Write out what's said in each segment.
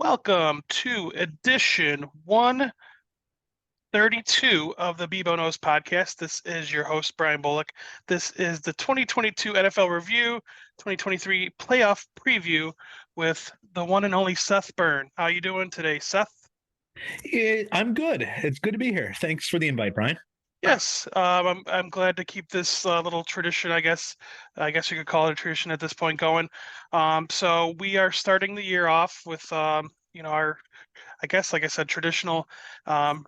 Welcome to edition 132 of the Bebo Knows podcast. This is your host, Brian Bullock. This is the 2022 NFL Review, 2023 Playoff Preview with the one and only Seth Byrne. How you doing today, Seth? I'm good. It's good to be here. Thanks for the invite, Brian. Yes, I'm glad to keep this little tradition, I guess you could call it a tradition at this point going. So we are starting the year off with our, I guess, like I said, traditional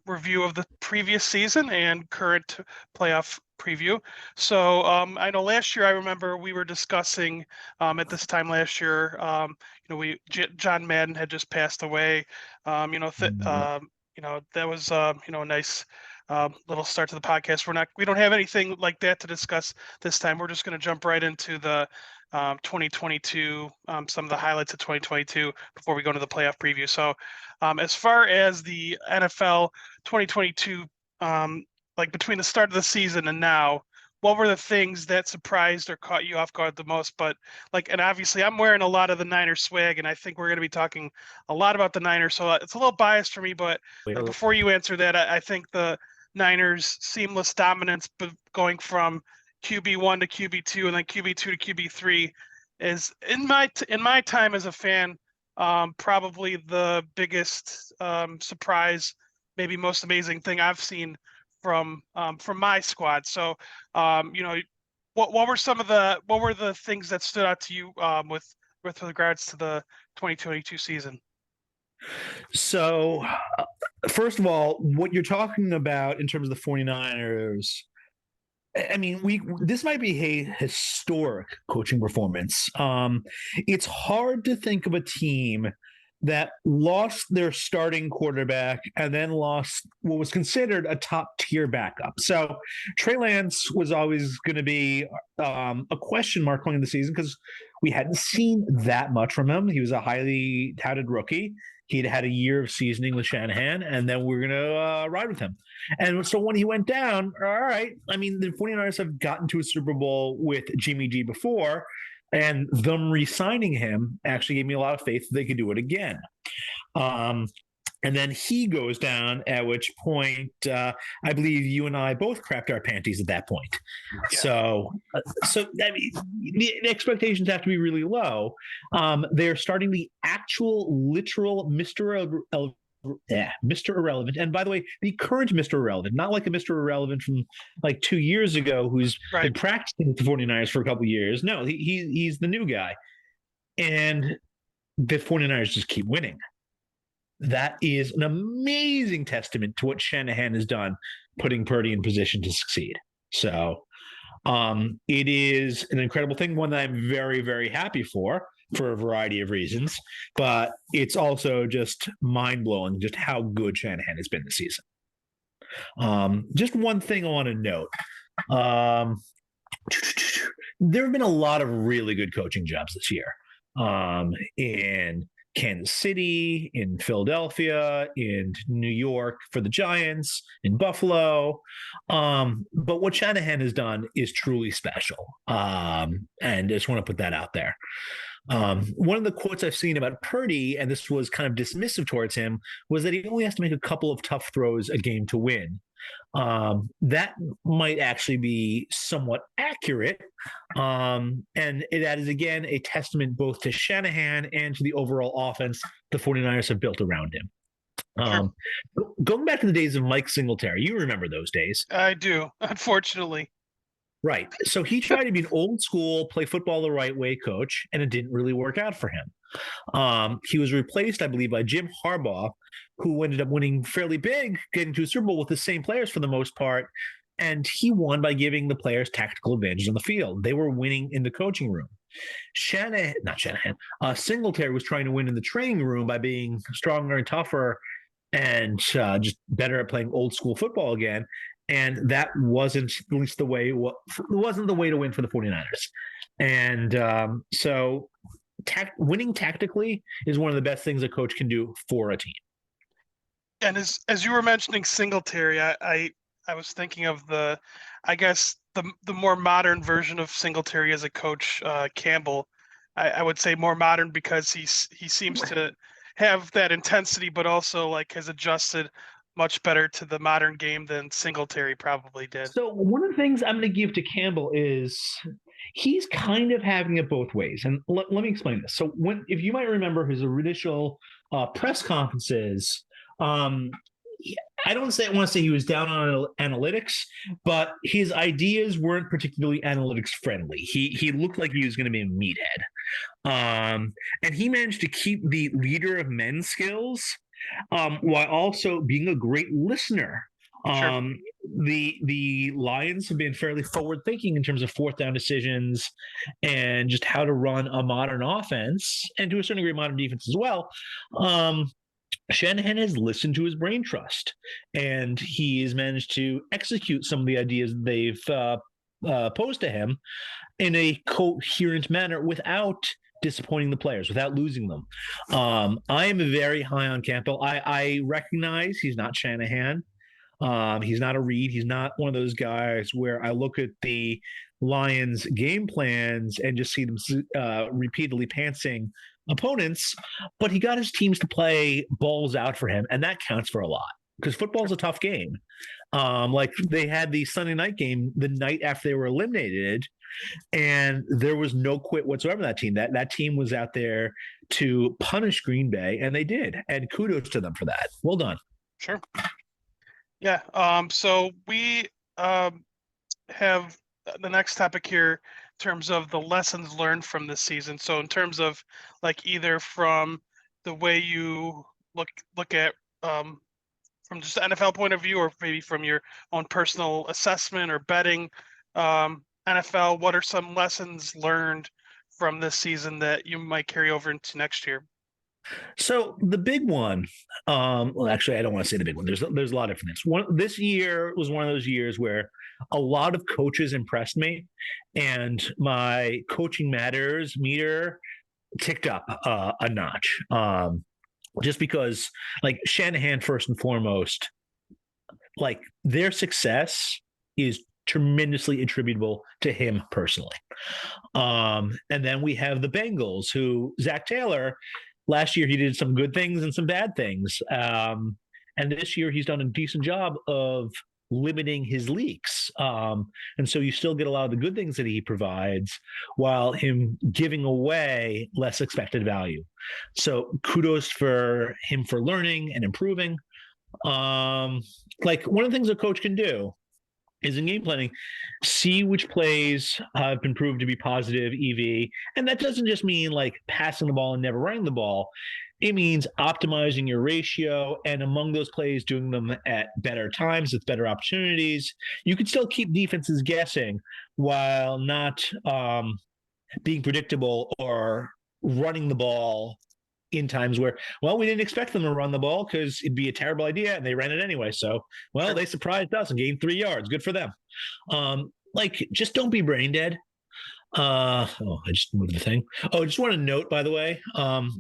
review of the previous season and current playoff preview. So I know last year I remember we were discussing at this time last year, John Madden had just passed away. That was a nice little start to the podcast. We don't have anything like that to discuss this time. We're just going to jump right into the 2022, some of the highlights of 2022 before we go into the playoff preview. So as far as the NFL 2022, like between the start of the season and now, what were the things that surprised or caught you off guard the most? But and obviously I'm wearing a lot of the Niners swag, and I think we're going to be talking a lot about the Niners. So it's a little biased for me, but before you answer that, I think the Niners' seamless dominance, but going from QB1 to QB2 and then QB2 to QB3 is in my time as a fan, probably the biggest surprise, maybe most amazing thing I've seen from my squad. So, what were the things that stood out to you with regards to the 2022 season? So, first of all, what you're talking about in terms of the 49ers, I mean, this might be a historic coaching performance. It's hard to think of a team that lost their starting quarterback and then lost what was considered a top-tier backup. So Trey Lance was always going to be a question mark going into the season because we hadn't seen that much from him. He was a highly touted rookie. He'd had a year of seasoning with Shanahan, and then we're going to ride with him. And so when he went down, all right, I mean, the 49ers have gotten to a Super Bowl with Jimmy G before, and them re-signing him actually gave me a lot of faith that they could do it again. And then he goes down, at which point I believe you and I both crapped our panties at that point. Yeah. So I mean, the expectations have to be really low. They're starting the actual literal Mr. Irrelevant. And by the way, the current Mr. Irrelevant, not like a Mr. Irrelevant from like 2 years ago who's been practicing with the 49ers for a couple of years. No, he's the new guy. And the 49ers just keep winning. That is an amazing testament to what Shanahan has done, putting Purdy in position to succeed. So it is an incredible thing, one that I'm very, very happy for a variety of reasons, but it's also just mind-blowing just how good Shanahan has been this season. Just one thing I want to note. There have been a lot of really good coaching jobs this year. In Kansas City, in Philadelphia, in New York for the Giants, in Buffalo. But what Shanahan has done is truly special. And I just want to put that out there. One of the quotes I've seen about Purdy, and this was kind of dismissive towards him, was that he only has to make a couple of tough throws a game to win. That might actually be somewhat accurate. And that is, again, a testament both to Shanahan and to the overall offense the 49ers have built around him. Going back to the days of Mike Singletary, you remember those days. I do, unfortunately. Right. So he tried to be an old school, play football the right way coach, and it didn't really work out for him. He was replaced, I believe, by Jim Harbaugh, who ended up winning fairly big, getting to a Super Bowl with the same players for the most part. And he won by giving the players tactical advantage on the field. They were winning in the coaching room. Singletary was trying to win in the training room by being stronger and tougher and just better at playing old school football again. And that wasn't at least the way. Wasn't the way to win for the 49ers. And so winning tactically is one of the best things a coach can do for a team. And as you were mentioning Singletary, I was thinking of the more modern version of Singletary as a coach, Campbell. I would say more modern because he seems to have that intensity, but also like has adjusted much better to the modern game than Singletary probably did. So one of the things I'm going to give to Campbell is he's kind of having it both ways, and let me explain this. So if you might remember his initial press conferences, um, I don't want to say he was down on analytics, but his ideas weren't particularly analytics friendly. He looked like he was going to be a meathead. And he managed to keep the leader of men skills while also being a great listener. Sure. The Lions have been fairly forward thinking in terms of fourth down decisions and just how to run a modern offense and to a certain degree modern defense as well. Shanahan has listened to his brain trust, and he has managed to execute some of the ideas they've posed to him in a coherent manner without disappointing the players, without losing them. I am very high on Campbell. I recognize he's not Shanahan. He's not a Reed. He's not one of those guys where I look at the Lions game plans and just see them repeatedly pantsing opponents, but he got his teams to play balls out for him, and that counts for a lot because football's a tough game. Like they had the Sunday night game the night after they were eliminated, and there was no quit whatsoever. That team was out there to punish Green Bay, and they did. And kudos to them for that. Well done. Sure. Yeah. So we have the next topic here in terms of the lessons learned from this season. So in terms of like either from the way you look at from just the NFL point of view, or maybe from your own personal assessment or betting NFL, what are some lessons learned from this season that you might carry over into next year? So the big one, well, actually, I don't want to say the big one. There's a lot of different things. This year was one of those years where a lot of coaches impressed me, and my coaching matters meter ticked up a notch. Just because, like Shanahan, first and foremost, like their success is tremendously attributable to him personally. And then we have the Bengals, who Zach Taylor. Last year, he did some good things and some bad things. And this year, he's done a decent job of limiting his leaks. And so you still get a lot of the good things that he provides while him giving away less expected value. So kudos for him for learning and improving. Like one of the things a coach can do is in game planning, see which plays have been proved to be positive EV. And that doesn't just mean like passing the ball and never running the ball. It means optimizing your ratio, and among those plays, doing them at better times with better opportunities. You can still keep defenses guessing while not being predictable or running the ball in times where, well, we didn't expect them to run the ball because it'd be a terrible idea, and they ran it anyway. So, well, they surprised us and gained 3 yards. Good for them. Like, just don't be brain dead. I just moved the thing. Oh, I just want to note, by the way,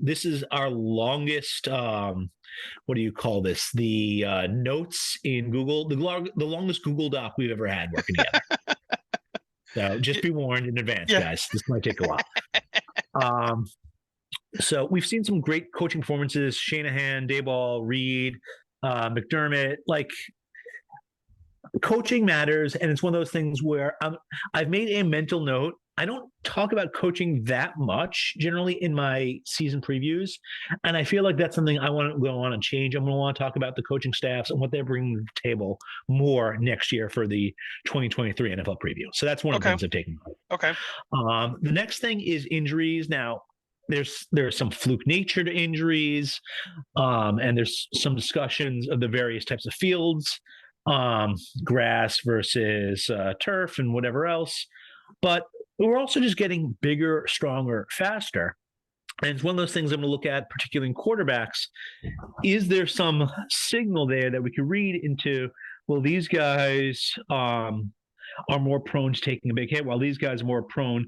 this is our longest. What do you call this? The notes in Google, the longest Google Doc we've ever had working together. So just be warned in advance, guys. This might take a while. So we've seen some great coaching performances: Shanahan, Daboll, Reed, McDermott. Like, coaching matters, and it's one of those things where I've made a mental note. I don't talk about coaching that much generally in my season previews, and I feel like that's something I want to go on and change. I'm going to want to talk about the coaching staffs and what they're bringing to the table more next year for the 2023 NFL preview. So that's one of the things I've taken. Okay. The next thing is injuries. Now, there's some fluke nature to injuries, and there's some discussions of the various types of fields, grass versus turf and whatever else. But we're also just getting bigger, stronger, faster. And it's one of those things I'm going to look at, particularly in quarterbacks. Is there some signal there that we could read into, well, these guys are more prone to taking a big hit, while these guys are more prone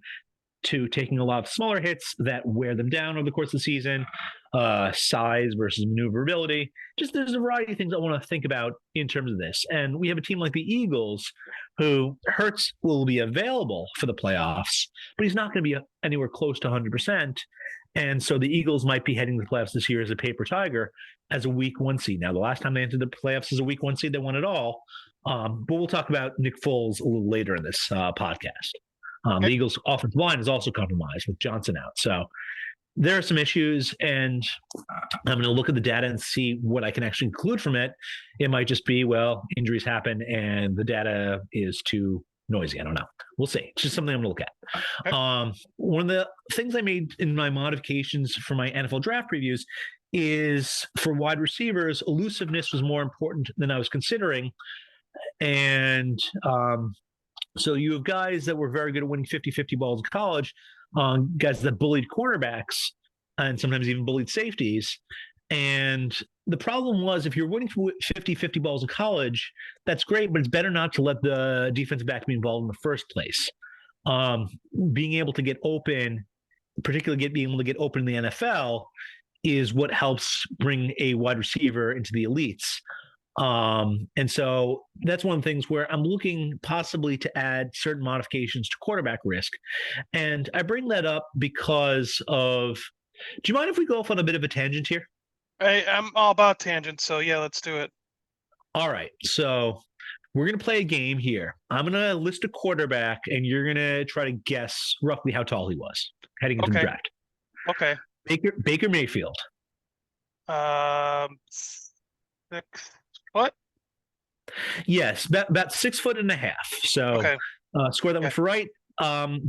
to taking a lot of smaller hits that wear them down over the course of the season, size versus maneuverability. Just there's a variety of things I want to think about in terms of this. And we have a team like the Eagles, who Hurts will be available for the playoffs, but he's not going to be anywhere close to 100%. And so the Eagles might be heading to the playoffs this year as a paper tiger, as a week 1 seed. Now, the last time they entered the playoffs as a week 1 seed, they won it all. But we'll talk about Nick Foles a little later in this podcast. The Eagles' offensive line is also compromised with Johnson out. So there are some issues, and I'm going to look at the data and see what I can actually include from it. It might just be, well, injuries happen and the data is too noisy. I don't know. We'll see. It's just something I'm going to look at. Okay. One of the things I made in my modifications for my NFL draft previews is for wide receivers, elusiveness was more important than I was considering. And so you have guys that were very good at winning 50-50 balls in college, guys that bullied cornerbacks and sometimes even bullied safeties. And the problem was, if you're winning 50-50 balls in college, that's great, but it's better not to let the defensive back be involved in the first place. Being able to get open, particularly being able to get open in the NFL, is what helps bring a wide receiver into the elites. And so that's one of the things where I'm looking possibly to add certain modifications to quarterback risk. And I bring that up because of, do you mind if we go off on a bit of a tangent here? I'm all about tangents, so yeah, let's do it. All right. So we're going to play a game here. I'm going to list a quarterback, and you're going to try to guess roughly how tall he was heading into the draft. Okay. Baker Mayfield. 6 foot? Yes, about 6'1.5". So score that one for right.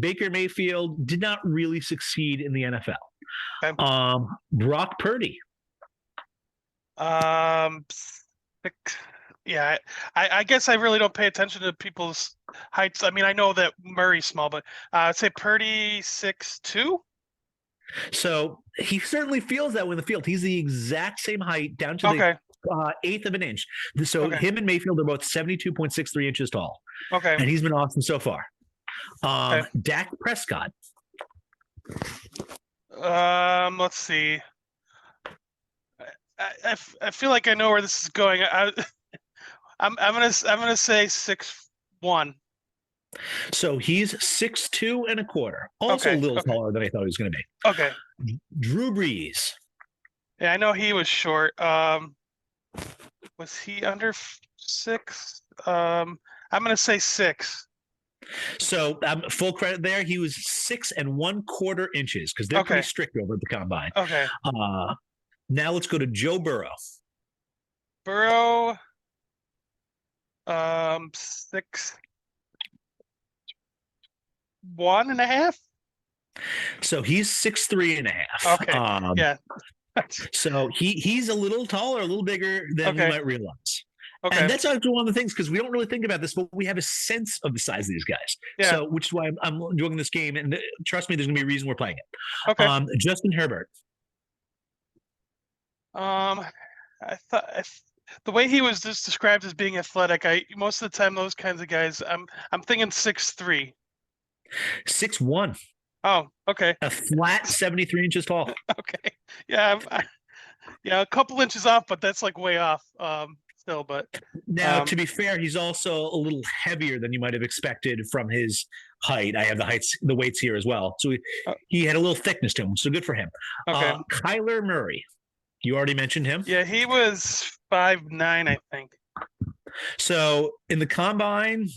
Baker Mayfield did not really succeed in the NFL. Okay. Brock Purdy. 6. Yeah, I guess I really don't pay attention to people's heights. I mean, I know that Murray's small, but I'd say Purdy 6'2". So he certainly feels that way in the field. He's the exact same height down to the eighth of an inch. So him and Mayfield are both 72.63 inches tall. Okay. And he's been awesome so far. Dak Prescott. Let's see. I feel like I know where this is going. I'm gonna say 6'1". So he's 6'2.25". Also a little taller than I thought he was going to be. Okay. Drew Brees. Yeah, I know he was short. Was he under 6? I'm going to say 6. So full credit there. He was 6 1/4 inches because they're pretty strict over at the combine. Okay. Now let's go to Joe Burrow. Burrow, 6'1.5". So he's 6'3.5". Okay. Yeah. So he's a little taller, a little bigger than we might realize. Okay. And that's actually one of the things, because we don't really think about this, but we have a sense of the size of these guys. Yeah. So, which is why I'm enjoying this game. And trust me, there's going to be a reason we're playing it. Okay. Justin Herbert. I thought the way he was just described as being athletic, most of the time those kinds of guys, I'm thinking 6'3". 6'1". Oh, okay. A flat 73 inches tall. Okay. Yeah. A couple inches off, but that's like way off. Still, but now to be fair, he's also a little heavier than you might have expected from his height. I have the weights here as well. So he had a little thickness to him. So good for him. Okay. Kyler Murray. You already mentioned him. Yeah, he was 5'9", I think. So in the combine,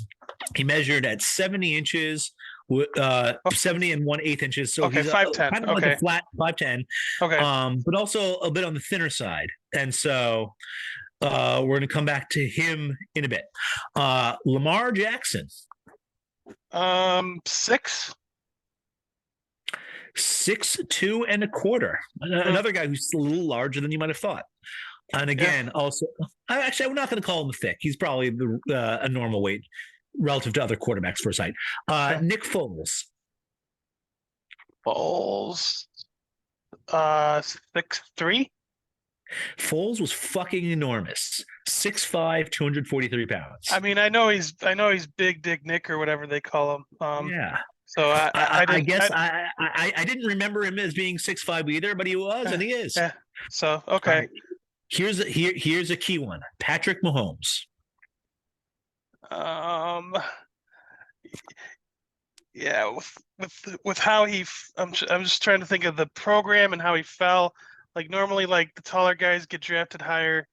he measured at 70 inches. 70 1/8 inches. So he's 5'10". kind of like a flat 5'10". Okay. But also a bit on the thinner side. And so we're going to come back to him in a bit. Lamar Jackson. 6. 6'2.25". Another guy who's a little larger than you might have thought. And again, also, I'm not going to call him thick. He's probably a normal weight relative to other quarterbacks for sight. Nick Foles. 6'3". Foles was fucking enormous. 6'5", 243 pounds. I mean, I know he's Big Dick Nick or whatever they call him. Yeah. So I didn't remember him as being 6'5" either, but he was, and he is. Yeah. So okay. Here's a key one. Patrick Mahomes. Yeah, with how I'm just trying to think of the program and how he fell. Like normally, like the taller guys get drafted higher.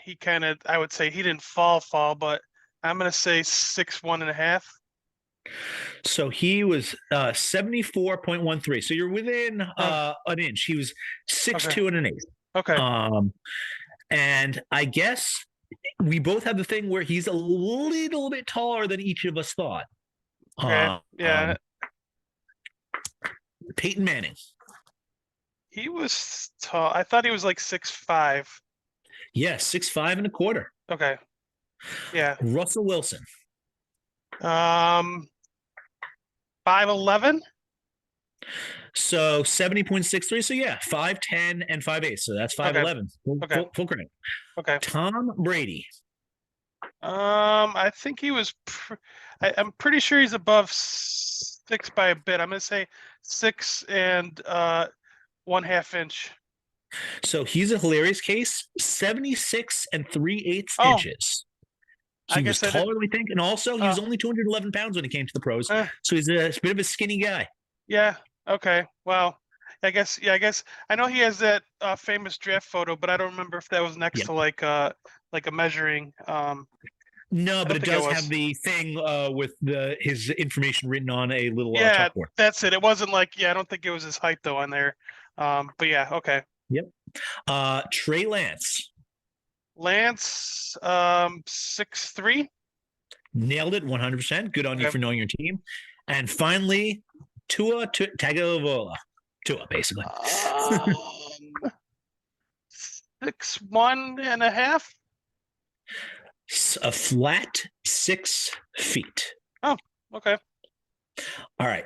He kind of, I would say he didn't fall, but I'm gonna say 6'1.5". So he was 74.13. So you're within Oh, an inch. He was six okay, two and an eighth. okay, Um, and I guess we both have the thing where he's a little bit taller than each of us thought. okay. Uh, Yeah, um, Peyton Manning. he was tall. I thought he was like 6'5". Yes, 6'5" and a quarter. Okay, yeah. Russell Wilson. Um, 5'11". So 70.63. So yeah, 5'10" and 5'8". So that's Okay, 5'11". Full, okay, full, full credit. okay. Tom Brady. I think he was. I'm pretty sure he's above 6 by a bit. I'm gonna say 6 and 1/2 inch. So he's a hilarious case. 76 Oh, inches. I He was guess I didn't. taller than we think, and also he Uh, was only 211 pounds when he came to the pros. uh, So he's a bit of a skinny guy. yeah. Okay. Well, I guess. Yeah. I guess I know he has that famous draft photo, but I don't remember if that was next Yeah. to like a measuring. No, I but don't it think it does have was. the thing with his information written on a little Yeah, chalkboard. that's it. It wasn't like. Yeah, I don't think it was his height though on there. But yeah. Okay. Yep. Trey Lance. Lance, 6'3". Nailed it 100%. Good on you Okay. for knowing your team. And finally, Tua Tagovailoa. Tua, basically. Um, 6'1.5". A flat 6 feet. Oh, okay. All right.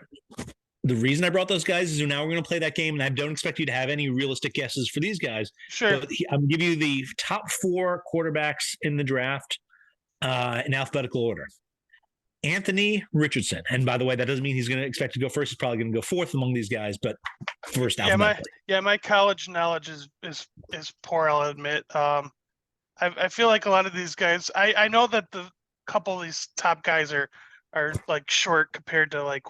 The reason I brought those guys is now we're going to play that game, and I don't expect you to have any realistic guesses for these guys. Sure. But I'm going to give you the top 4 quarterbacks in the draft in alphabetical order. Anthony Richardson. And by the way, that doesn't mean he's going to expect to go first. He's probably going to go fourth among these guys, but first Yeah, alphabetically. my college knowledge is poor, I'll admit. I feel like a lot of these guys. I know that the couple of these top guys are like short compared to like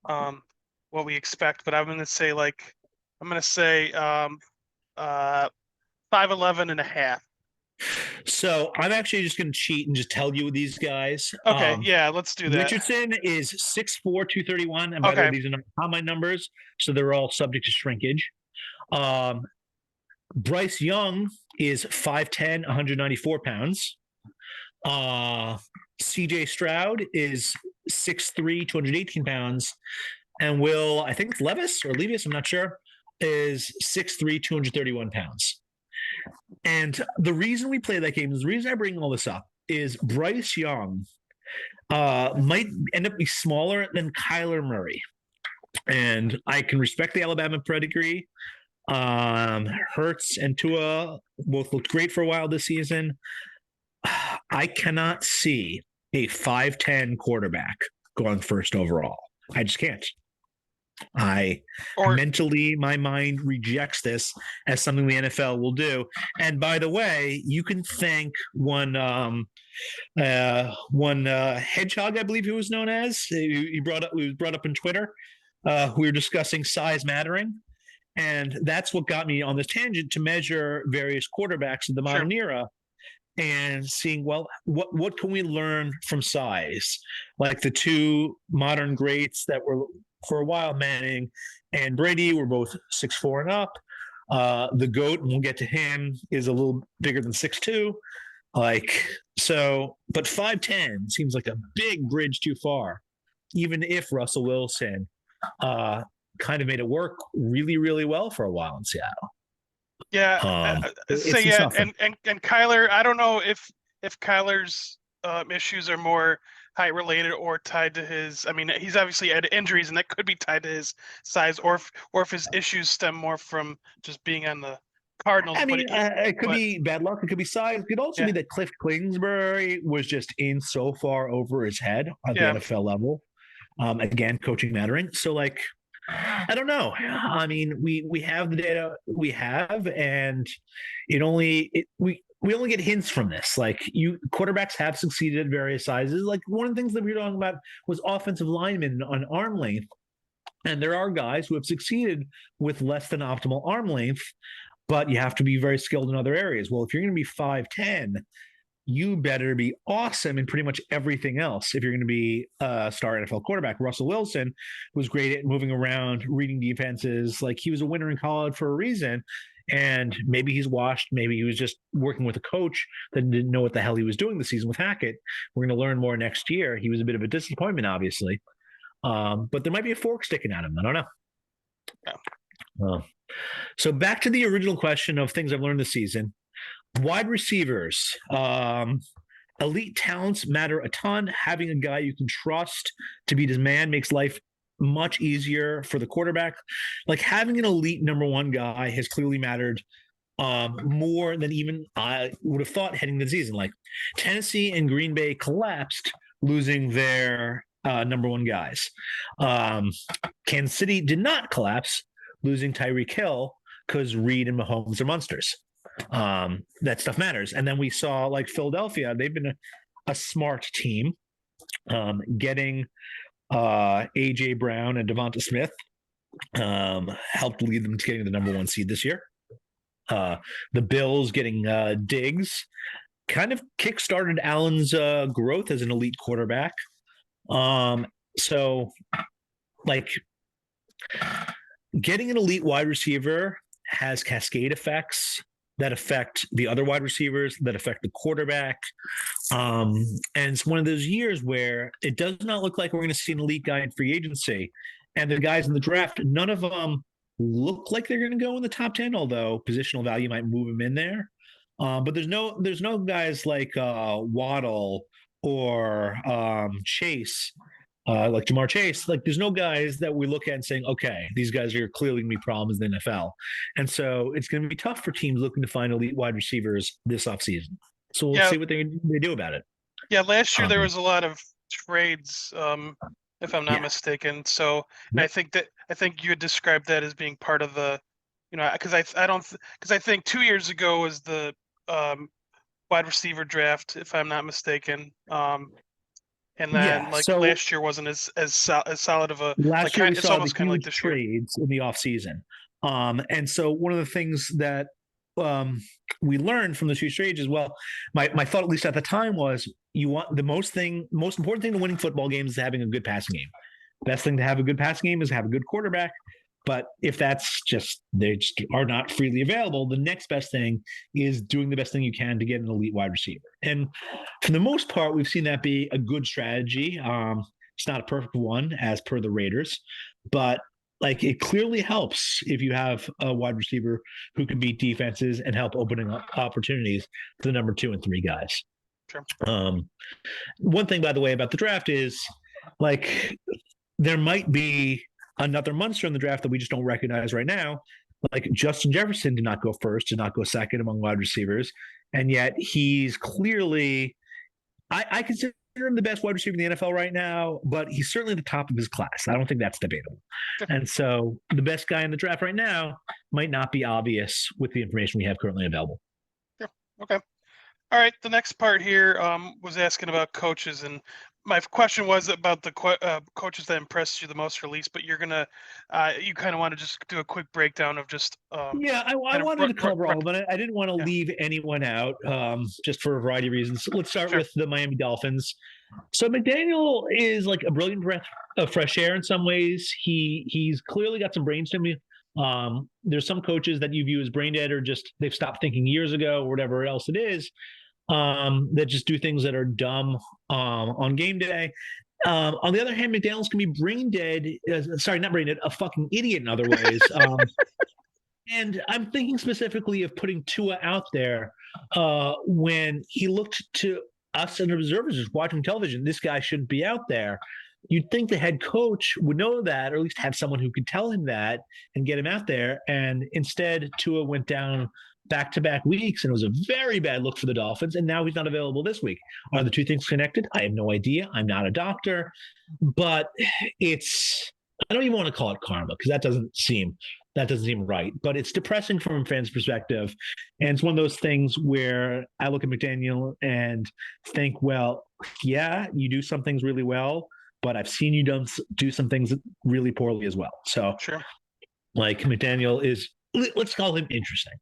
um what we expect, but I'm gonna say 5'11.5". So I'm actually just going to cheat and just tell you these guys. Okay, yeah, let's do that. Richardson is 6'4", 231. And by the way, Okay, these are not combine numbers, so they're all subject to shrinkage. Um, Bryce Young is 5'10", 194 pounds. CJ Stroud is 6'3", 218 pounds. And I think it's Levis, I'm not sure, is 6'3", 231 pounds. And the reason we play that game, the reason I bring all this up is Bryce Young might end up be smaller than Kyler Murray. And I can respect the Alabama pedigree. Hurts and Tua both looked great for a while this season. I cannot see a 5'10" quarterback going first overall. I just can't. or Mentally, my mind rejects this as something the NFL will do. And by the way, you can thank one hedgehog, I believe he was known as. He was brought up in Twitter. We were discussing size mattering. And that's what got me on this tangent to measure various quarterbacks of the sure. modern era and seeing, well, what can we learn from size? Like the two modern greats that were for a while, Manning and Brady, were both 6'4" and up. The GOAT, and we'll get to him, is a little bigger than 6'2". But 5'10" seems like a big bridge too far, even if Russell Wilson kind of made it work really, really well for a while in Seattle. Yeah, It's some yeah, stuff. and Kyler, I don't know if Kyler's issues are more height related or tied to his. I mean, he's obviously had injuries, and that could be tied to his size, or if his issues stem more from just being on the Cardinals. I mean, it could but be bad luck. It could be size. It could also yeah, be that Cliff Kingsbury was just in so far over his head at the yeah, NFL level. Again, coaching mattering. So, I don't know. I mean, we have the data we have, and we we only get hints from this. Like quarterbacks have succeeded at various sizes. Like one of the things that we were talking about was offensive linemen on arm length. And there are guys who have succeeded with less than optimal arm length, but you have to be very skilled in other areas. Well, if you're going to be 5'10, you better be awesome in pretty much everything else if you're going to be a star NFL quarterback. Russell Wilson was great at moving around, reading defenses. Like he was a winner in college for a reason. And maybe he's washed. Maybe he was just working with a coach that didn't know what the hell he was doing this season with Hackett. We're going to learn more next year. He was a bit of a disappointment, obviously. But there might be a fork sticking at him. I don't know. Yeah. So back to the original question of things I've learned this season. Wide receivers, elite talents matter a ton. Having a guy you can trust to beat his man makes life much easier for the quarterback. Like having an elite number one guy has clearly mattered more than even I would have thought heading into the season. Like Tennessee and Green Bay collapsed, losing their number one guys. Kansas City did not collapse, losing Tyreek Hill because Reed and Mahomes are monsters. That stuff matters. And then we saw like Philadelphia, they've been a smart team, getting AJ Brown and Devonta Smith helped lead them to getting the number one seed this year. The Bills getting Diggs kind of kickstarted Allen's growth as an elite quarterback. So like getting an elite wide receiver has cascade effects that affect the other wide receivers, that affect the quarterback. And it's one of those years where it does not look like we're going to see an elite guy in free agency. And the guys in the draft, none of them look like they're going to go in the top 10, although positional value might move them in there. But there's no guys like Waddle or Chase, like Jamar Chase. Like there's no guys that we look at and saying, okay, these guys are clearly going to be problems in the NFL. And so it's going to be tough for teams looking to find elite wide receivers this offseason. So we'll see what they do about it. Yeah, last year there was a lot of trades, if I'm not mistaken. So and I think you had described that as being part of the, because I think 2 years ago was the wide receiver draft, if I'm not mistaken. And then last year wasn't as solid of a. Last year we it's saw almost the kind of like huge this trades in the offseason. And so one of the things that we learned from the two trades as well, my thought, at least at the time, was you want the most important thing to winning football games is having a good passing game. Best thing to have a good passing game is have a good quarterback. But if that's they just are not freely available, the next best thing is doing the best thing you can to get an elite wide receiver. And for the most part, we've seen that be a good strategy. It's not a perfect one as per the Raiders, but like it clearly helps if you have a wide receiver who can beat defenses and help opening up opportunities to the number 2 and 3 guys. Sure. One thing, by the way, about the draft is like there might be another monster in the draft that we just don't recognize right now. Like Justin Jefferson did not go first, did not go second among wide receivers. And yet he's clearly, I consider him the best wide receiver in the NFL right now, but he's certainly the top of his class. I don't think that's debatable. And so the best guy in the draft right now might not be obvious with the information we have currently available. Yeah. Okay. All right. The next part here was asking about coaches, and my question was about the coaches that impressed you the most release, but you're gonna you kind of want to just do a quick breakdown of just I wanted to cover all of it. I didn't want to leave anyone out just for a variety of reasons. Let's start with the Miami Dolphins. So McDaniel is like a brilliant breath of fresh air in some ways. He's clearly got some brains to him. There's some coaches that you view as brain dead or just they've stopped thinking years ago or whatever else it is. That just do things that are dumb on game day. On the other hand, McDaniels can be brain dead. Sorry, not brain dead, a fucking idiot in other ways. And I'm thinking specifically of putting Tua out there when he looked to us and observers just watching television. This guy shouldn't be out there. You'd think the head coach would know that, or at least have someone who could tell him that and get him out there. And instead, Tua went down back-to-back weeks, and it was a very bad look for the Dolphins, and now he's not available this week. Are the two things connected? I have no idea. I'm not a doctor, but I don't even want to call it karma because that doesn't seem that doesn't seem right. But it's depressing from a fan's perspective. And it's one of those things where I look at McDaniel and think, well, yeah, you do some things really well, but I've seen you do some things really poorly as well. So, Sure. like, McDaniel is, let's call him interesting.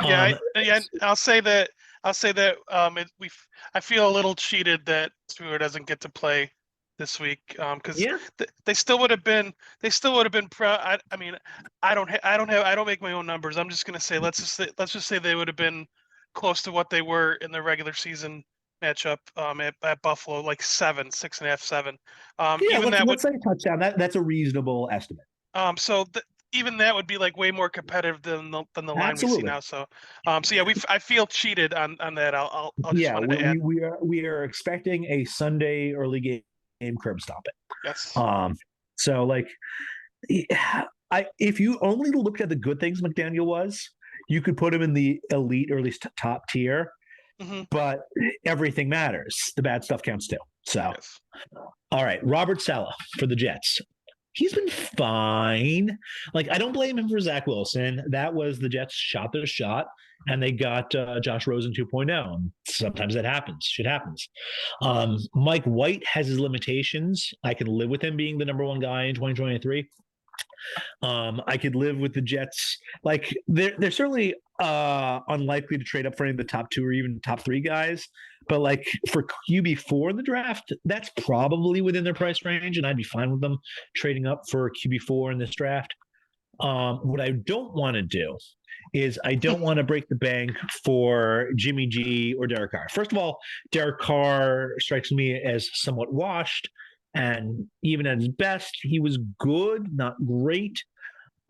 Yeah, Um, yeah. I'll say that. I'll say that. I feel a little cheated that Tua doesn't get to play this week. Because yeah, they still would have been. They still would have been proud. I mean, I don't make my own numbers. I'm just gonna say. Let's just say they would have been close to what they were in the regular season matchup. At Buffalo, like 7, 6.5, 7. yeah. Even that would. Let's say a touchdown. That's a reasonable estimate. So even that would be like way more competitive than the line we see Absolutely. now. So yeah, I feel cheated on that. I'll just Yeah, wanted to add. we are expecting a Sunday early game curb stomping. Yes. So like, I if you only looked at the good things McDaniel was, you could put him in the elite or at least top tier. Hmm. But everything matters. The bad stuff counts too. So, Yes. all right, Robert Saleh for the Jets. He's been fine. Like, I don't blame him for Zach Wilson. That was the Jets shot their shot, and they got Josh Rosen 2.0. And sometimes that happens. Shit happens. Mike White has his limitations. I can live with him being the number one guy in 2023. I could live with the Jets. Like, they're certainly unlikely to trade up for any of the top two or even top three guys. But like for QB4 in the draft, that's probably within their price range, and I'd be fine with them trading up for QB4 in this draft. What I don't want to do is I don't want to break the bank for Jimmy G or Derek Carr. First of all, Derek Carr strikes me as somewhat washed, and even at his best, he was good, not great.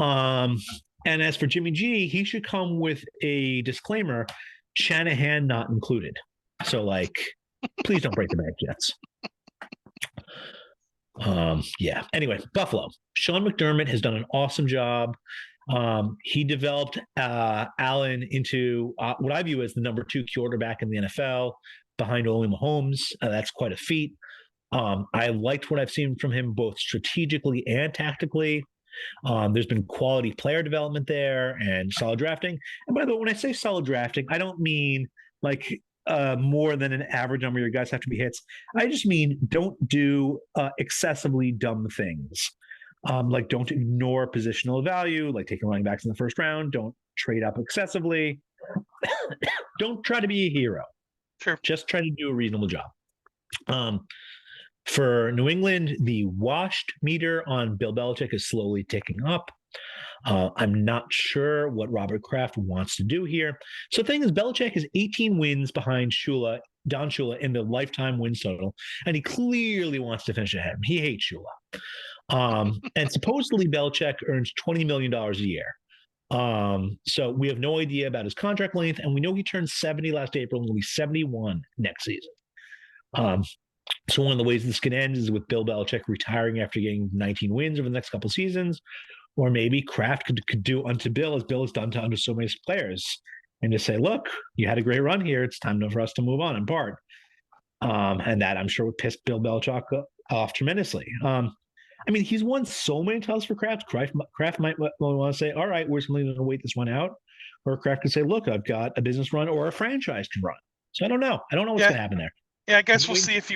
Um, and as for Jimmy G, he should come with a disclaimer: Shanahan not included. So, like, please don't break the bank, Jets. Yeah. Anyway, Buffalo. Sean McDermott has done an awesome job. He developed Allen into what I view as the number 2 quarterback in the NFL behind only Mahomes. That's quite a feat. I liked what I've seen from him both strategically and tactically. There's been quality player development there and solid drafting. And by the way, when I say solid drafting, I don't mean like more than an average number of your guys have to be hits. I just mean don't do excessively dumb things. Like don't ignore positional value, like taking running backs in the first round. Don't trade up excessively. Don't try to be a hero. Sure. Just try to do a reasonable job. For New England, the washed meter on Bill Belichick is slowly ticking up. I'm not sure what Robert Kraft wants to do here. So the thing is, Belichick is 18 wins behind Don Shula in the lifetime wins total, and he clearly wants to finish ahead. He hates Shula. And supposedly Belichick earns $20 million a year. So we have no idea about his contract length, and we know he turned 70 last April and will be 71 next season. So one of the ways this could end is with Bill Belichick retiring after getting 19 wins over the next couple of seasons, or maybe Kraft could do unto Bill as Bill has done to under so many players, and just say, "Look, you had a great run here. It's time for us to move on in part." And that I'm sure would piss Bill Belichick off tremendously. I mean, he's won so many titles for Kraft. Kraft might want to say, "All right, we're simply going to wait this one out," or Kraft could say, "Look, I've got a business run or a franchise to run." So I don't know. I don't know what's Yeah. going to happen there. Yeah. I guess we'll see if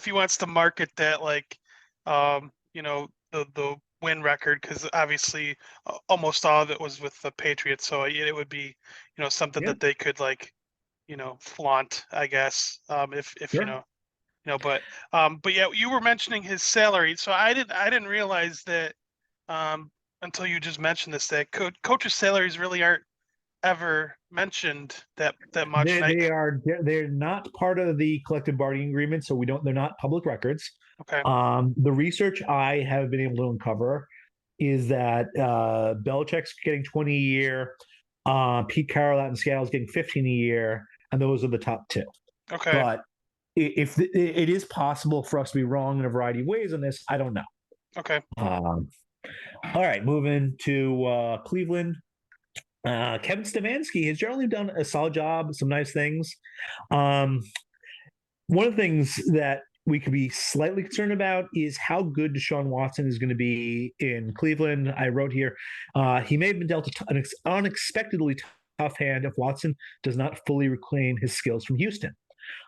he wants to market that like, the win record, because obviously almost all of it was with the Patriots, so it would be something Yeah. that they could like flaunt, I guess, if Sure. but yeah, you were mentioning his salary, so I didn't realize that until you just mentioned this, that coaches' salaries really aren't ever mentioned that much. They're not part of the collective bargaining agreement, so they're not public records. Okay. The research I have been able to uncover is that Belichick's getting 20 a year, Pete Carroll out in Seattle is getting 15 a year, and those are the top two. Okay. But if it is possible for us to be wrong in a variety of ways on this, I don't know. Okay. All right, moving to Cleveland. Kevin Stefanski has generally done a solid job, some nice things. One of the things that we could be slightly concerned about is how good Deshaun Watson is going to be in Cleveland. I wrote here, he may have been dealt an unexpectedly tough hand if Watson does not fully reclaim his skills from Houston.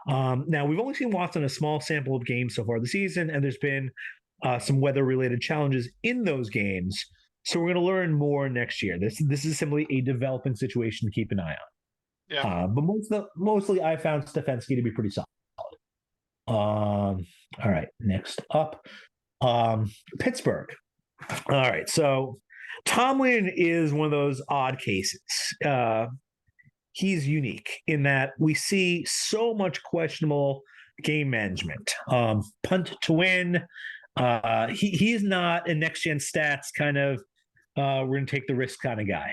Now, we've only seen Watson a small sample of games so far this season, and there's been some weather-related challenges in those games. So we're going to learn more next year. This is simply a developing situation to keep an eye on. Yeah. But mostly, I found Stefanski to be pretty solid. All right, next up, Pittsburgh. All right, so Tomlin is one of those odd cases. He's unique in that we see so much questionable game management. Punt to win. He's not a next gen stats kind of we're going to take the risk kind of guy.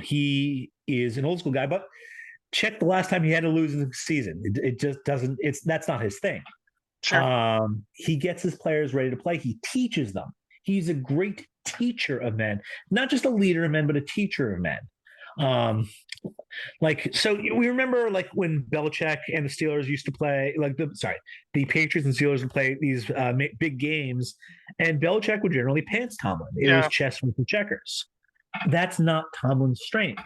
He is an old school guy, but check the last time he had to lose in the season. It just doesn't. That's not his thing. Sure. He gets his players ready to play. He teaches them. He's a great teacher of men, not just a leader of men, but a teacher of men. So we remember like when Belichick and the Steelers used to play, the Patriots and Steelers would play these big games, and Belichick would generally pants Tomlin. It was chess with the checkers. That's not Tomlin's strength.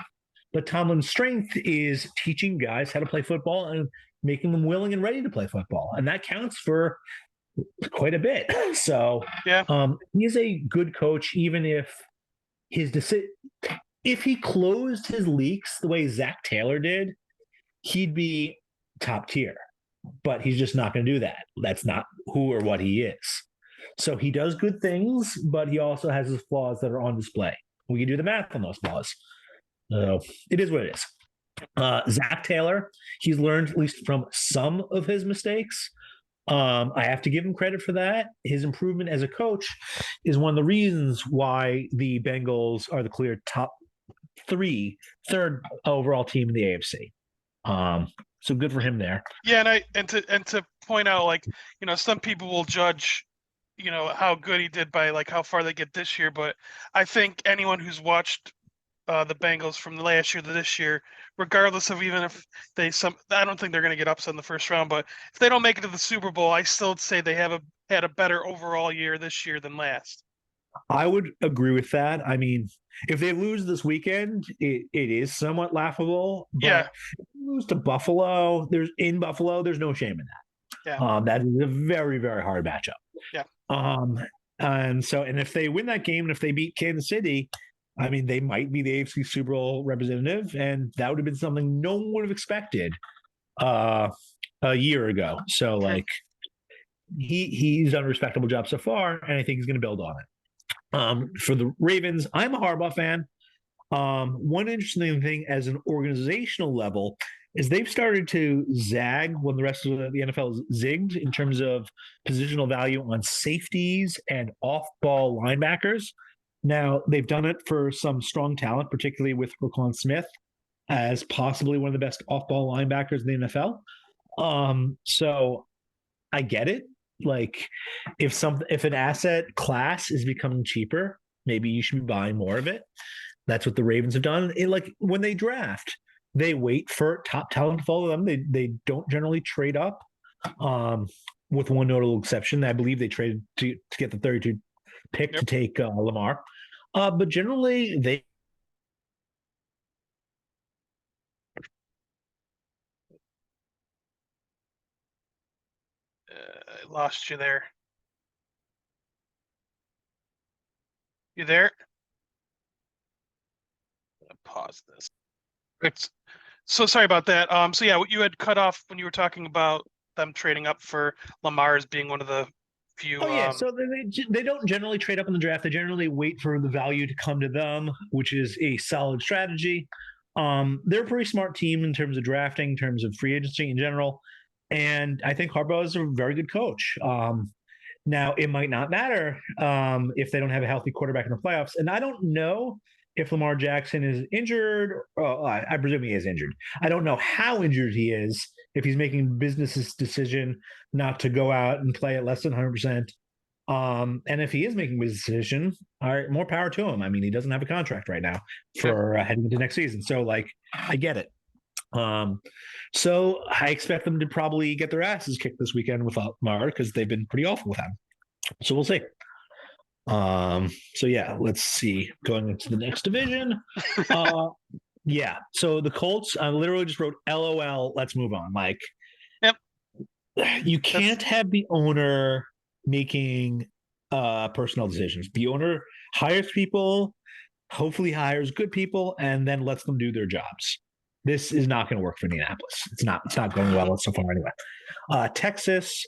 But Tomlin's strength is teaching guys how to play football and making them willing and ready to play football, and that counts for quite a bit. So he's a good coach, even if if he closed his leaks the way Zach Taylor did, he'd be top tier. But he's just not going to do that. That's not who or what he is. So he does good things, but he also has his flaws that are on display. We can do the math on those flaws. So it is what it is. Zach Taylor, he's learned at least from some of his mistakes. I have to give him credit for that. His improvement as a coach is one of the reasons why the Bengals are the clear third overall team in the AFC. So good for him there. Yeah, and to point out, like, some people will judge, how good he did by like how far they get this year, but I think anyone who's watched the Bengals from the last year to this year, regardless of even if I don't think they're going to get upset in the first round, but if they don't make it to the Super Bowl, I still say they had a better overall year this year than last. I would agree with that. I mean, if they lose this weekend, it is somewhat laughable. But if they lose to Buffalo, there's no shame in that. Yeah. That is a very, very hard matchup. Yeah. And if they win that game and if they beat Kansas City, I mean, they might be the AFC Super Bowl representative, and that would have been something no one would have expected a year ago. So, like, he's done a respectable job so far, and I think he's going to build on it. For the Ravens, I'm a Harbaugh fan. One interesting thing as an organizational level is they've started to zag when the rest of the NFL is zigged in terms of positional value on safeties and off-ball linebackers. Now, they've done it for some strong talent, particularly with Roquan Smith as possibly one of the best off-ball linebackers in the NFL. So I get it. Like, if an asset class is becoming cheaper, maybe you should be buying more of it. That's what the Ravens have done. Like, when they draft, they wait for top talent to follow them. They don't generally trade up, with one notable exception. I believe they traded to get the 32 pick to take Lamar. But generally, they I lost you there. You there? Pause this. It's so sorry about that. So yeah, what you had cut off when you were talking about them trading up for Lamar as being one of the few. So they don't generally trade up in the draft. They generally wait for the value to come to them, which is a solid strategy. They're a pretty smart team in terms of drafting, in terms of free agency in general, and I think Harbaugh is a very good coach. Now, it might not matter if they don't have a healthy quarterback in the playoffs, and I don't know if Lamar Jackson is injured. I presume he is injured. I don't know how injured he is, if he's making business decision not to go out and play at less than 100%. And if he is making a business decision, all right, more power to him. I mean, he doesn't have a contract right now for heading into next season. So, like, I get it. So I expect them to probably get their asses kicked this weekend without Mar because they've been pretty awful with him. So we'll see. So yeah, let's see. Going into the next division. Uh, yeah. So the Colts, I literally just wrote LOL, let's move on. Like, Yep, you that's can't have the owner making personnel decisions. The owner hires people, hopefully hires good people, and then lets them do their jobs. This is not going to work for Indianapolis. It's not going well so far anyway. Texas,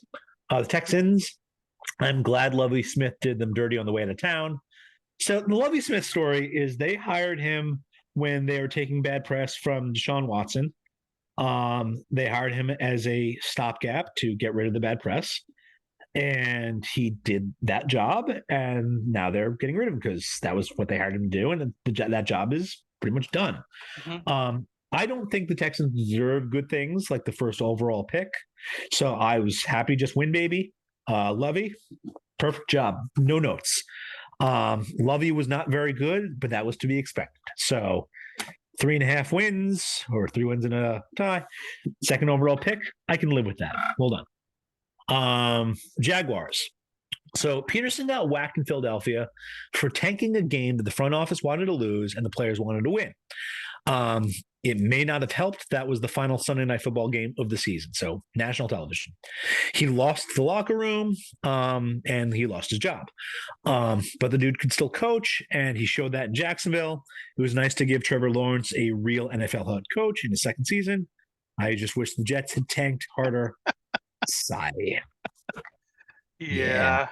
the Texans. I'm glad Lovey Smith did them dirty on the way out of town. So the Lovey Smith story is they hired him when they were taking bad press from Deshaun Watson. They hired him as a stopgap to get rid of the bad press, and he did that job. And now they're getting rid of him because that was what they hired him to do, and that job is pretty much done. mhm. I don't think the Texans deserve good things like the first overall pick, so I was happy just win, baby. Lovey, perfect job. No notes. Lovey was not very good, but that was to be expected. So 3.5 wins or 3 wins and a tie. Second overall pick, I can live with that. Well done. Jaguars. So Peterson got whacked in Philadelphia for tanking a game that the front office wanted to lose and the players wanted to win. Um, it may not have helped. That was the final Sunday night football game of the season, so national television. He lost the locker room, and he lost his job. But the dude could still coach, and he showed that in Jacksonville. It was nice to give Trevor Lawrence a real NFL head coach in his second season. I just wish the Jets had tanked harder. Sigh. Yeah, Yeah,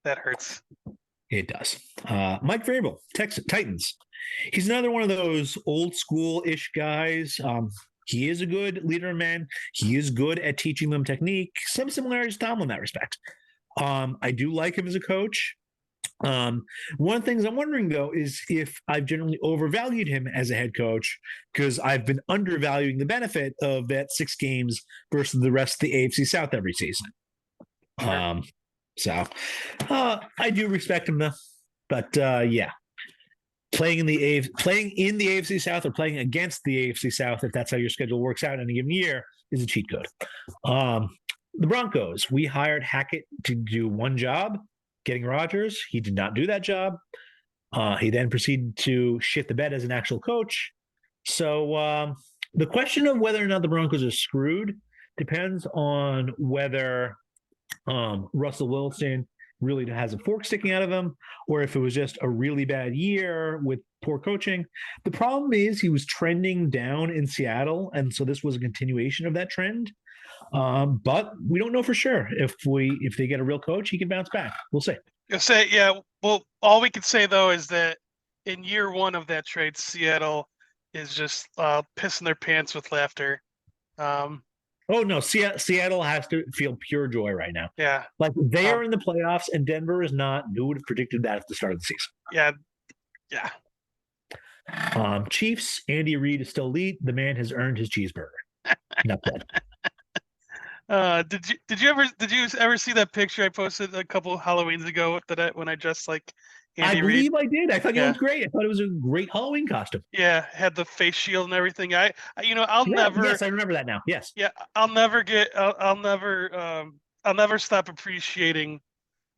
that hurts. it does. Mike Vrabel, Titans. He's another one of those old school-ish guys. He is a good leader and man. He is good at teaching them technique. Some similarities to Tom in that respect. I do like him as a coach. One of the things I'm wondering though is if I've generally overvalued him as a head coach because I've been undervaluing the benefit of that 6 games versus the rest of the AFC South every season. Sure. So I do respect him though, but yeah, playing in the AFC South or playing against the AFC South, if that's how your schedule works out in a given year, is a cheat code. The Broncos, we hired Hackett to do one job, getting Rodgers. He did not do that job. He then proceeded to shit the bed as an actual coach. So the question of whether or not the Broncos are screwed depends on whether Russell Wilson really has a fork sticking out of him, or if it was just a really bad year with poor coaching. The problem is he was trending down in Seattle, and so this was a continuation of that trend. But we don't know for sure. If they get a real coach, he can bounce back. We'll see. You'll say, yeah. Well, all we can say though is that in year one of that trade, Seattle is just pissing their pants with laughter. Oh no, Seattle has to feel pure joy right now. Yeah. Like they are in the playoffs and Denver is not. Who would have predicted that at the start of the season? Yeah. Yeah. Chiefs, Andy Reid is still lead. The man has earned his cheeseburger. Not bad. Did you ever see that picture I posted a couple Halloweens ago when I dressed like Andy Reid? I believe I did. I thought Yeah. it looked great. I thought it was a great Halloween costume. Yeah, had the face shield and everything. I'll Yeah, never. Yes, I remember that now. Yes. Yeah, I'll never get. I'll never stop appreciating.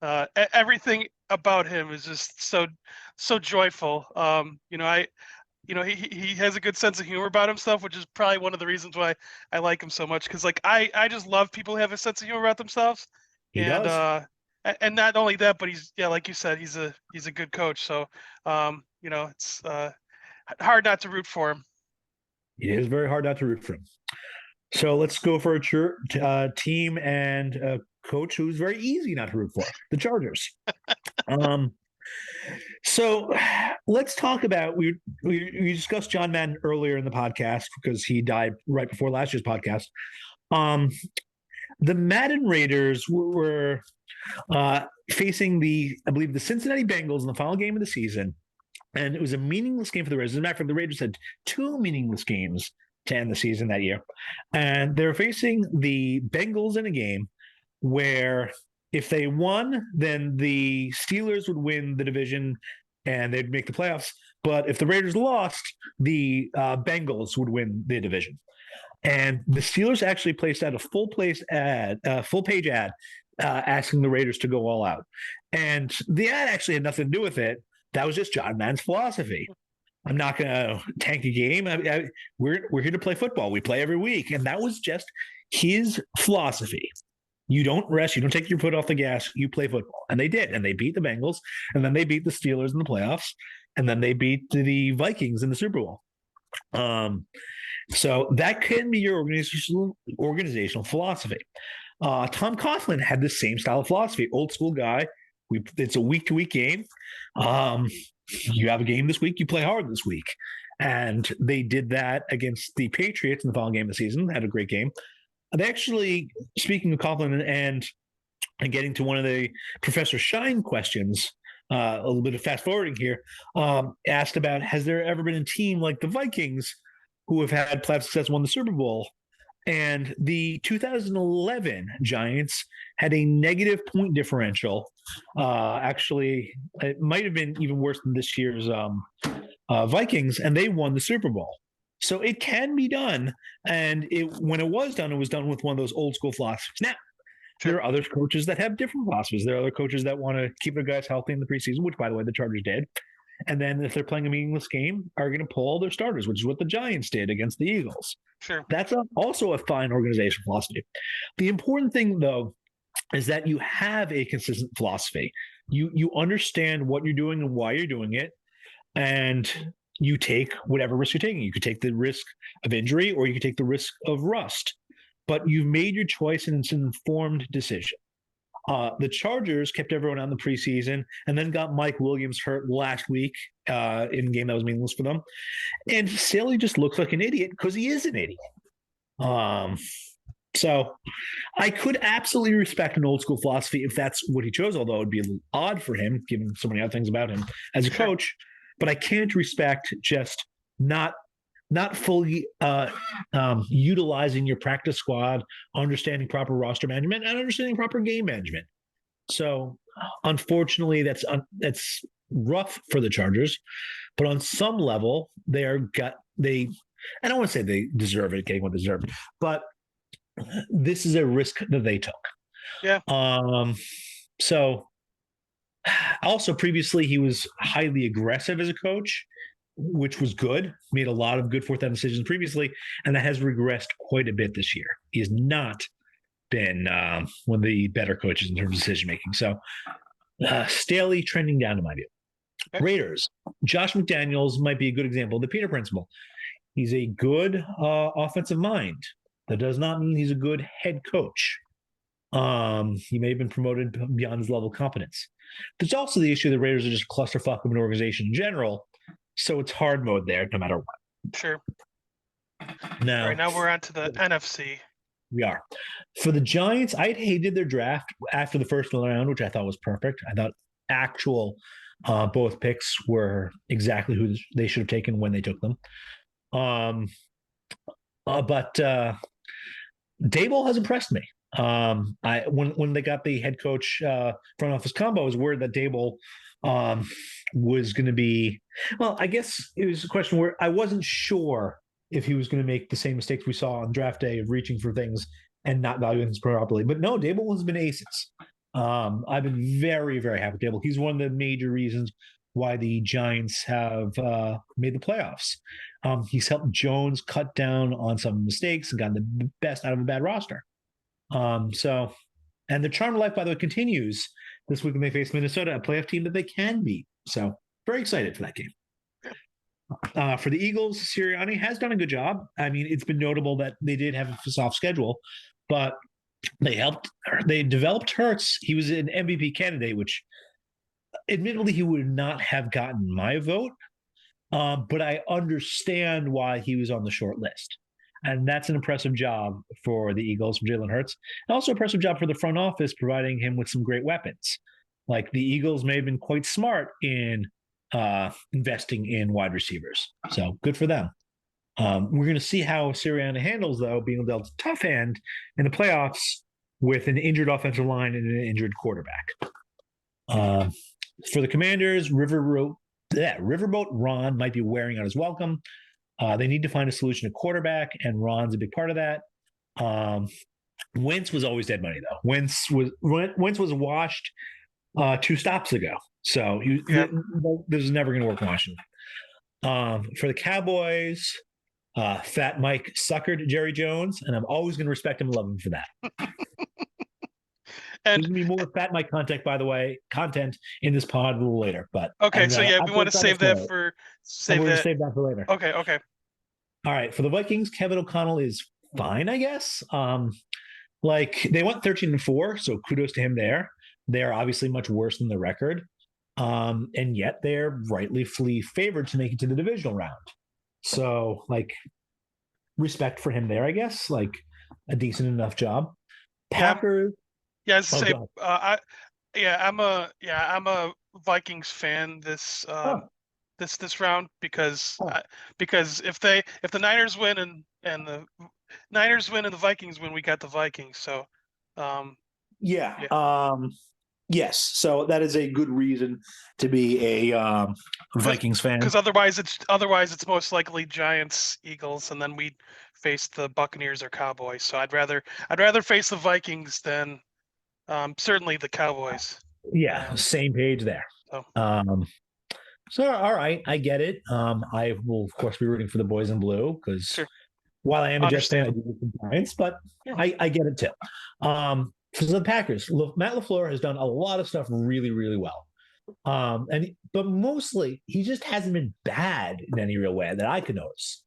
Everything about him is just so joyful. He has a good sense of humor about himself, which is probably one of the reasons why I like him so much. Because like I just love people who have a sense of humor about themselves. He and does. And not only that, but like you said, he's a good coach. So it's hard not to root for him. It is very hard not to root for him. So let's go for a team and a coach who's very easy not to root for, the Chargers. So let's talk about we discussed John Madden earlier in the podcast because he died right before last year's podcast. The Madden Raiders were facing I believe the Cincinnati Bengals in the final game of the season, and it was a meaningless game for the Raiders. As a matter of fact, the Raiders had 2 meaningless games to end the season that year, and they're facing the Bengals in a game where if they won, then the Steelers would win the division and they'd make the playoffs. But if the Raiders lost, the Bengals would win the division. And the Steelers actually placed out a full page ad, asking the Raiders to go all out. And the ad actually had nothing to do with it. That was just John Madden's philosophy. I'm not going to tank a game. We're here to play football. We play every week, and that was just his philosophy. You don't rest. You don't take your foot off the gas. You play football, and they did. And they beat the Bengals, and then they beat the Steelers in the playoffs, and then they beat the Vikings in the Super Bowl. So that can be your organizational philosophy. Tom Coughlin had the same style of philosophy. Old school guy. It's a week to week game. You have a game this week. You play hard this week, and they did that against the Patriots in the final game of the season. Had a great game. They actually, speaking of Coughlin and getting to one of the Professor Shine questions, a little bit of fast forwarding here, asked about, has there ever been a team like the Vikings who have had playoff success, won the Super Bowl? And the 2011 Giants had a negative point differential. Actually, it might have been even worse than this year's Vikings, and they won the Super Bowl. So it can be done. And when it was done with one of those old school philosophies. Now, there are other coaches that have different philosophies. There are other coaches that want to keep their guys healthy in the preseason, which, by the way, the Chargers did. And then if they're playing a meaningless game, are going to pull all their starters, which is what the Giants did against the Eagles. Sure. That's also a fine organizational philosophy. The important thing, though, is that you have a consistent philosophy. You understand what you're doing and why you're doing it, and you take whatever risk you're taking. You could take the risk of injury, or you could take the risk of rust. But you've made your choice, and it's an informed decision. The Chargers kept everyone out in the preseason and then got Mike Williams hurt last week in a game that was meaningless for them. And Staley just looks like an idiot because he is an idiot. So I could absolutely respect an old school philosophy if that's what he chose, although it would be a little odd for him, given so many other things about him as a coach. But I can't respect just not fully utilizing your practice squad, understanding proper roster management, and understanding proper game management. So, unfortunately, that's rough for the Chargers. But on some level, I don't want to say they deserve it, getting what they deserve, but this is a risk that they took. Yeah. So, also previously, he was highly aggressive as a coach, which was good, made a lot of good fourth down decisions previously, and that has regressed quite a bit this year. He has not been one of the better coaches in terms of decision making. So Staley trending down, in my view. Okay. Raiders, Josh McDaniels might be a good example of the Peter principle. He's a good offensive mind. That does not mean he's a good head coach. He may have been promoted beyond his level of competence. There's also the issue that Raiders are just a clusterfuck of an organization in general. So it's hard mode there, no matter what. Sure. Now, all right, now we're on to the NFC. We are. For the Giants, I had hated their draft after the first round, which I thought was perfect. I thought both picks were exactly who they should have taken when they took them. But Daboll has impressed me. When they got the head coach front office combo, I was worried that Daboll was going to be, well, I guess it was a question where I wasn't sure if he was going to make the same mistakes we saw on draft day of reaching for things and not valuing things properly. But no, Daboll has been aces. I've been very, very happy with Daboll. He's one of the major reasons why the Giants have made the playoffs. He's helped Jones cut down on some mistakes and gotten the best out of a bad roster. And the charm of life, by the way, continues this week when they face Minnesota, a playoff team that they can beat. So very excited for that game. For the Eagles, Sirianni has done a good job. I mean, it's been notable that they did have a soft schedule, but they developed Hurts. He was an MVP candidate, which admittedly he would not have gotten my vote. But I understand why he was on the short list. And that's an impressive job for the Eagles from Jalen Hurts. And also an impressive job for the front office, providing him with some great weapons. Like the Eagles may have been quite smart in investing in wide receivers. So good for them. We're going to see how Sirianni handles, though, being dealt a tough hand in the playoffs with an injured offensive line and an injured quarterback. For the Commanders, Riverboat Ron might be wearing out his welcome. They need to find a solution at quarterback, and Ron's a big part of that. Wentz was always dead money, though. Wentz was washed 2 stops ago, so this is never going to work in Washington. For the Cowboys, Fat Mike suckered Jerry Jones, and I'm always going to respect him and love him for that. And there's going to be more Fat Mike content, by the way, in this pod a little later. But okay, so we want to save that for save that for later. Okay. All right, for the Vikings, Kevin O'Connell is fine, I guess. They went 13-4, so kudos to him there. They're obviously much worse than the record. And yet they're rightly favored to make it to the divisional round. So, respect for him there, I guess. A decent enough job. Packers. Yeah, I'm a Vikings fan this round because if the Niners win and the Niners win and the Vikings win, we got the Vikings. So, yes. So that is a good reason to be a Vikings fan. Because otherwise it's most likely Giants, Eagles, and then we face the Buccaneers or Cowboys. So I'd rather face the Vikings than certainly the Cowboys. Yeah, same page there. So all right, I get it. I will of course be rooting for the boys in blue because while I am a Jets fan, I do root for the Giants, but I get it too. For the Packers, Matt LaFleur has done a lot of stuff really, really well. But mostly he just hasn't been bad in any real way that I could notice.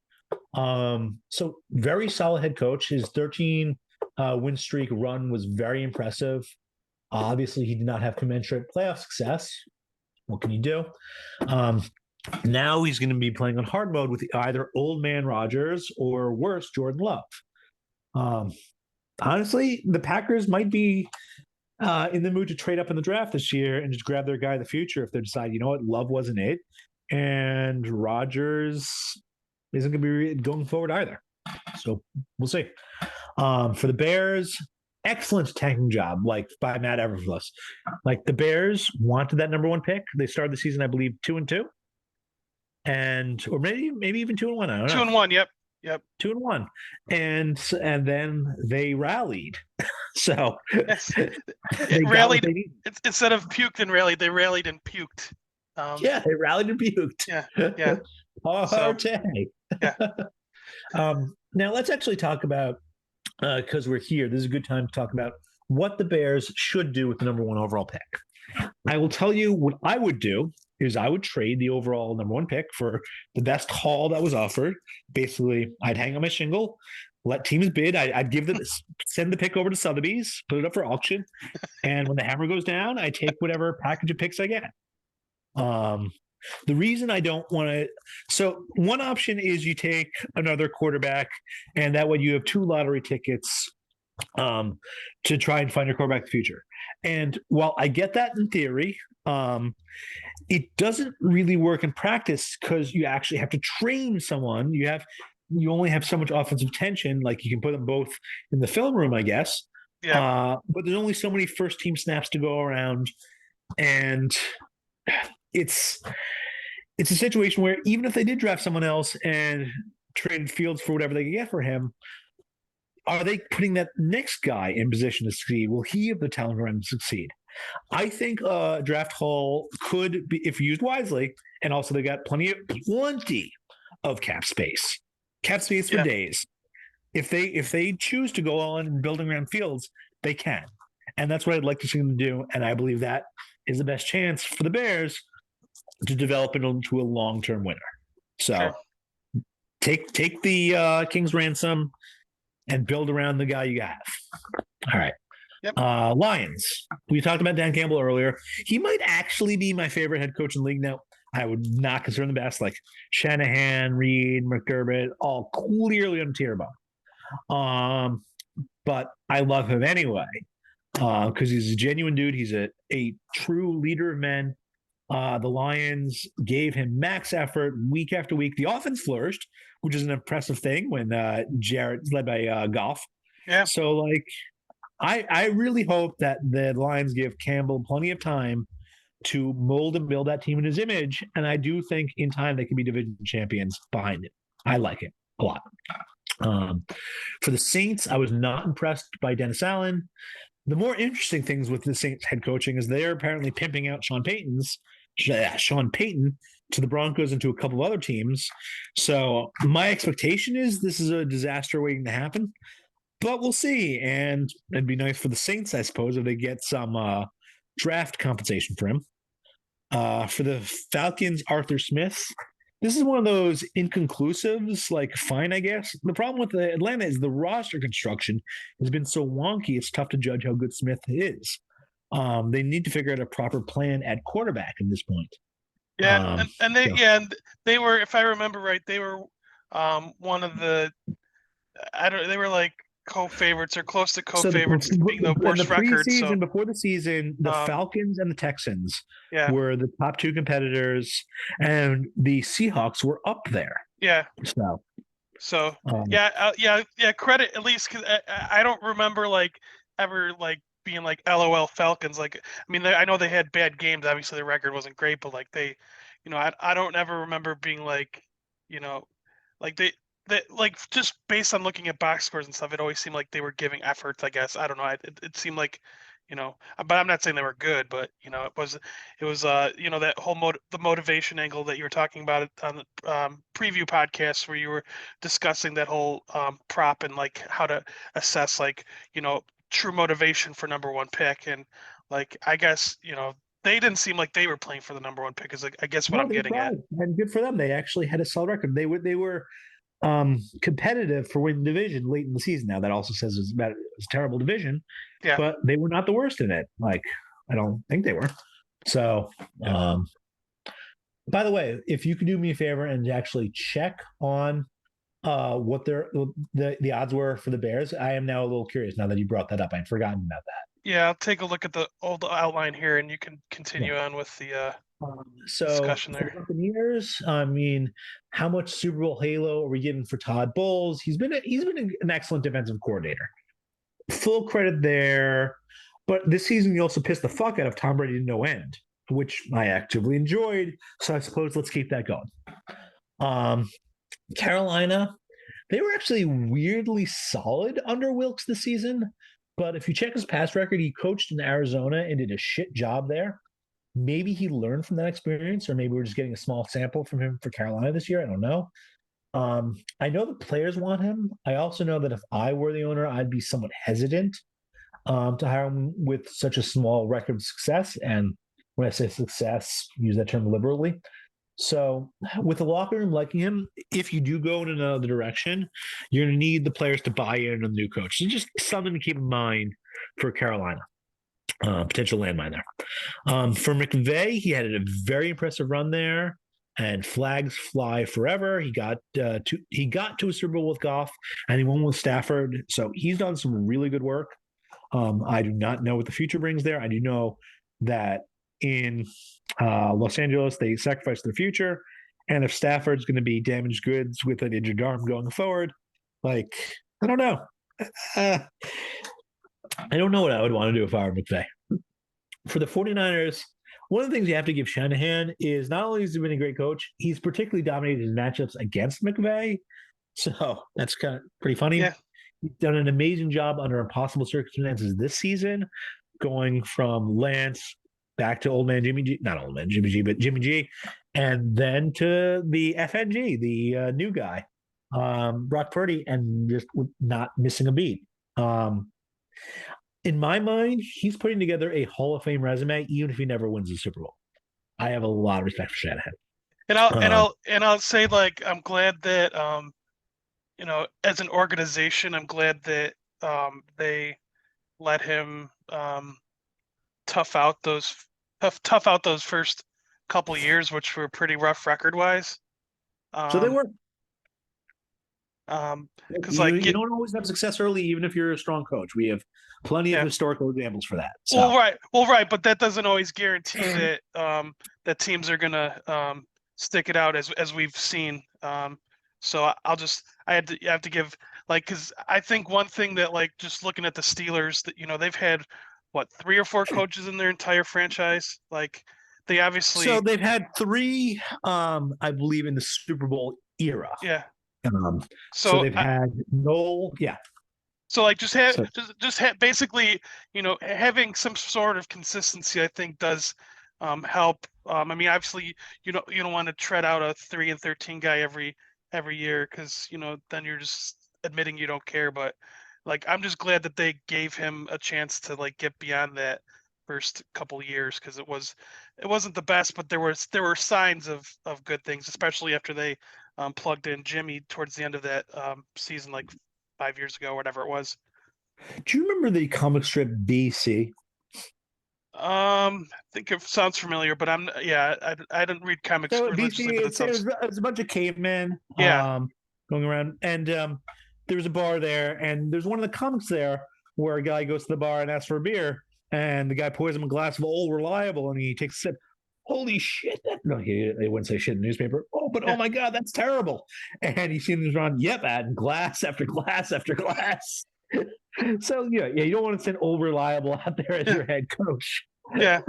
So very solid head coach. His 13 win streak run was very impressive. Obviously, he did not have commensurate playoff success. What can you do? Now he's going to be playing on hard mode with either old man Rodgers or worse, Jordan Love. Honestly, the Packers might be in the mood to trade up in the draft this year and just grab their guy of the future if they decide, you know what, Love wasn't it, and Rodgers isn't going to be going forward either. So we'll see. For the Bears, excellent tanking job, by Matt Everfluss. The Bears wanted that number 1 pick. They started the season, I believe, 2-2, or maybe even 2-1. I don't know. 2-1. Yep. 2-1, and then they rallied. So they rallied instead of puked and rallied. They rallied and puked. They rallied and puked. Yeah. Now let's actually talk about because we're here. This is a good time to talk about what the Bears should do with the number 1 overall pick. I will tell you what I would do is I would trade the overall number 1 pick for the best haul that was offered. Basically, I'd hang on my shingle, let teams bid. I'd send the pick over to Sotheby's, put it up for auction, and when the hammer goes down, I take whatever package of picks I get. The reason I don't want to, so one option is you take another quarterback, and that way you have 2 lottery tickets to try and find your quarterback in the future. And while I get that in theory, it doesn't really work in practice because you actually have to train someone. You only have so much offensive tension. You can put them both in the film room, I guess. Yeah. But there's only so many first team snaps to go around, and it's a situation where even if they did draft someone else and traded Fields for whatever they could get for him, are they putting that next guy in position to succeed? Will he have the talent around him to succeed? I think draft haul could be, if used wisely, and also they got plenty of cap space for days. If they choose to go on building around Fields, they can, and that's what I'd like to see them do. And I believe that is the best chance for the Bears to develop it into a long-term winner. So take the King's ransom and build around the guy you have. All right. Yep. Lions. We talked about Dan Campbell earlier. He might actually be my favorite head coach in the league now. I would not consider him the best. Shanahan, Reed, McDermott, all clearly on tier above. But I love him anyway because he's a genuine dude. He's a true leader of men. The Lions gave him max effort week after week. The offense flourished, which is an impressive thing when Jarrett's led by Goff. Yeah. So I really hope that the Lions give Campbell plenty of time to mold and build that team in his image. And I do think in time they can be division champions behind it. I like it a lot. Um, for the Saints, I was not impressed by Dennis Allen. The more interesting things with the Saints head coaching is they're apparently pimping out Sean Payton to the Broncos and to a couple of other teams. So my expectation is this is a disaster waiting to happen, but we'll see. And it'd be nice for the Saints, I suppose, if they get some draft compensation for him. For the Falcons, Arthur Smith. This is one of those inconclusives, like fine, I guess. The problem with the Atlanta is the roster construction has been so wonky, it's tough to judge how good Smith is. They need to figure out a proper plan at quarterback at this point. Yeah, and they So. yeah, and they were, if I remember right, they were one of the they were like co-favorites or close to So co-favorites to being the in the worst record. preseason, So before the season, the um, Falcons and the Texans yeah, were the top two competitors, and the Seahawks were up there. yeah. So, So um, yeah. Credit at least, because I don't remember like ever like being like LOL Falcons. Like, I mean, I know they had bad games. Obviously, the record wasn't great, but like they, I don't ever remember being like, you know, like they like, just based on looking at box scores and stuff, it always seemed like they were giving efforts. I guess I don't know. It seemed like, but I'm not saying they were good, but it was that whole the motivation angle that you were talking about it on the preview podcast, where you were discussing that whole prop and like how to assess, like, true motivation for number one pick. And like, I guess, they didn't seem like they were playing for the number one pick, is like, I guess what no, I'm they getting at. tried, and good for them. They actually had a solid record. They were competitive for winning the division late in the season. Now that also says it's about it's a terrible division, Yeah. but they were not the worst in it. Like I don't think they were. So, by the way, if you could do me a favor and actually check on what the odds were for the Bears, I am now a little curious now that you brought that up. I'd forgotten about that. Yeah, I'll take a look at the old outline here, and you can continue Yeah. on with the So discussion for the there. Buccaneers, I mean, how much Super Bowl halo are we giving for Todd Bowles? He's been an excellent defensive coordinator. Full credit there. But this season, he also pissed the fuck out of Tom Brady to no end, which I actively enjoyed. So I suppose let's keep that going. Um, Carolina, they were actually weirdly solid under Wilkes this season. But if you check his past record, he coached in Arizona and did a shit job there. Maybe he learned from that experience, or maybe we're just getting a small sample from him for Carolina this year. I don't know. I know the players want him. I also know that if I were the owner, I'd be somewhat hesitant to hire him with such a small record of success. And when I say success, use that term liberally. So, with the locker room liking him, if you do go in another direction, you're going to need the players to buy in on the new coach. So just something to keep in mind for Carolina. Potential landmine there. For McVay, he had a very impressive run there, and flags fly forever. He got to a Super Bowl with Goff, and he won with Stafford. So he's done some really good work. I do not know what the future brings there. I do know that in Los Angeles, they sacrificed their future. And if Stafford's going to be damaged goods with an injured arm going forward, like, I don't know. Uh, I don't know what I would want to do if I were McVay. For the 49ers, one of the things you have to give Shanahan is not only has he been a great coach, he's particularly dominated his matchups against McVay. So that's kind of pretty funny. Yeah. He's done an amazing job under impossible circumstances this season, going from Lance back to old man Jimmy G, not old man Jimmy G, but Jimmy G, and then to the FNG, the new guy, Brock Purdy, and just not missing a beat. In my mind, he's putting together a Hall of Fame resume, even if he never wins the Super Bowl. I have a lot of respect for Shanahan. And I'll and Um, I'll and I'll say, like, I'm glad that as an organization, I'm glad that they let him tough out those tough out those first couple years, which were pretty rough record wise. so they Um, were. because You like, you don't always have success early, even if you're a strong coach. We have plenty of yeah, historical examples for that. well, So right, but that doesn't always guarantee that that teams are gonna stick it out, as we've seen. So I have to give, like, because I think one thing that, like, just looking at the Steelers, that they've had what, 3 or 4 coaches in their entire franchise. Like, they So obviously, they've had three, I believe, in the Super Bowl era. yeah. Um, so So they've had Noel, yeah. So like So basically, having some sort of consistency, I think does help. I mean, obviously, you don't want to tread out a 3-13 guy every year because then you're just admitting you don't care. But like, I'm just glad that they gave him a chance to like get beyond that first couple years because it wasn't the best, but there were signs of good things, especially after they plugged in Jimmy towards the end of that season, like 5 years ago, whatever it was. do you remember the comic strip BC? I think it sounds familiar, but yeah, I didn't read comics So BC, religiously, but that sounds it's a bunch of cavemen yeah, going around, and there's a bar there, and there's one of the comics there where a guy goes to the bar and asks for a beer, and the guy pours him a glass of Old Reliable, and he takes a sip. Holy shit! No, he wouldn't say shit in the newspaper. Oh, but oh yeah, my god, that's terrible! And you see him around, yep, adding glass after glass after glass. So yeah, you don't want to send Old Reliable out there as yeah, your head coach. yeah,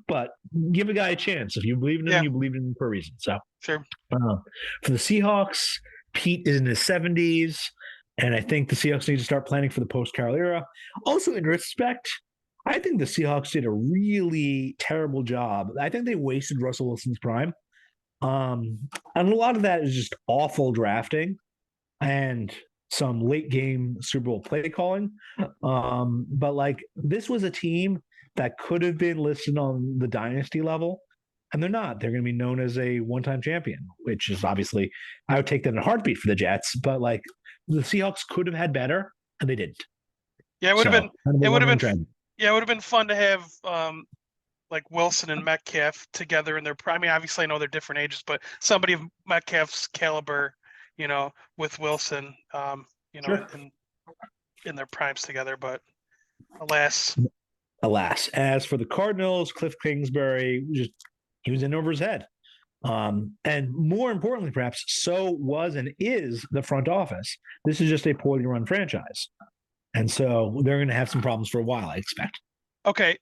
But give a guy a chance. If you believe in him, yeah, you believe in him for a reason. So sure. for the Seahawks, Pete is in his 70s, and I think the Seahawks need to start planning for the post Carroll era. Also, in retrospect, I think the Seahawks did a really terrible job. I think they wasted Russell Wilson's prime. And a lot of that is just awful drafting and some late game Super Bowl play calling. But like this was a team that could have been listed on the dynasty level, and they're not. They're going to be known as a one-time champion, which is obviously I would take that in a heartbeat for the Jets. But like the Seahawks could have had better, and they didn't. Yeah, it would have been So kind of a it would have one-run been trend. yeah, it would have been fun to have like Wilson and Metcalf together in their prime. I mean, obviously I know they're different ages, but somebody of Metcalf's caliber, with Wilson, Sure. in their primes together. But alas, Alas, as for the Cardinals, Cliff Kingsbury just he was in over his head. And more importantly, perhaps, so was and is the front office. This is just a poorly run franchise. And so they're going to have some problems for a while, I expect. okay.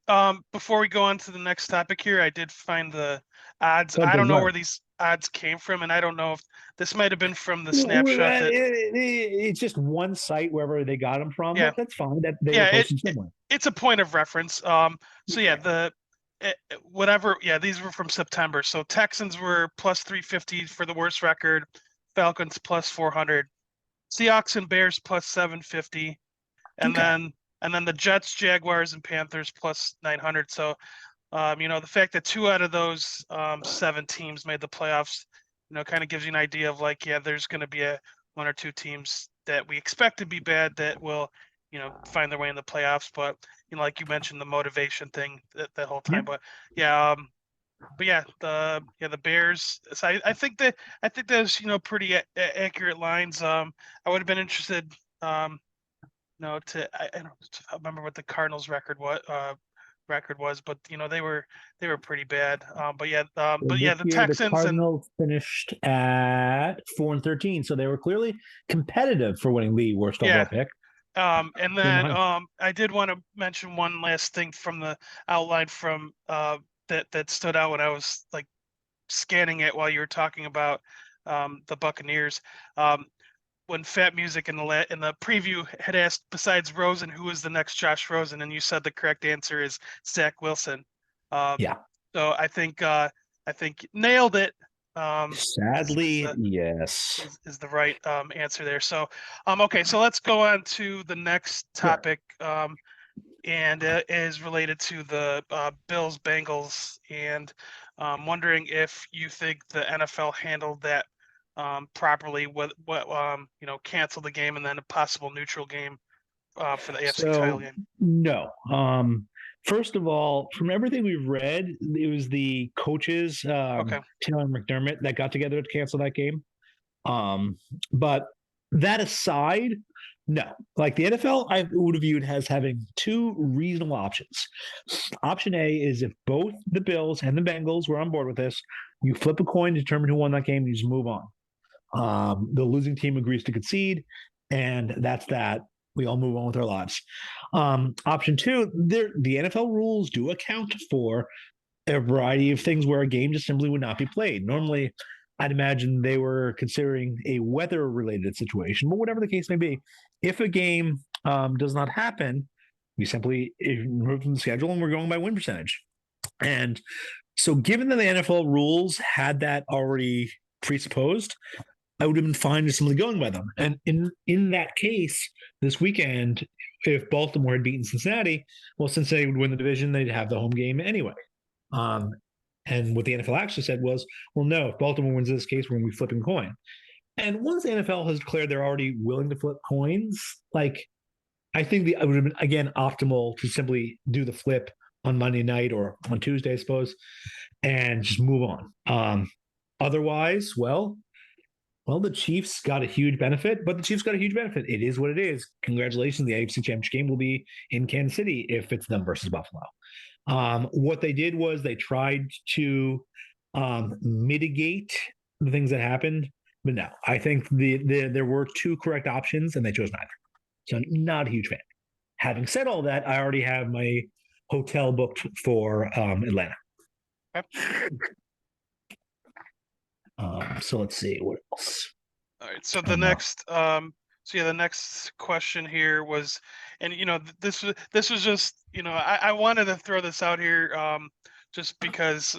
Before we go on to the next topic here, I did find the odds. Oh, I good don't know luck. where these odds came from, and I don't know if this might have been from the snapshot that. It's just one site wherever they got them from, Yeah, but that's fine. That they were yeah. posted somewhere. It's a point of reference. So yeah, whatever. Yeah, these were from September. So Texans were plus 350 for the worst record. Falcons plus 400. Seahawks and Bears plus 750, and Okay. then the Jets, Jaguars, and Panthers plus 900. So the fact that two out of those seven teams made the playoffs, kind of gives you an idea of like, yeah, there's going to be one or two teams that we expect to be bad that will, find their way in the playoffs. But like you mentioned, the motivation thing that whole Yeah. time. But yeah, the Bears. So I think those pretty accurate lines. I would have been interested. I don't remember what the Cardinals record was, but they were pretty bad. So But this yeah, the year, the Texans and Cardinals finished at 4-13, so they were clearly competitive for winning the worst overall yeah, pick. and You're then behind. I did want to mention one last thing from the outline from that stood out when I was like scanning it while you were talking about the Buccaneers. Um, when Fat Music in the preview had asked, besides Rosen, who is the next Josh Rosen, and you said the correct answer is Zach Wilson. Um, Yeah. so I think nailed it. Is Sadly, the yes. is the right answer there. So okay, so let's go on to the next Sure. topic, and is related to the Bills-Bengals, and wondering if you think the NFL handled that properly. What cancel the game and then a possible neutral game for the AFC title So, game. no. First of all, from everything we've read, it was the coaches, Okay. Taylor and McDermott, that got together to cancel that game. But that aside, no. Like the NFL, I would have viewed as having two reasonable options. Option A is if both the Bills and the Bengals were on board with this, you flip a coin to determine who won that game, you just move on. The losing team agrees to concede, and that's that. We all move on with our lives. Option two, the NFL rules do account for a variety of things where a game just simply would not be played. Normally, I'd imagine they were considering a weather related situation, but whatever the case may be, if a game does not happen, we simply remove from the schedule and we're going by win percentage. And so, given that the NFL rules had that already presupposed, I would have been fine just simply going by them. And in that case, this weekend, if Baltimore had beaten Cincinnati, well, Cincinnati would win the division. They'd have the home game anyway. Um, and what the NFL actually said was, well, no, if Baltimore wins this case, we're going to be flipping coin. And once the NFL has declared they're already willing to flip coins, like I think it would have been again optimal to simply do the flip on Monday night or on Tuesday, I suppose, and just move on. Otherwise, well, the Chiefs got a huge benefit, but the Chiefs got a huge benefit. It is what it is. Congratulations. The AFC Championship game will be in Kansas City if it's them versus Buffalo. What they did was they tried to mitigate the things that happened, but no, I think there were two correct options and they chose neither. So not a huge fan. Having said all that, I already have my hotel booked for Atlanta. Okay. So let's see what else. All right. So the next the next question here was, and this was just I wanted to throw this out here just because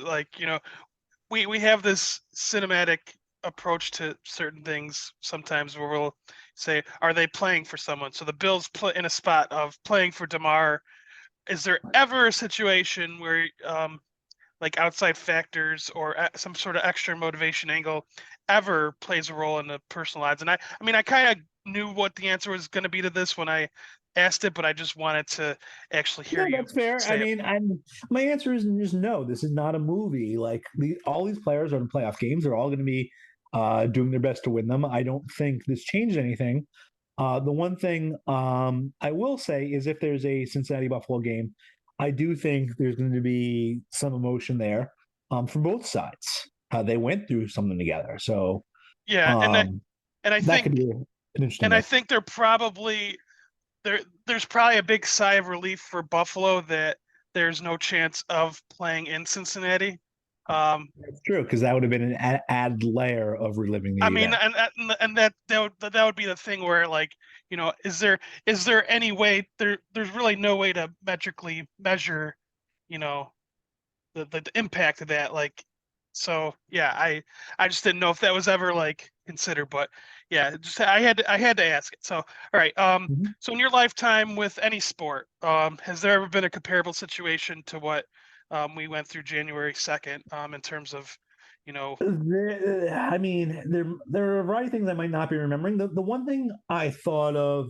we have this cinematic approach to certain things sometimes where we'll say, are they playing for someone? So the Bills play in a spot of playing for DeMar. Is there ever a situation where like outside factors or some sort of extra motivation angle ever plays a role in the personal lives? And I mean, I kind of knew what the answer was going to be to this when I asked it, but I just wanted to actually hear you. That's fair. I mean, my answer is just no. This is not a movie. Like all these players are in playoff games. They're all going to be doing their best to win them. I don't think this changed anything. The one thing I will say is if there's a Cincinnati Buffalo game, I do think there's going to be some emotion there from both sides. They went through something together, so yeah, and I that could think be an interesting. and I think they're probably there's probably a big sigh of relief for Buffalo that there's no chance of playing in Cincinnati. That's true because that would have been an added layer of reliving the I mean, event. and that would be the thing where is there any way there's really no way to metrically measure, the impact of that. So yeah, I just didn't know if that was ever considered, but yeah, just I had to ask it. So all right, Mhm. so in your lifetime with any sport, has there ever been a comparable situation to what we went through January 2nd, in terms of, I mean, there are a variety of things I might not be remembering. The one thing I thought of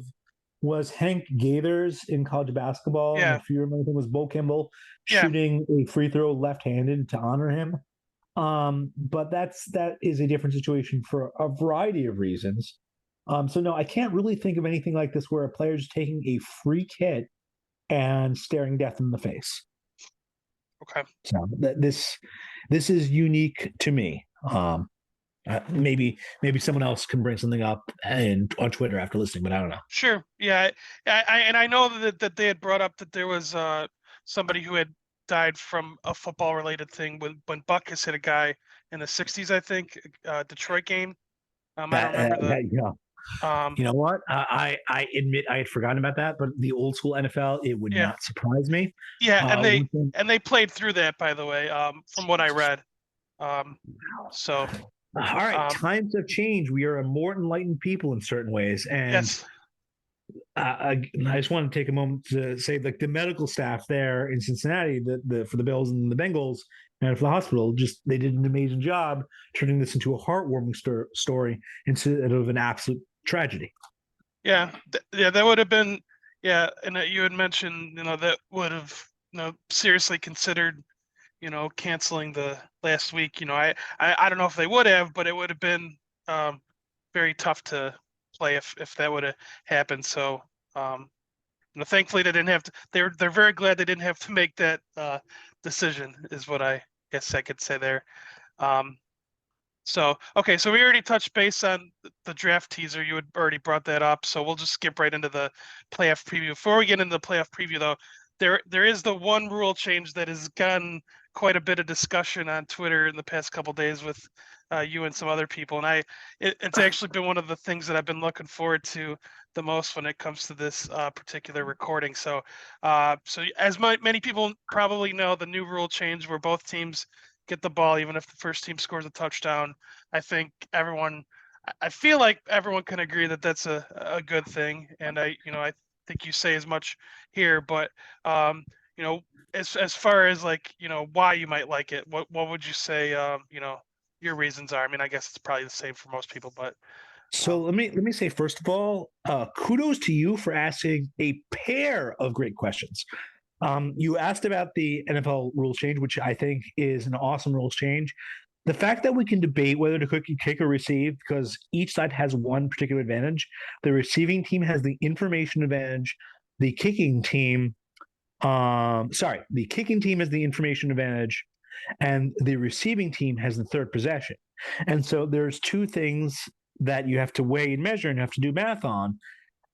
was Hank Gathers in college basketball, and yeah, if you remember, it was Bo Kimball yeah, shooting a free throw left-handed to honor him. But that is a different situation for a variety of reasons. So no, I can't really think of anything like this where a player's taking a freak hit and staring death in the face. okay. So this is unique to me. Maybe someone else can bring something up and on Twitter after listening, but I don't know. Sure. Yeah. And I know that they had brought up that there was somebody who had died from a football related thing when Buckus hit a guy in the 60s, I think, Detroit game. I don't remember Yeah. um You know what? I admit I had forgotten about that, but the old school NFL, it would yeah. not surprise me. Yeah, One thing, and they played through that, by the way, from what I read. Um so all right, um times have changed. We are a more enlightened people in certain ways, and yes. I just want to take a moment to say, like the medical staff there in Cincinnati, for the Bills and the Bengals, and for the hospital, just they did an amazing job turning this into a heartwarming story instead of an absolute tragedy. Yeah. Yeah, that would have been, yeah, and you had mentioned, that would have, seriously considered, canceling the last week. I don't know if they would have, but it would have been very tough to play if that would have happened. So thankfully they didn't have to. They're very glad they didn't have to make that decision. Is what I guess I could say there. Um, so okay, so we already touched base on the draft teaser. You had already brought that up, so we'll just skip right into the playoff preview. Before we get into the playoff preview, though, there is the one rule change that has gotten quite a bit of discussion on Twitter in the past couple days with you and some other people, and it's actually been one of the things that I've been looking forward to the most when it comes to this particular recording. So, as many people probably know, the new rule change where both teams get the ball even if the first team scores a touchdown. I think I feel like everyone can agree that that's a good thing, and I think you say as much here, but you know, as far as like why you might like it, what would you say your reasons are? I mean, I guess it's probably the same for most people, but So let me say first of all, kudos to you for asking a pair of great questions. You asked about the NFL rules change, which I think is an awesome rules change. The fact that we can debate whether to kick or receive because each side has one particular advantage. The receiving team has the information advantage. The kicking team, the kicking team has the information advantage, and the receiving team has the third possession. And so there's two things that you have to weigh and measure and have to do math on.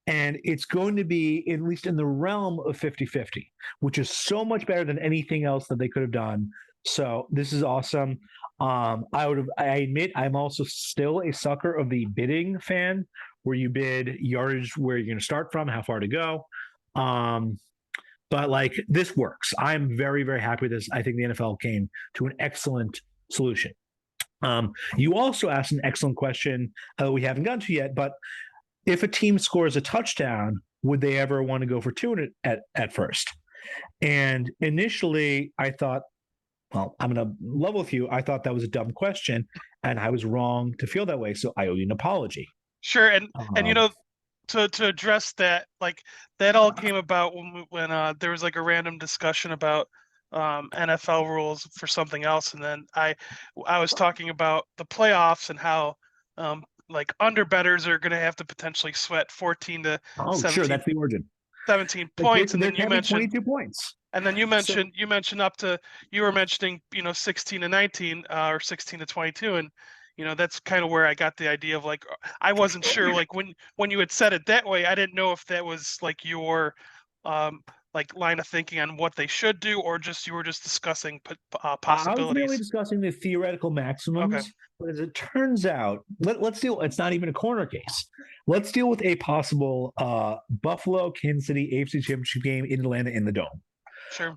And it's going to be at least in the realm of 50-50, which is so much better than anything else that they could have done. So this is awesome. I admit I'm also still a sucker of the bidding fan, where you bid yardage where you're going to start from, how far to go. But like this works. I'm very, very happy with this. I think the NFL came to an excellent solution. You also asked an excellent question we haven't gotten to yet, but if a team scores a touchdown, would they ever want to go for two at first? And initially, I thought, well, I'm going to level with you. I thought that was a dumb question, and I was wrong to feel that way. So I owe you an apology. sure, and to address that, like that all came about when there was like a random discussion about NFL rules for something else, and then I was talking about the playoffs and how like underbetters are going to have to potentially sweat 14 to Oh, sure, 17 that's the origin. 17 Like points, and there then you can be mentioned 22 points. and then So you mentioned up to you were mentioning 16 to 19 or 16 to 22, and that's kind of where I got the idea of like I wasn't sure like when you had said it that way, I didn't know if that was like your like line of thinking on what they should do, or just you were just discussing I was merely possibilities. discussing the theoretical Okay, maximums, but as it turns out, let's deal. It's not even a corner case. Let's deal with a possible Buffalo Kansas City AFC Championship game in Atlanta in the Dome. sure.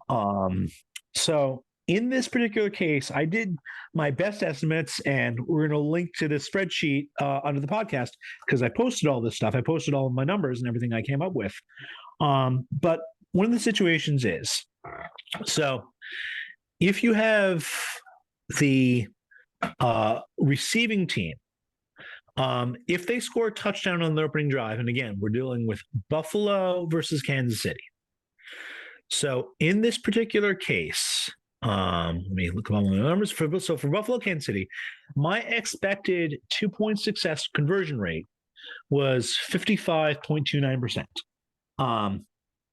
So in this particular case, I did my best estimates, and we're going to link to this spreadsheet under the podcast because I posted all this stuff. I posted all of my numbers and everything I came up with. But one of the situations is so if you have the receiving team, if they score a touchdown on the opening drive, and again, we're dealing with Buffalo versus Kansas City. So in this particular case, let me look at all the numbers. For Buffalo, Kansas City, my expected 2-point success conversion rate was 55.29%.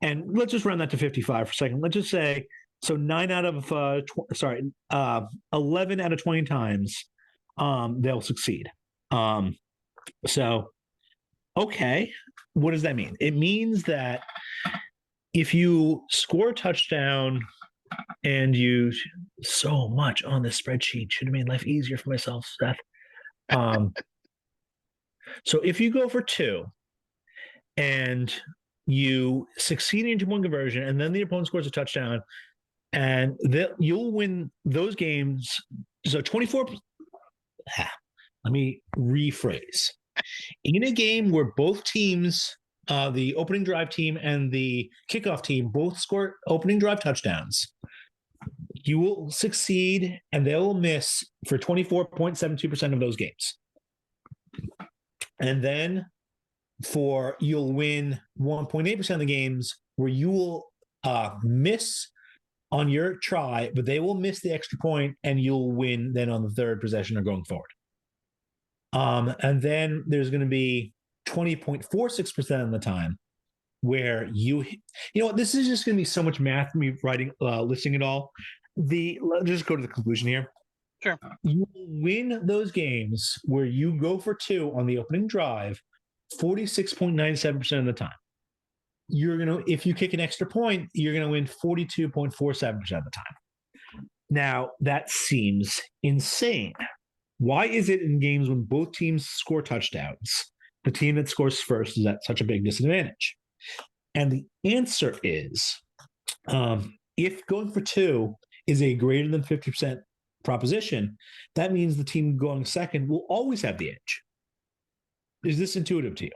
And let's just round that to 55 for a second. Let's just say so 11 out of 20 times they'll succeed. So okay, what does that mean? It means that if you score a touchdown and you so much on this spreadsheet should have made life easier for myself, Seth. So if you go for two and you succeed in 2-point conversion, and then the opponent scores a touchdown, and you'll win those games. So 24. Let me rephrase. In a game where both teams, the opening drive team and the kickoff team, both score opening drive touchdowns, you will succeed and they will miss for 24.72% of those games. And then you'll win 1.8% of the games where you will miss on your try, but they will miss the extra point and you'll win then on the third possession or going forward. And then there's going to be 20.46% of the time where you know what, this is just going to be so much math me writing, listing it all. Let's just go to the conclusion here. Sure. You win those games where you go for two on the opening drive 46.97% of the time. If you kick an extra point, you're going to win 42.47% of the time. Now, that seems insane. Why is it in games when both teams score touchdowns, the team that scores first is at such a big disadvantage? And the answer is if going for two is a greater than 50% proposition, that means the team going second will always have the edge. Is this intuitive to you?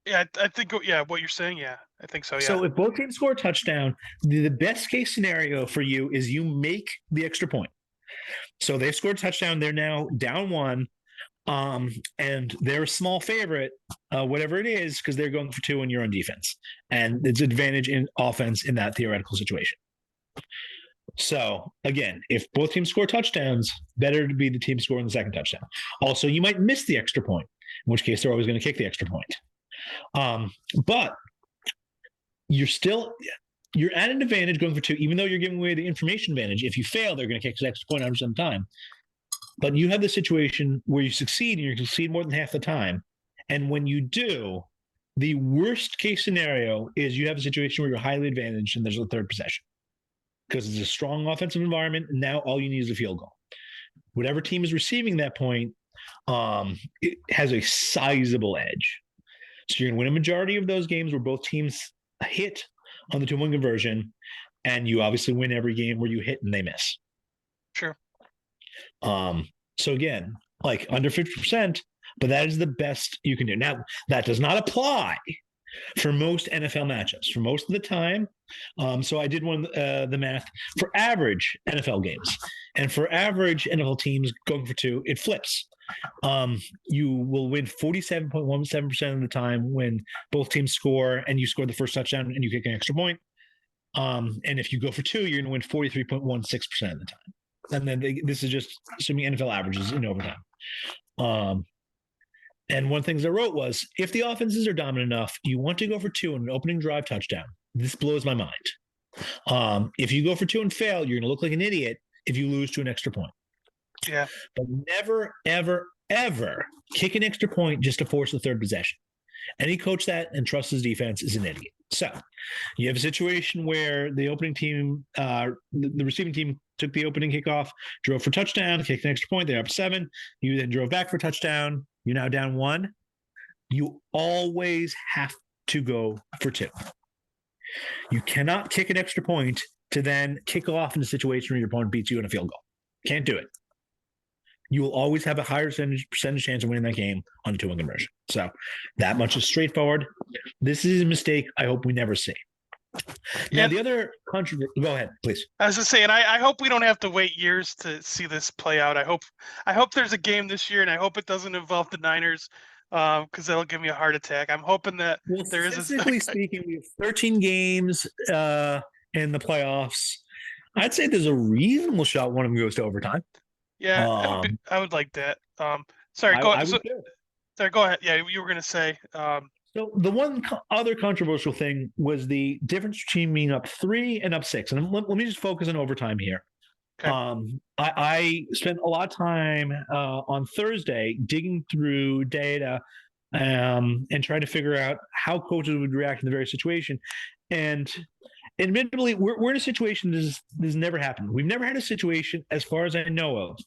Yeah, I think what you're saying. Yeah, I think so. Yeah, So if both teams score a touchdown, the best case scenario for you is you make the extra point. So they scored a touchdown. They're now down one. And they're a small favorite, whatever it is, because they're going for two and you're on defense. And it's advantage in offense in that theoretical situation. So again, if both teams score touchdowns, better to be the team scoring the second touchdown. Also, you might miss the extra point, in which case they're always going to kick the extra point. But you're at an advantage going for two, even though you're giving away the information advantage. If you fail, they're going to kick the extra point 100% of the time. But you have the situation where you succeed and you succeed more than half the time. And when you do, the worst case scenario is you have a situation where you're highly advantaged and there's a third possession because it's a strong offensive environment. And now all you need is a field goal. Whatever team is receiving that point, it has a sizable edge. So you're going to win a majority of those games where both teams hit on the 2-1 conversion, and you obviously win every game where you hit and they miss. sure. So again, like under 50%, but that is the best you can do. Now, that does not apply for most NFL matchups for most of the time. So I did the math for average NFL games, and for average NFL teams going for two, it flips. You will win 47.17% of the time when both teams score and you score the first touchdown and you kick an extra point. And if you go for two, you're going to win 43.16% of the time. And then this is just assuming NFL averages in overtime. And one of the things I wrote was, if the offenses are dominant enough, you want to go for two in an opening drive touchdown. This blows my mind. If you go for two and fail, you're going to look like an idiot if you lose to an extra point. Yeah. But never, ever, ever kick an extra point just to force the third possession. Any coach that and trusts his defense is an idiot. So you have a situation where the opening team, the receiving team took the opening kickoff, drove for touchdown, kicked an extra point. They're up 7. You then drove back for touchdown. You're now down 1. You always have to go for 2. You cannot kick an extra point to then kick off in a situation where your opponent beats you in a field goal. Can't do it. You will always have a higher percentage chance of winning that game on a 2-1 conversion. So that much is straightforward. This is a mistake I hope we never see. Now, the other controversy, go ahead, please. I was just saying, I hope we don't have to wait years to see this play out. I hope there's a game this year, and I hope it doesn't involve the Niners, because that'll give me a heart attack. I'm hoping that there is. Statistically speaking, we have 13 games in the playoffs. I'd say there's a reasonable shot one of them goes to overtime. Yeah, I would like that. Sorry, go ahead. Sorry, go ahead. Yeah, you were going to say. So the one other controversial thing was the difference between being up 3 and up 6. And let me just focus on overtime here. Okay. I spent a lot of time on Thursday digging through data and trying to figure out how coaches would react in the various situation. And admittedly, we're in a situation this has never happened. We've never had a situation, as far as I know of,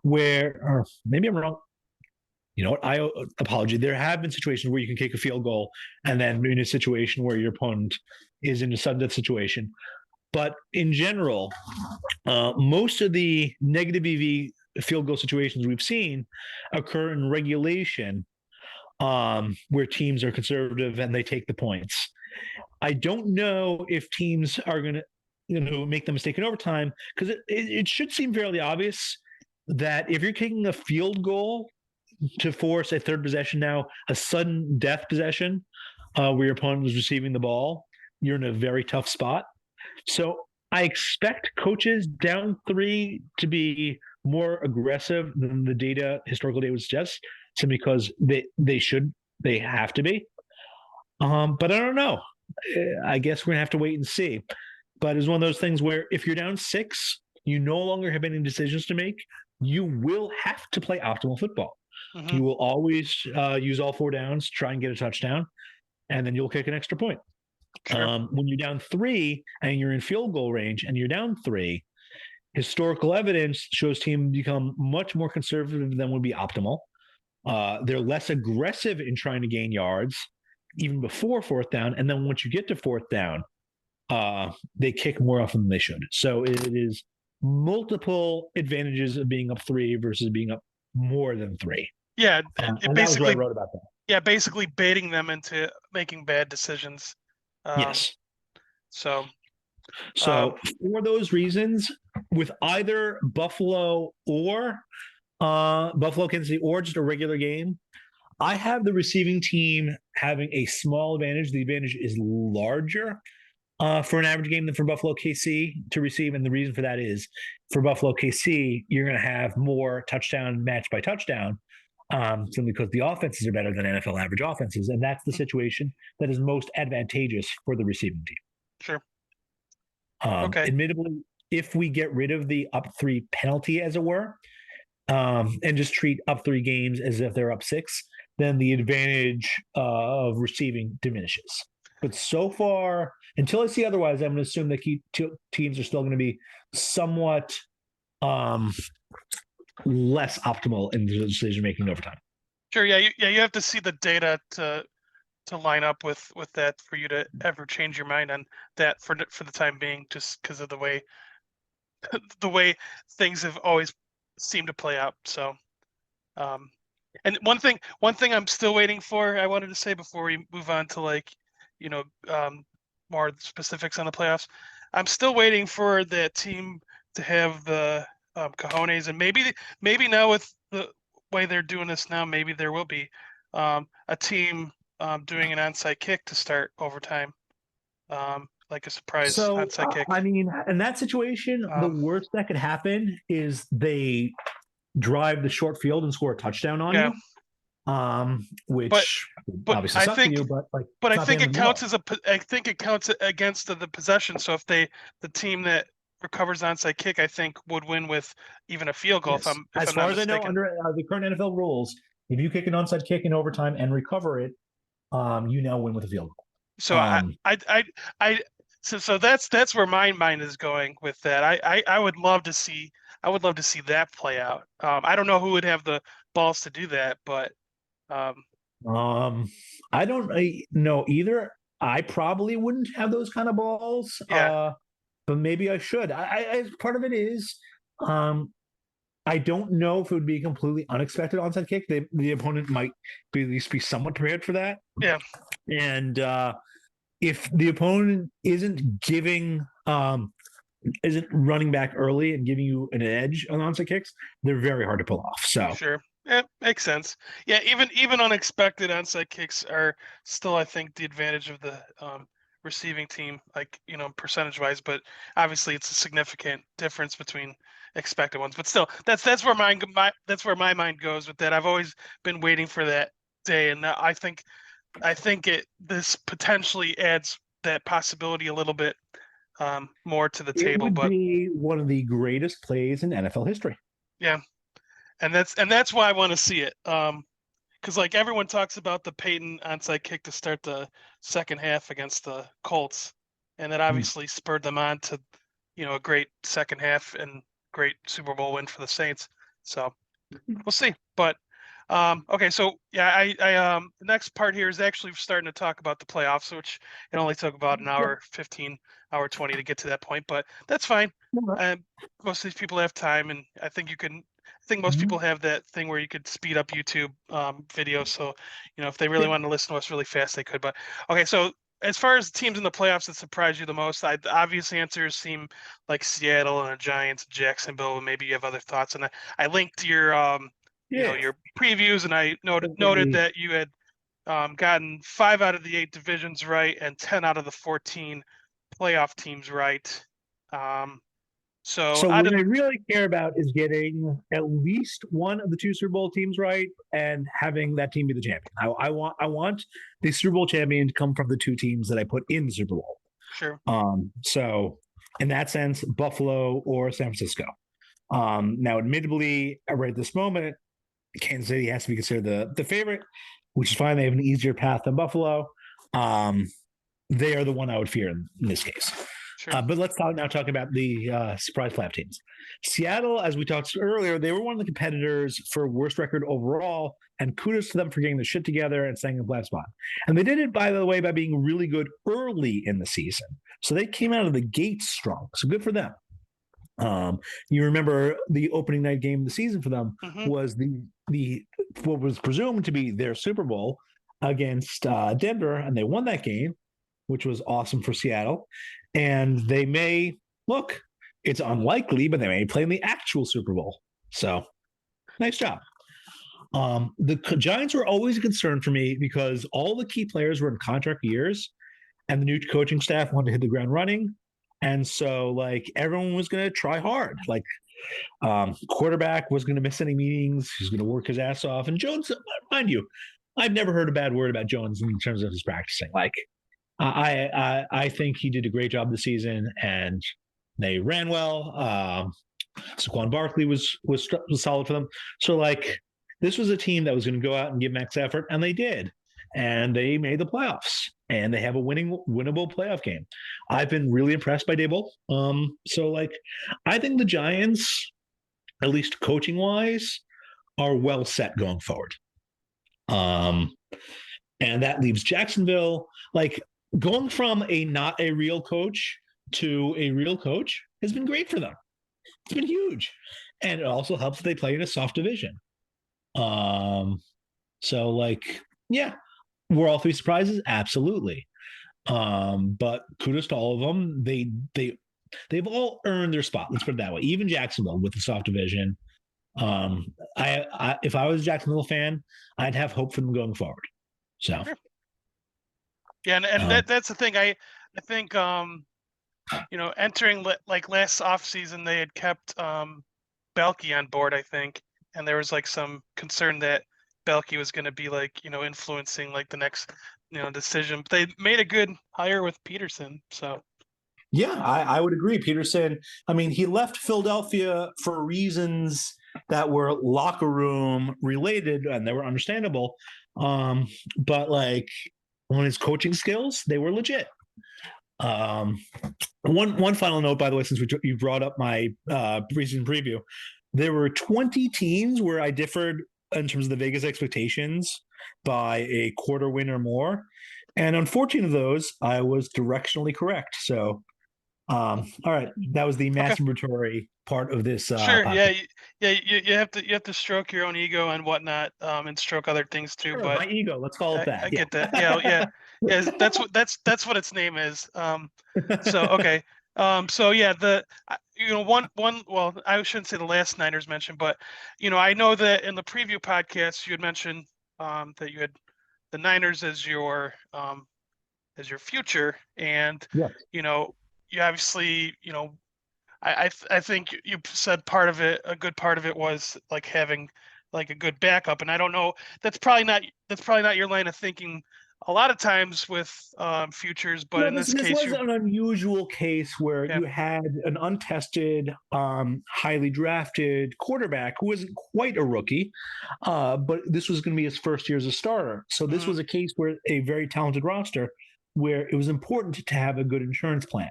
where, or maybe I'm wrong. You know what? I apologize. There have been situations where you can kick a field goal and then in a situation where your opponent is in a sudden death situation. But in general, most of the negative EV field goal situations we've seen occur in regulation, where teams are conservative and they take the points. I don't know if teams are going to make the mistake in overtime, because it should seem fairly obvious that if you're kicking a field goal to force a third possession, now a sudden death possession, where your opponent is receiving the ball, you're in a very tough spot. So I expect coaches down 3 to be more aggressive than the historical data would suggest, simply because they have to be. But I don't know. I guess we're going to have to wait and see. But it's one of those things where if you're down 6, you no longer have any decisions to make. You will have to play optimal football. Mm-hmm. You will always use all 4 downs, try and get a touchdown, and then you'll kick an extra point. Sure. When you're down 3 and you're in field goal range and you're down 3, historical evidence shows teams become much more conservative than would be optimal. They're less aggressive in trying to gain yards even before fourth down, and then once you get to fourth down, they kick more often than they should. So it is multiple advantages of being up 3 versus being up more than 3. Yeah, it And that was what I basically, wrote about that. yeah, basically baiting them into making bad decisions. Um, Yes. so, So for those reasons, with either Buffalo or Buffalo, Kansas City, or just a regular game, I have the receiving team having a small advantage. The advantage is larger for an average game than for Buffalo KC to receive. And the reason for that is for Buffalo KC, you're going to have more touchdown match by touchdown simply because the offenses are better than NFL average offenses. And that's the situation that is most advantageous for the receiving team. sure. Okay. Admittedly, if we get rid of the up 3 penalty, as it were, and just treat up 3 games as if they're up 6, then the advantage of receiving diminishes. But so far, until I see otherwise, I'm going to assume that teams are still going to be somewhat less optimal in the decision making over time. Sure. Yeah. You have to see the data to line up with that for you to ever change your mind on that for the time being, just because of the way the way things have always seemed to play out. So, and one thing I'm still waiting for, I wanted to say before we move on to like, you know, more specifics on the playoffs. I'm still waiting for that team to have the cojones, and maybe now with the way they're doing this now, maybe there will be a team doing an onside kick to start overtime, like a surprise So, onside kick. I mean, in that situation, the worst that could happen is they drive the short field and score a touchdown on Yeah, you, but which but obviously I suck for think you, but like but it's I not the think end it of the counts world. as I think it counts against the possession. So if the team that recovers onside kick, I think would win with even a field goal Yes. if As I'm far not as I know, mistaken. under the current NFL rules, if you kick an onside kick in overtime and recover it, you now win with a field So goal. I so that's where my mind is going with that. I would love to see that play out. I don't know who would have the balls to do that, but um, I don't know either. I probably wouldn't have those kind of balls, yeah, but maybe I should. Part of it is, um, I don't know if it would be a completely unexpected onside kick. The opponent might be at least be somewhat prepared for that. yeah, And if the opponent isn't running back early and giving you an edge on onside kicks, they're very hard to pull off. So sure. Yeah, makes sense. Yeah, even unexpected onside kicks are still, I think, the advantage of the receiving team, like, percentage wise. But obviously, it's a significant difference between expected ones. But still, that's where that's where my mind goes with that. I've always been waiting for that day, and I think this potentially adds that possibility a little bit more to the it table. would But be one of the greatest plays in NFL history. yeah, and that's why I want to see it. Because like everyone talks about the Peyton onside kick to start the second half against the Colts, and that Mm. obviously spurred them on to, a great second half and great Super Bowl win for the Saints. So we'll see. But okay, so yeah, the next part here is actually starting to talk about the playoffs, which it only took about an Yeah. hour 15, hour 20 to get to that point, but that's fine. Um, most of these people have time, and I think most people Mhm. have that thing where you could speed up YouTube videos. So, if they really Yep. wanted to listen to us really fast, they could. But okay, so as far as teams in the playoffs that surprise you the most, the obvious answers seem like Seattle and the Giants, Jacksonville, and maybe you have other thoughts. And I linked Yeah. your previews, and I noted Definitely. that you had gotten 5 out of the 8 divisions right and 10 out of the 14 playoff teams right. Um, so So out what of I really care about is getting at least one of the 2 Super Bowl teams right and having that team be the champion. I want the Super Bowl champion to come from the 2 teams that I put in the Super Bowl. Sure. So in that sense, Buffalo or San Francisco. Now, admittedly, right at this moment, Kansas City has to be considered the favorite, which is fine. They have an easier path than Buffalo. Um, they are the one I would fear in this case. Sure. But let's talk about the surprise playoff teams. Seattle, as we talked earlier, they were one of the competitors for worst record overall, and kudos to them for getting the shit together and staying in the playoff spot. And they did it, by the way, by being really good early in the season. So they came out of the gate strong. So good for them. You remember the opening night game of the season for them was the what was presumed to be their Super Bowl against Denver, and they won that game, which was awesome for Seattle. And they may look, it's unlikely, but they may play in the actual Super Bowl. So nice job. The Giants were always a concern for me because all the key players were in contract years, and the new coaching staff wanted to hit the ground running. And so, like, everyone was going to try hard. Like, quarterback was going to miss any meetings. He's going to work his ass off. And Jones, mind you, I've never heard a bad word about Jones in terms of his practicing. Like, I think he did a great job this season, and they ran well. Saquon Barkley was solid for them. So, like, this was a team that was going to go out and give max effort, and they did. And they made the playoffs, and they have a winnable playoff game. I've been really impressed by Daboll. So, like, I think the Giants, at least coaching wise, are well set going forward. And that leaves Jacksonville, like, going from a not a real coach to a real coach has been great for them. It's been huge, and it also helps that they play in a soft division. So, like, yeah. Were all three surprises? Absolutely. But kudos to all of them. They've all earned their spot. Let's put it that way. Even Jacksonville with the soft division. I if I was a Jacksonville fan, I'd have hope for them going forward. So yeah, and that's the thing. I think entering like last offseason, they had kept Belky on board, I think, and there was like some concern that Belky was going to be like, influencing like the next, decision. But they made a good hire with Peterson. So, yeah, I would agree. Peterson, I mean, he left Philadelphia for reasons that were locker room related, and they were understandable. But like on his coaching skills, they were legit. One final note, by the way, since you brought up my preseason preview, there were 20 teams where I differed in terms of the Vegas expectations by a quarter win or more. And on 14 of those, I was directionally correct. So, all right, that was the masturbatory part of this. Sure, podcast. you have to stroke your own ego and whatnot, and stroke other things too. Sure, But my ego, let's call it that. I get that. Yeah. That's what its name is. So okay. So yeah, one. Well, I shouldn't say the last Niners mentioned, but I know that in the preview podcast you had mentioned that you had the Niners as your future, and Yeah. you obviously I think you said a good part of it was like having like a good backup, and I don't know, that's probably not your line of thinking a lot of times with futures, but No, in this this case was an unusual case where you had an untested, highly drafted quarterback who wasn't quite a rookie, but this was going to be his first year as a starter. So this was a case where a very talented roster where it was important to have a good insurance plan.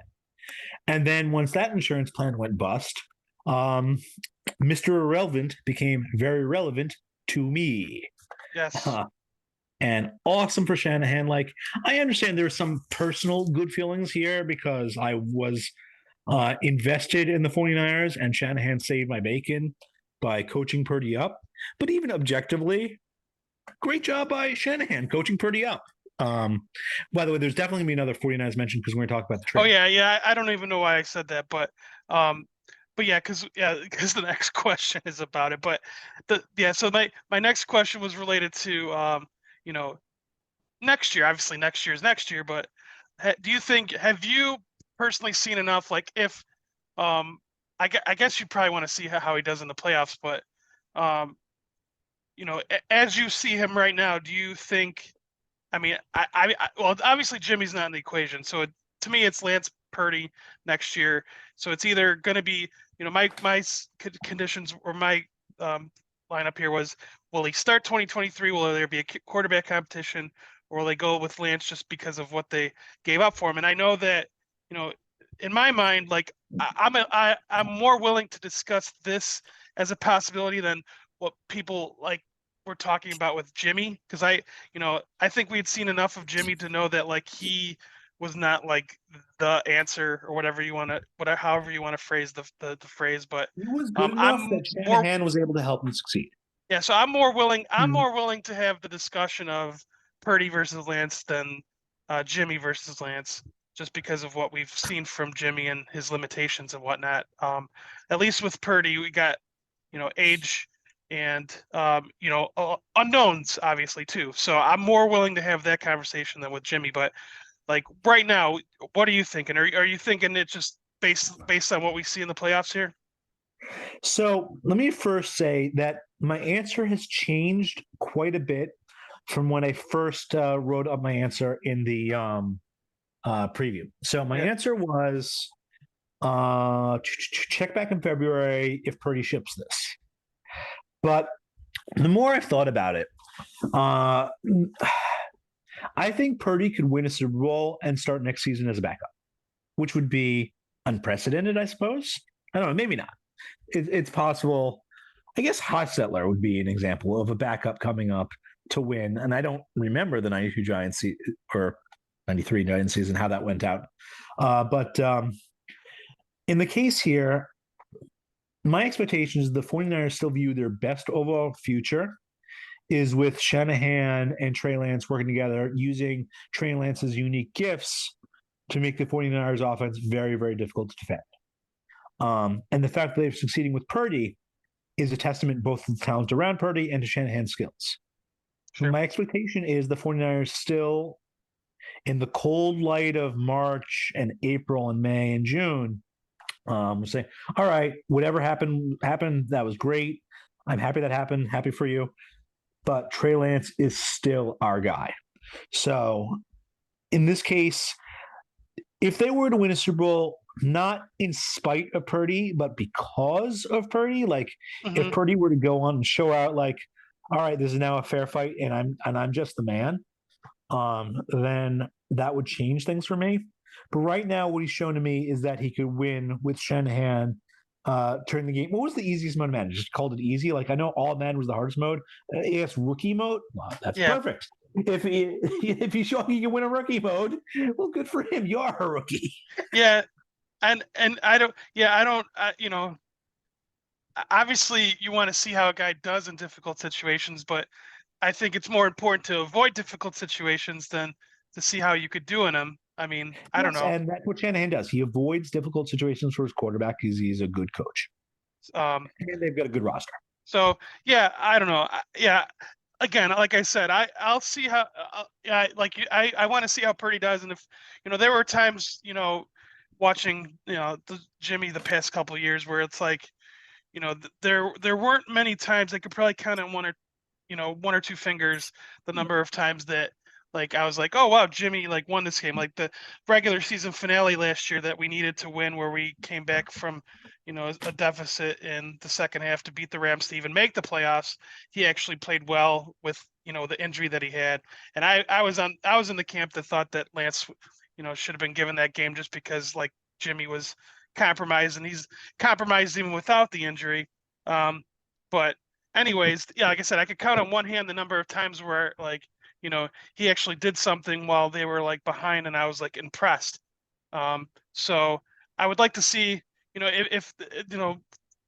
And then once that insurance plan went bust, Mr. Irrelevant became very relevant to me. Yes. And awesome for Shanahan. Like, I understand there's some personal good feelings here because I was invested in the 49ers, and Shanahan saved my bacon by coaching Purdy up. But even objectively, great job by Shanahan coaching Purdy up. By the way, there's definitely going to be another 49ers mention because we're going to talk about the trade. Oh yeah. I don't even know why I said that, but yeah, because the next question is about it. But so my next question was related to next year. Obviously, next year is next year, but have you personally seen enough? Like, if I guess you probably want to see how he does in the playoffs, but as you see him right now, do you think? I mean, well, obviously Jimmy's not in the equation, so to me it's Lance Purdy next year. So it's either going to be, my conditions or my lineup here was, will he start 2023? Will there be a quarterback competition, or will they go with Lance just because of what they gave up for him? And I know that, in my mind, like I'm more willing to discuss this as a possibility than what people like were talking about with Jimmy, because I think we'd seen enough of Jimmy to know that like he was not like the answer or however you want to phrase the phrase, but He was good enough I'm that more Shanahan was able to help him succeed. yeah, so I'm more willing. I'm Mhm. more willing to have the discussion of Purdy versus Lance than Jimmy versus Lance, just because of what we've seen from Jimmy and his limitations and whatnot. At least with Purdy, we got age and unknowns obviously too. So I'm more willing to have that conversation than with Jimmy. But like right now, what are you thinking? Are you thinking it just based on what we see in the playoffs here? So let me first say that my answer has changed quite a bit from when I first wrote up my answer in the preview. So my Yeah. answer was check back in February if Purdy ships this. But the more I've thought about it, uh, I think Purdy could win a Super Bowl and start next season as a backup, which would be unprecedented, I suppose. I don't know, maybe not. It's possible. I guess Hostetler would be an example of a backup coming up to win. And I don't remember the 92 Giants or 93 Giants season, how that went out. But in the case here, my expectation is the 49ers still view their best overall future is with Shanahan and Trey Lance working together, using Trey Lance's unique gifts to make the 49ers offense very, very difficult to defend. And the fact that they're succeeding with Purdy is a testament both to the talent around Purdy and to Shanahan's skills. Sure. My expectation is the 49ers still, in the cold light of March and April and May and June, say, all right, whatever happened. That was great. I'm happy that happened. Happy for you. But Trey Lance is still our guy. So in this case, if they were to win a Super Bowl, not in spite of Purdy, but because of Purdy, like if Hmm. Purdy were to go on and show out, like, all right, this is now a fair fight, and I'm just the man, then that would change things for me. But right now, what he's shown to me is that he could win with Shanahan. Turn the game. What was the easiest mode to manage? Just called it easy. Like I know all man was the hardest mode. AS rookie mode. Wow, that's Yeah. perfect. If he's showing you can win a rookie mode, well, good for him. You are a rookie. Yeah. And I don't. Yeah, I don't. Obviously you want to see how a guy does in difficult situations, but I think it's more important to avoid difficult situations than to see how you could do in them. I mean, I don't Yes, know. and that's what Shanahan does. He avoids difficult situations for his quarterback because he's a good coach, Um, and they've got a good roster. so yeah, I don't know. Yeah, again, like I said, I'll see how. Yeah, like I want to see how Purdy does, and if there were times watching Jimmy the past couple of years where it's like there weren't many times I could probably count on one or two fingers the number of times that like I was like, oh wow, Jimmy like won this game. Like the regular season finale last year that we needed to win, where we came back from a deficit in the second half to beat the Rams to even make the playoffs. He actually played well with the injury that he had, and I was in the camp that thought that Lance should have been given that game just because like Jimmy was compromised, and he's compromised even without the injury. But anyways, yeah, like I said, I could count on one hand the number of times where like, he actually did something while they were like behind and I was like impressed. So I would like to see, if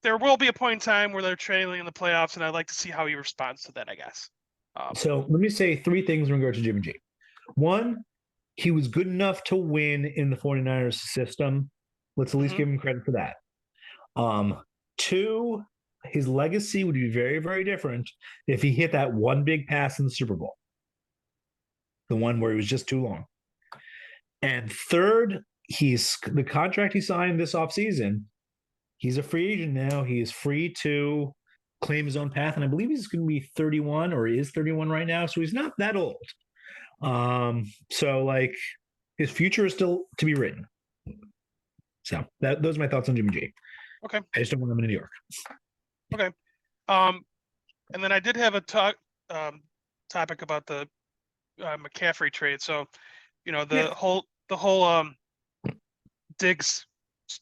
there will be a point in time where they're trailing in the playoffs and I'd like to see how he responds to that, I guess. So let me say three things in regards to Jimmy G. One, he was good enough to win in the 49ers system. Let's at least Mhm. give him credit for that. Two, his legacy would be very, very different if he hit that one big pass in the Super Bowl, the one where he was just too long. And third, he's the contract he signed this offseason. He's a free agent now. He is free to claim his own path. And I believe he's going to be 31 or is 31 right now. So he's not that old. So like his future is still to be written. So those are my thoughts on Jimmy G. Okay. I just don't want him in New York. Okay. And then I did have a topic about the McCaffrey trade. So, Yeah. the whole Diggs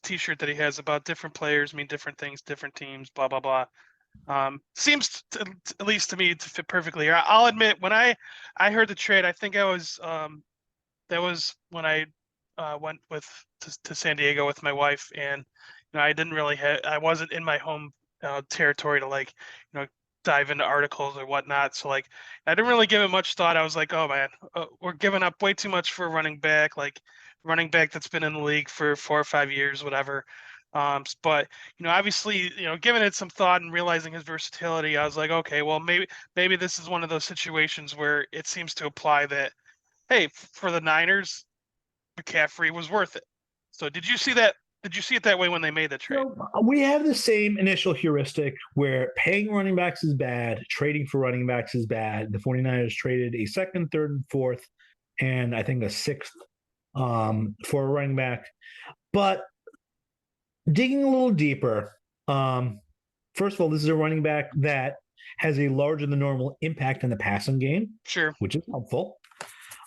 T-shirt that he has about different players mean different things, different teams, blah blah blah. Seems at least to me to fit perfectly. I'll admit when I heard the trade, I think I was that was when I went to San Diego with my wife, and I didn't really I wasn't in my home territory to like dive into articles or whatnot. So like I didn't really give it much thought. I was like, oh man, we're giving up way too much for a running back, like running back that's been in the league for 4 or 5 years, whatever. But obviously, giving it some thought and realizing his versatility, I was like, okay, well maybe this is one of those situations where it seems to apply that hey, for the Niners, McCaffrey was worth it. So did you see that? Did you see it that way when they made the trade? So we have the same initial heuristic where paying running backs is bad, trading for running backs is bad. The 49ers traded a second, third, and fourth, and I think a sixth for a running back. But digging a little deeper, first of all, this is a running back that has a larger than normal impact in the passing game, Sure. which is helpful.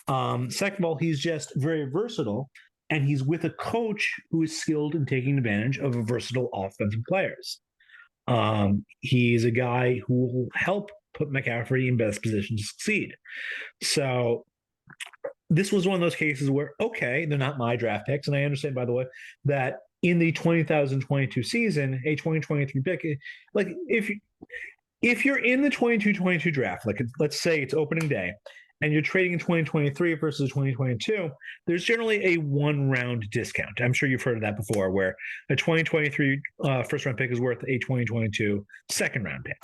Second of all, he's just very versatile, and he's with a coach who is skilled in taking advantage of versatile offensive players. He's a guy who will help put McCaffrey in best position to succeed. So this was one of those cases where, okay, they're not my draft picks. And I understand, by the way, that in the 2022 season, a 2023 pick, like if you're in the 22-22 draft, like let's say it's opening day, and you're trading in 2023 versus 2022, there's generally a one round discount. I'm sure you've heard of that before, where a 2023 first round pick is worth a 2022 second round pick.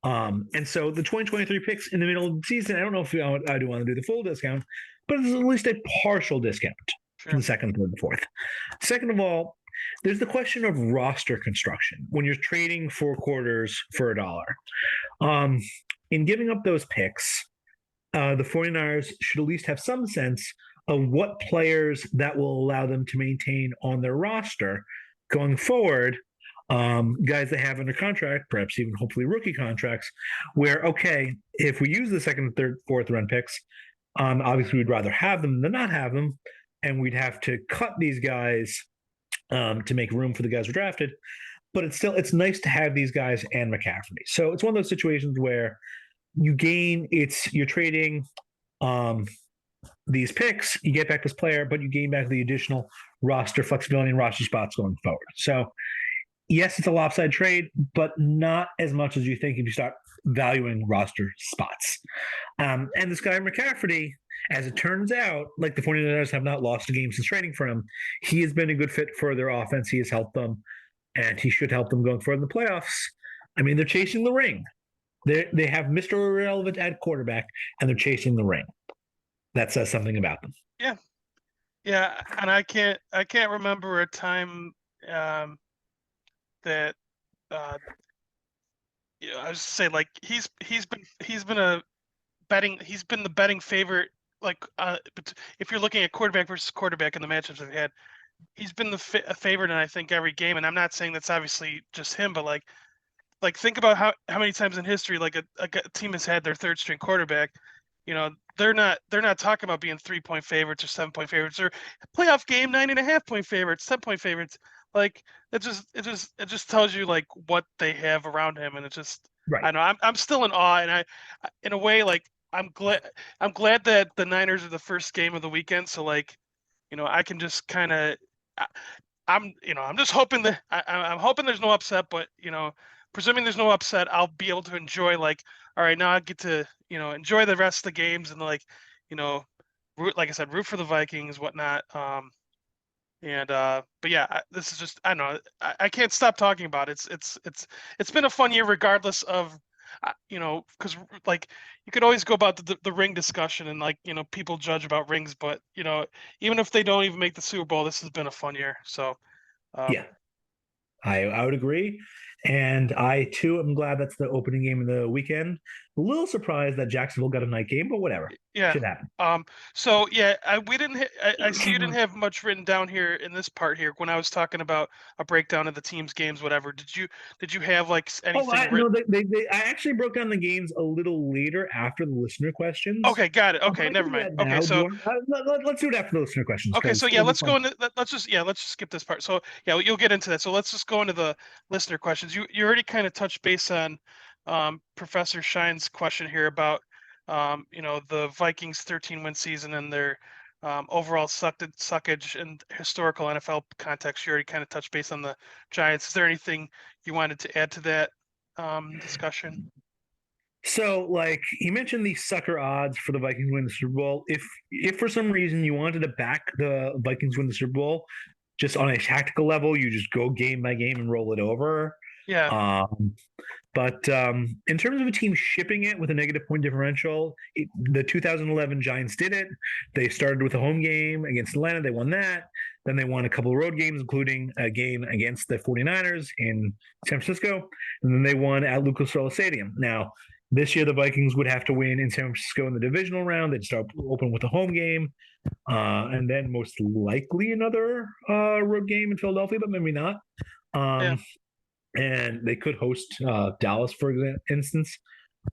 And so the 2023 picks in the middle of the season, I don't know if I do want to do the full discount, but it's at least a partial discount for Sure. the second, third, and fourth. Second of all, there's the question of roster construction when you're trading 4 quarters for $1. In giving up those picks, the 49ers should at least have some sense of what players that will allow them to maintain on their roster going forward. Guys that have under contract, perhaps even hopefully rookie contracts, where, okay, if we use the second, third, fourth round picks, obviously we'd rather have them than not have them. And we'd have to cut these guys to make room for the guys who drafted. But it's nice to have these guys and McCaffrey. So it's one of those situations where you're trading these picks, you get back this player, but you gain back the additional roster flexibility and roster spots going forward. So yes, it's a lopsided trade, but not as much as you think if you start valuing roster spots. And this guy McCaffrey, as it turns out, like the 49ers have not lost a game since trading for him. He has been a good fit for their offense. He has helped them, and he should help them going forward in the playoffs. I mean, they're chasing the ring. They have Mr. Irrelevant at quarterback, and they're chasing the ring. That says something about them. Yeah. Yeah, and I can't remember a time that I was say like he's been the betting favorite like but if you're looking at quarterback versus quarterback in the matchups they've had, he's been a favorite in I think every game, and I'm not saying that's obviously just him, but like think about how many times in history like a team has had their third string quarterback. They're not talking about being 3 point favorites or 7 point favorites or playoff game 9.5 point favorites, 10 point favorites. Like it just tells you like what they have around him, and it just Right. I know I'm still in awe, and I in a way like I'm glad that the Niners are the first game of the weekend, so like I can just kind of I'm just hoping that I'm hoping there's no upset, but presuming there's no upset, I'll be able to enjoy like, all right, now I get to enjoy the rest of the games and like, you know, like I said, root for the Vikings, whatnot. And but yeah, this is just I don't know, I can't stop talking about it. It's been a fun year regardless of. Because like you could always go about the ring discussion and like people judge about rings, but even if they don't even make the Super Bowl, this has been a fun year. So Yeah, I would agree. And I too am glad that's the opening game of the weekend. A little surprised that Jacksonville got a night game, but whatever. Yeah. Should happen. So yeah, we didn't. I see you didn't have much written down here in this part here when I was talking about a breakdown of the team's games, whatever. Did you have like Oh, anything I written? no, I actually broke down the games a little later after the listener questions. Okay, got it. But Okay, I can never do mind. that Okay, now. Do you so want? Let's do it after the listener questions okay, so because yeah, it'll be let's go fun. into let's just skip this part. So yeah, you'll get into that. So let's just go into the listener questions. You already kind of touched base on Professor Shine's question here about the Vikings 13-win season and their overall suckage in historical NFL context. You already kind of touched base on the Giants. Is there anything you wanted to add to that discussion? So, like you mentioned, the sucker odds for the Vikings win the Super Bowl. If for some reason you wanted to back the Vikings win the Super Bowl, just on a tactical level, you just go game by game and roll it over. Yeah, Um, But in terms of a team shipping it with a negative point differential, the 2011 Giants did it. They started with a home game against Atlanta. They won that. Then they won a couple of road games, including a game against the 49ers in San Francisco. And then they won at Lucas Oil Stadium. Now, this year, the Vikings would have to win in San Francisco in the divisional round. They'd start open with a home game, and then most likely another road game in Philadelphia, but maybe not. yeah, Um, and they could host Dallas, for instance.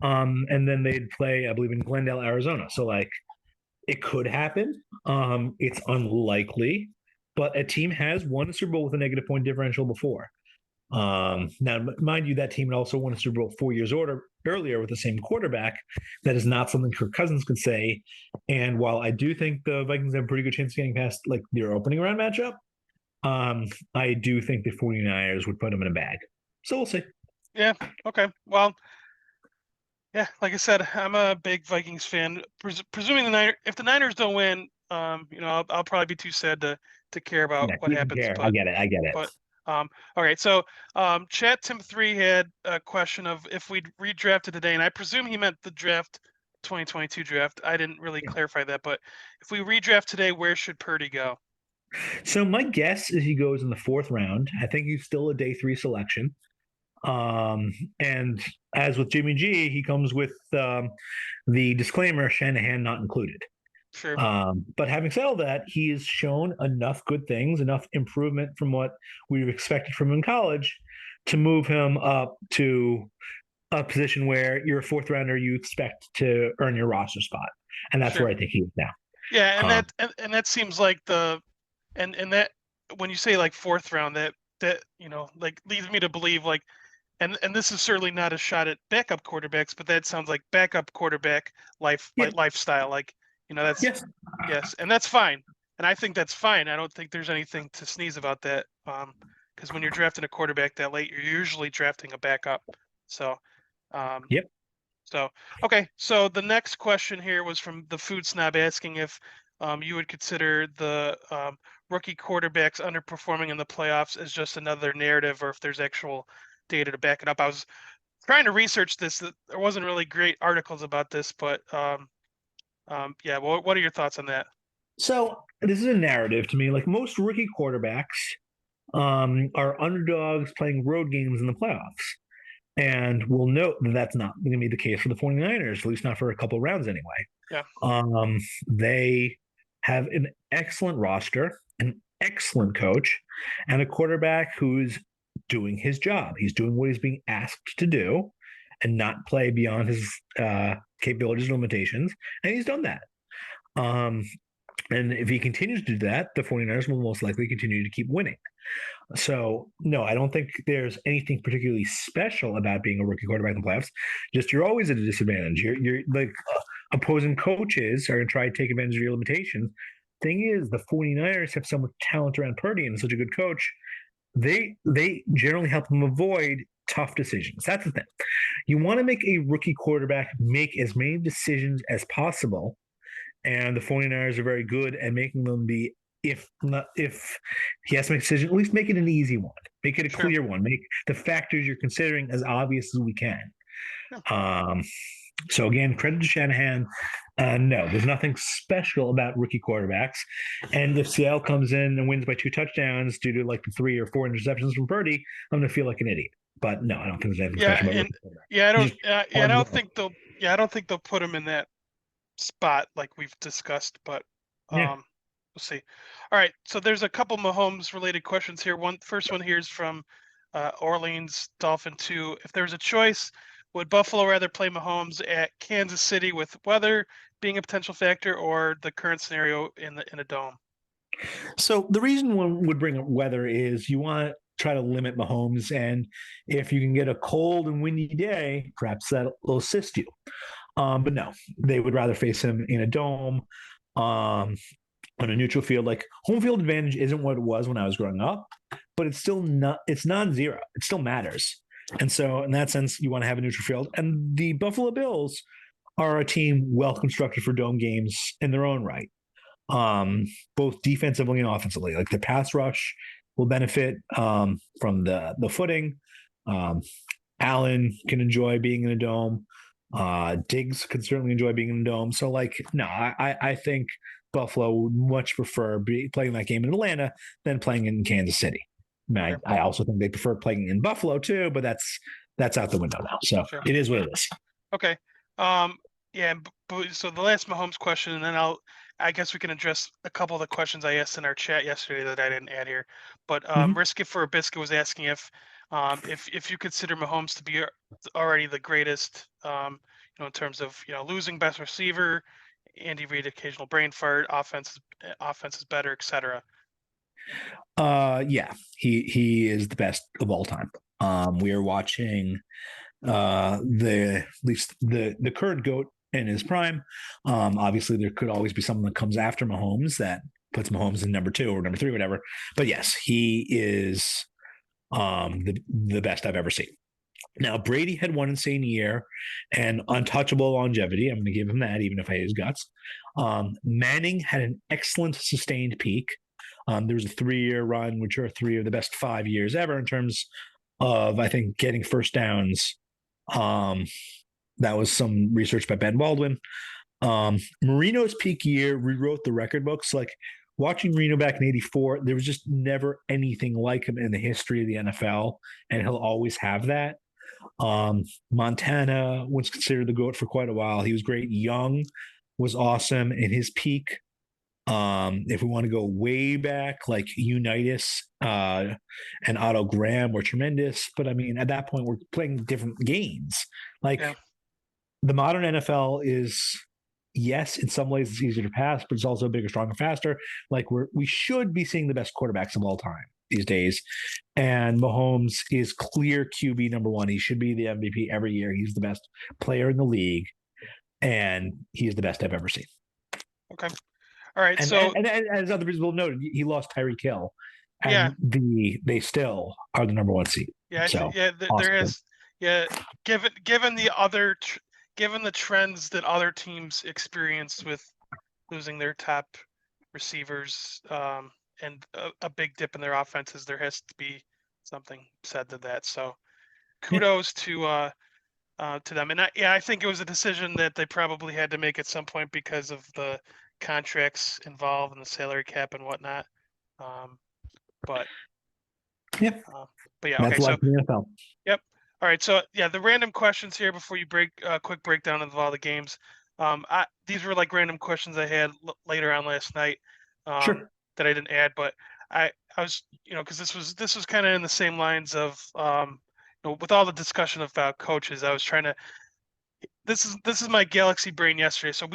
And then they'd play, I believe, in Glendale, Arizona. So like, it could happen. It's unlikely, but a team has won a Super Bowl with a negative point differential before. Now, mind you, that team had also won a Super Bowl 4 years earlier with the same quarterback. That is not something Kirk Cousins could say. And while I do think the Vikings have a pretty good chance of getting past like their opening round matchup, I do think the 49ers would put them in a bag. So we'll see. yeah. Okay. Well, yeah, like I said, I'm a big Vikings fan. Presuming if the Niners don't win, I'll probably be too sad to care about Yeah, what you can happens. care. I get it. I get it. But all right. So Chat Tim 3 had a question of if we redrafted today, and I presume he meant the 2022 draft. I didn't really clarify that, but if we redraft today, where should Purdy go? So my guess is he goes in the fourth round. I think he's still a day 3 selection. And as with Jimmy G, he comes with the disclaimer Shanahan not included. Sure, But having said all that, he has shown enough good things, enough improvement from what we've expected from him in college to move him up to a position where you're a fourth rounder, you expect to earn your roster spot. And that's sure. where I think he is now. Yeah, and Um, that seems like and that when you say like fourth round, that like leads me to believe like and this is certainly not a shot at backup quarterbacks, but that sounds like backup quarterback yeah, lifestyle. Like, that's yes. yes, and that's fine. And I think that's fine. I don't think there's anything to sneeze about that. Because when you're drafting a quarterback that late, you're usually drafting a backup. So, um, Yep. so okay. So the next question here was from the Food Snob asking if you would consider the rookie quarterbacks underperforming in the playoffs as just another narrative, or if there's actual data to back it up. I was trying to research this. There wasn't really great articles about this, but yeah. What are your thoughts on that? So this is a narrative to me. Like most rookie quarterbacks are underdogs playing road games in the playoffs. And we'll note that that's not going to be the case for the 49ers, at least not for a couple of rounds anyway. Yeah, They have an excellent roster, an excellent coach, and a quarterback who's doing his job. He's doing what he's being asked to do and not play beyond his capabilities and limitations. And he's done that. Um, and if he continues to do that, the 49ers will most likely continue to keep winning. So, no, I don't think there's anything particularly special about being a rookie quarterback in the playoffs. Just you're always at a disadvantage. You're like opposing coaches are going to try to take advantage of your limitations. Thing is, the 49ers have so much talent around Purdy and such a good coach. They generally help them avoid tough decisions. That's the thing. You want to make a rookie quarterback make as many decisions as possible. And the 49ers are very good at making them be if he has to make a decision, at least make it an easy one. Make it a sure. clear one. Make the factors you're considering as obvious as we can. Yeah. Um, so again, credit to Shanahan. No, there's nothing special about rookie quarterbacks. And if Seattle comes in and wins by 2 touchdowns due to like the 3 or 4 interceptions from Purdy, I'm going to feel like an idiot. But no, I don't think there's anything Yeah, special about and rookie quarterback. yeah, He's just I hard to don't know. think they'll put him in that spot like we've discussed, but Yeah. we'll see. All right, so there's a couple Mahomes related questions here. First one here is from Orleans Dolphin 2. If there was a choice, would Buffalo rather play Mahomes at Kansas City with weather being a potential factor, or the current scenario in a dome? So the reason one would bring up weather is you want to try to limit Mahomes, and if you can get a cold and windy day, perhaps that will assist you. But no, they would rather face him in a dome, on a neutral field. Like home field advantage isn't what it was when I was growing up, but it's still not. It's non-zero. It still matters. And so, in that sense, you want to have a neutral field. And the Buffalo Bills are a team well constructed for dome games in their own right, um, both defensively and offensively. Like the pass rush will benefit from the footing. Um, Allen can enjoy being in a dome. Diggs can certainly enjoy being in a dome. So, like, no, I think Buffalo would much prefer playing that game in Atlanta than playing in Kansas City. I, mean, Okay, I also think they prefer playing in Buffalo too, but that's out the window now. So sure. it is what it is. Okay. Yeah, so the last Mahomes question, and then I guess we can address a couple of the questions I asked in our chat yesterday that I didn't add here. But Mm-hmm. Risk It for a Biscuit was asking if you consider Mahomes to be already the greatest, in terms of losing best receiver, Andy Reid occasional brain fart, offense is better, etc. Yeah, he is the best of all time. We are watching the at least the current goat in his prime. Obviously, there could always be someone that comes after Mahomes that puts Mahomes in number 2 or number 3, whatever. But yes, he is the best I've ever seen. Now, Brady had one insane year and untouchable longevity. I'm going to give him that, even if I hate his guts. Manning had an excellent sustained peak. There was a 3-year run, which are 3 of the best 5 years ever in terms of, I think, getting first downs. Um, that was some research by Ben Baldwin. Marino's peak year rewrote the record books. Like watching Marino back in '84, there was just never anything like him in the history of the NFL, and he'll always have that. Montana was considered the GOAT for quite a while. He was great. Young was awesome in his peak. If we want to go way back, like Unitas and Otto Graham were tremendous. But I mean, at that point, we're playing different games. Yeah. Like the modern NFL is, yes, in some ways it's easier to pass, but it's also bigger, stronger, faster. Like we should be seeing the best quarterbacks of all time these days. And Mahomes is clear QB number 1. He should be the MVP every year. He's the best player in the league, and he's the best I've ever seen. Okay. All right. And, So and, and as other people noted, he lost Tyreek Hill, yeah, and they still are the number 1 seed. yeah, So there awesome. has yeah. Given the other given the trends that other teams experienced with losing their top receivers, and a big dip in their offenses, there has to be something said to that. So Yeah. kudos to them. And I think it was a decision that they probably had to make at some point because of the contracts involved and the salary cap and whatnot. Um, but Yeah. but yeah, okay. That's So life in the NFL. yep. All right. So yeah, the random questions here before you break quick breakdown of all the games. These were like random questions I had later on last night, Sure. that I didn't add, but I was because this was kind of in the same lines of with all the discussion about coaches, I was trying to. This is my galaxy brain yesterday. So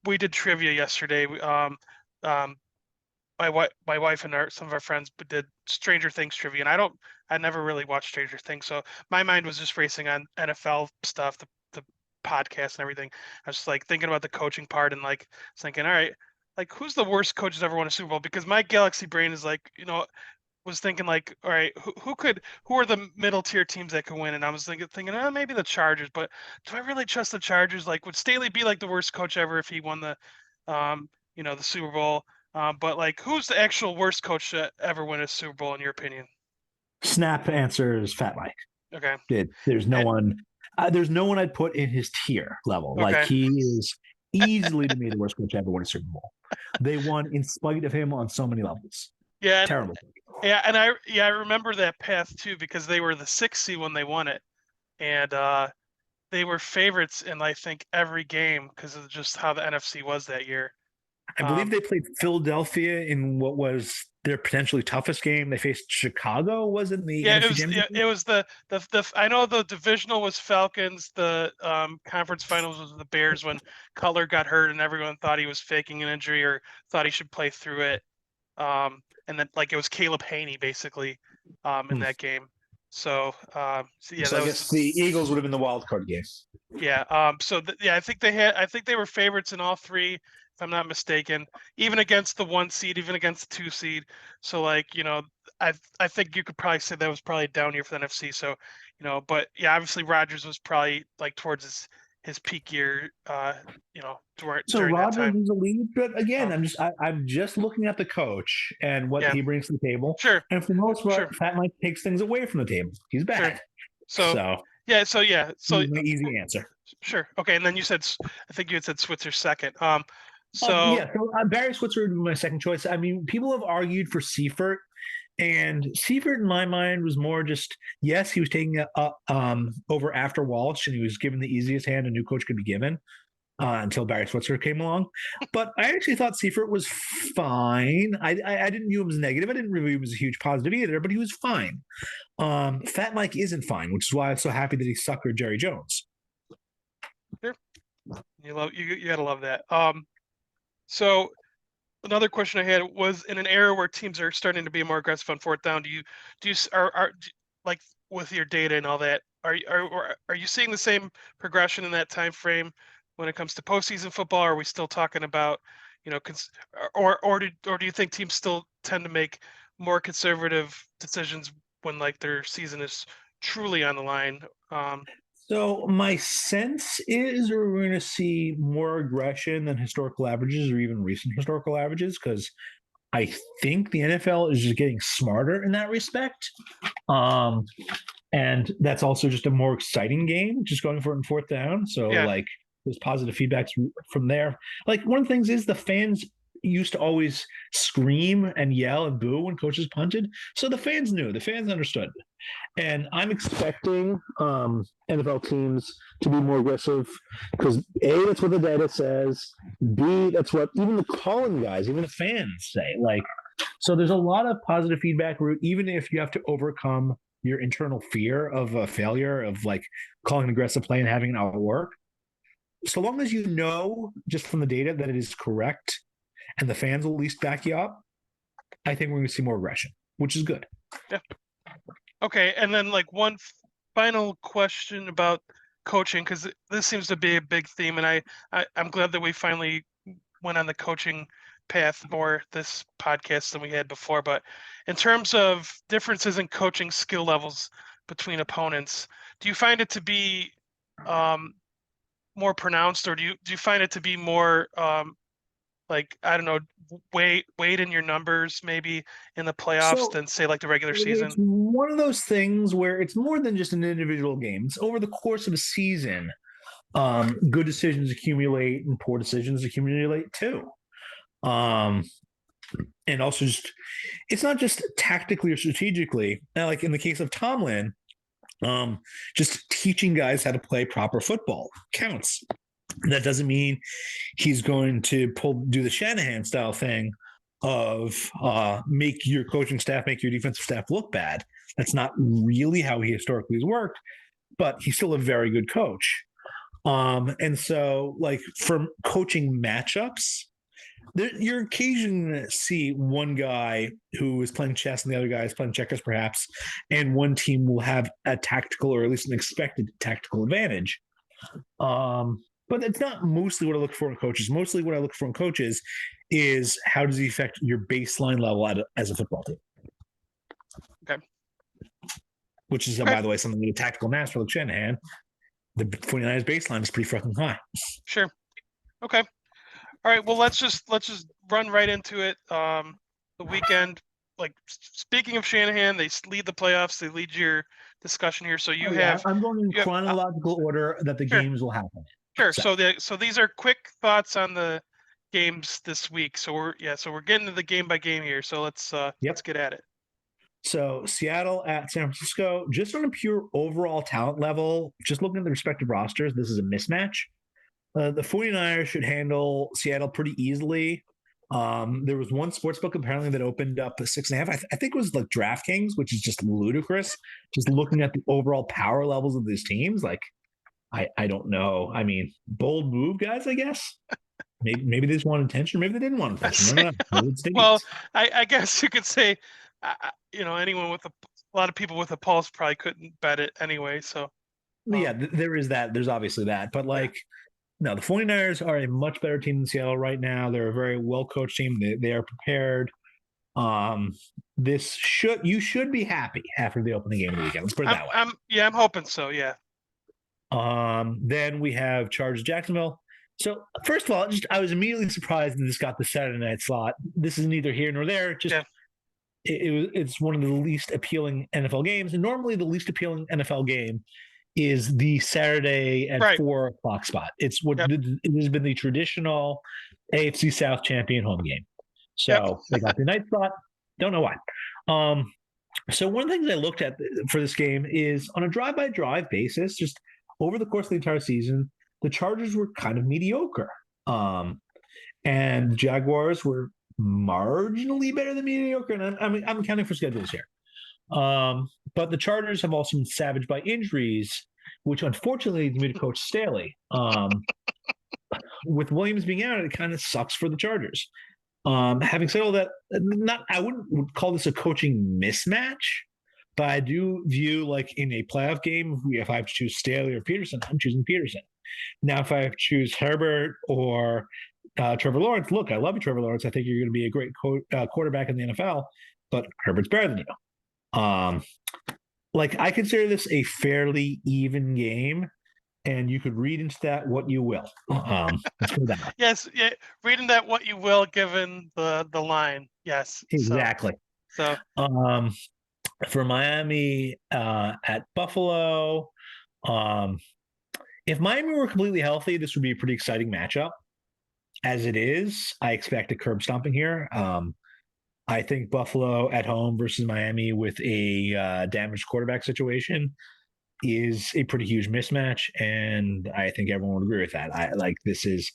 we did trivia yesterday. Um, my wife and some of our friends did Stranger Things trivia, and I never really watched Stranger Things, so my mind was just racing on NFL stuff, the podcast and everything. I was just like thinking about the coaching part and like thinking, all right, like who's the worst coach who's ever won a Super Bowl? Because my galaxy brain is like, was thinking like, all right, who are the middle tier teams that can win? And I was thinking, oh, maybe the Chargers, but do I really trust the Chargers? Like, would Staley be like the worst coach ever if he won the Super Bowl? But like, who's the actual worst coach to ever win a Super Bowl in your opinion? Snap answers Fat Mike. Okay. There's no Eh, one. There's no one I'd put in his tier level. Like Okay. he is easily to me the worst coach ever won a Super Bowl. They won in spite of him on so many levels. Yeah, Terrible. Yeah, and I remember that path too because they were the 6th seed when they won it, and they were favorites in I think every game because of just how the NFC was that year. I believe they played Philadelphia in what was their potentially toughest game. They faced Chicago, was it, in the NFC Championship? It was the I know the divisional was Falcons, the conference finals was the Bears when Cutler got hurt and everyone thought he was faking an injury or thought he should play through it. And then like it was Caleb Haney basically in Hmm. that game. So yeah, So that I was guess the Eagles would have been the wild card game. yeah. Yeah, I think they were favorites in all three, if I'm not mistaken, even against the 1 seed, even against the 2 seed. So like, I think you could probably say that was probably a down year for the NFC. So, but yeah, obviously Rodgers was probably like towards his peak year, So during that Rodgers time. is a lead, but again, Um, I'm just looking at the coach and what yeah, he brings to the table. sure, And for the most sure, part, Fat Mike takes things away from the table. He's sure. bad. So So yeah, my easy answer. sure. Okay, and then I think you had said Switzer second. Yeah, So so Barry Switzer would be my second choice. I mean, people have argued for Seifert, and Seifert, in my mind, was more just yes, he was taking it up over after Walsh, and he was given the easiest hand a new coach could be given until Barry Switzer came along. But I actually thought Seifert was fine. I didn't view him as negative. I didn't view him as a huge positive either, but he was fine. Fat Mike isn't fine, which is why I'm so happy that he suckered Jerry Jones. sure, you gotta love that. So another question I had was in an era where teams are starting to be more aggressive on fourth down, do you s- are do- like with your data and all that, are you seeing the same progression in that time frame when it comes to postseason football? Or are we still talking about, or do you think teams still tend to make more conservative decisions when like their season is truly on the line? Um, So my sense is we're going to see more aggression than historical averages or even recent historical averages because I think the NFL is just getting smarter in that respect. Um, and that's also just a more exciting game, just going for it in fourth down. So yeah, like there's positive feedbacks from there. Like one of the things is the fans used to always scream and yell and boo when coaches punted. So the fans knew, the fans understood. And I'm expecting NFL teams to be more aggressive because A, that's what the data says. B, that's what even the calling guys, even the fans say. Like, so there's a lot of positive feedback route, even if you have to overcome your internal fear of a failure of like calling an aggressive play and having it not work. So long as you know just from the data that it is correct and the fans will at least back you up, I think we're going to see more aggression, which is good. yeah. Okay, and then like one final question about coaching because this seems to be a big theme, and I'm glad that we finally went on the coaching path more this podcast than we had before. But in terms of differences in coaching skill levels between opponents, do you find it to be um, more pronounced, or do you find it to be more like I don't know, weight in your numbers maybe in the playoffs So than say like the regular it's season? one of those things where it's more than just an individual game. It's over the course of a season. Good decisions accumulate and poor decisions accumulate too. Um, and also just it's not just tactically or strategically. Like in the case of Tomlin, just teaching guys how to play proper football counts. That doesn't mean he's going to do the Shanahan style thing of make your coaching staff, make your defensive staff look bad. That's not really how he historically has worked, but he's still a very good coach. And so, like for coaching matchups, you're occasionally going to see one guy who is playing chess and the other guy is playing checkers, perhaps, and one team will have a tactical or at least an expected tactical advantage. But it's not mostly what I look for in coaches. Mostly what I look for in coaches is how does he affect your baseline level as a football team? Okay. Which is, Okay. by the way, something that a tactical master like Shanahan, the 49ers baseline is pretty fucking high. Sure. Okay. All right. Well, let's just run right into it. The weekend. Like speaking of Shanahan, they lead the playoffs. They lead your discussion here. So Oh yeah, I'm going in you have chronological order that the sure, games will happen. sure. So So these are quick thoughts on the games this week. So we're getting to the game by game here. So let's yep. get at it. So Seattle at San Francisco, just on a pure overall talent level, just looking at the respective rosters, this is a mismatch. The 49ers should handle Seattle pretty easily. There was one sportsbook apparently that opened up a 6.5. I think it was like DraftKings, which is just ludicrous. Just looking at the overall power levels of these teams, like I don't know. I mean, bold move, guys. I guess maybe they just wanted attention. Maybe they didn't want attention. I don't know. Maybe it's Well, idiots. I guess you could say, anyone with a lot of people with a pulse probably couldn't bet it anyway. So, Yeah, there is that. There's obviously that. But yeah, like, no, the 49ers are a much better team than Seattle right now. They're a very well coached team. They are prepared. Um, you should be happy after the opening game of the weekend. Let's put it that way. I'm hoping so. Yeah, Then we have Chargers Jacksonville. So first of all, I was immediately surprised that this got the Saturday night slot. This is neither here nor there. Just yeah, it's one of the least appealing NFL games, and normally the least appealing NFL game is the Saturday at right. 4 o'clock spot. It's what Yep, it has been the traditional AFC South champion home game. yep. So they got the night slot. Don't know why. Um, so one of the things I looked at for this game is on a drive-by-drive basis, just over the course of the entire season, the Chargers were kind of mediocre. And the Jaguars were marginally better than mediocre. And I'm accounting for schedules here. But the Chargers have also been savaged by injuries, which unfortunately leads me to Coach Staley. With Williams being out, it kind of sucks for the Chargers. Having said all that, I wouldn't call this a coaching mismatch, but I do view like in a playoff game, if I have to choose Staley or Peterson, I'm choosing Peterson. Now, if I have to choose Herbert or Trevor Lawrence, look, I love you, Trevor Lawrence. I think you're going to be a great quarterback in the NFL, but Herbert's better than you. Like I consider this a fairly even game, and you could read into that what you will. Let's put it that way. Yes, yeah. Reading that what you will, given the line. Yes. Exactly. So Um, for Miami at Buffalo, um, if Miami were completely healthy, this would be a pretty exciting matchup. As it is, I expect a curb stomping here. I think Buffalo at home versus Miami with a damaged quarterback situation is a pretty huge mismatch, and I think everyone would agree with that. I like this is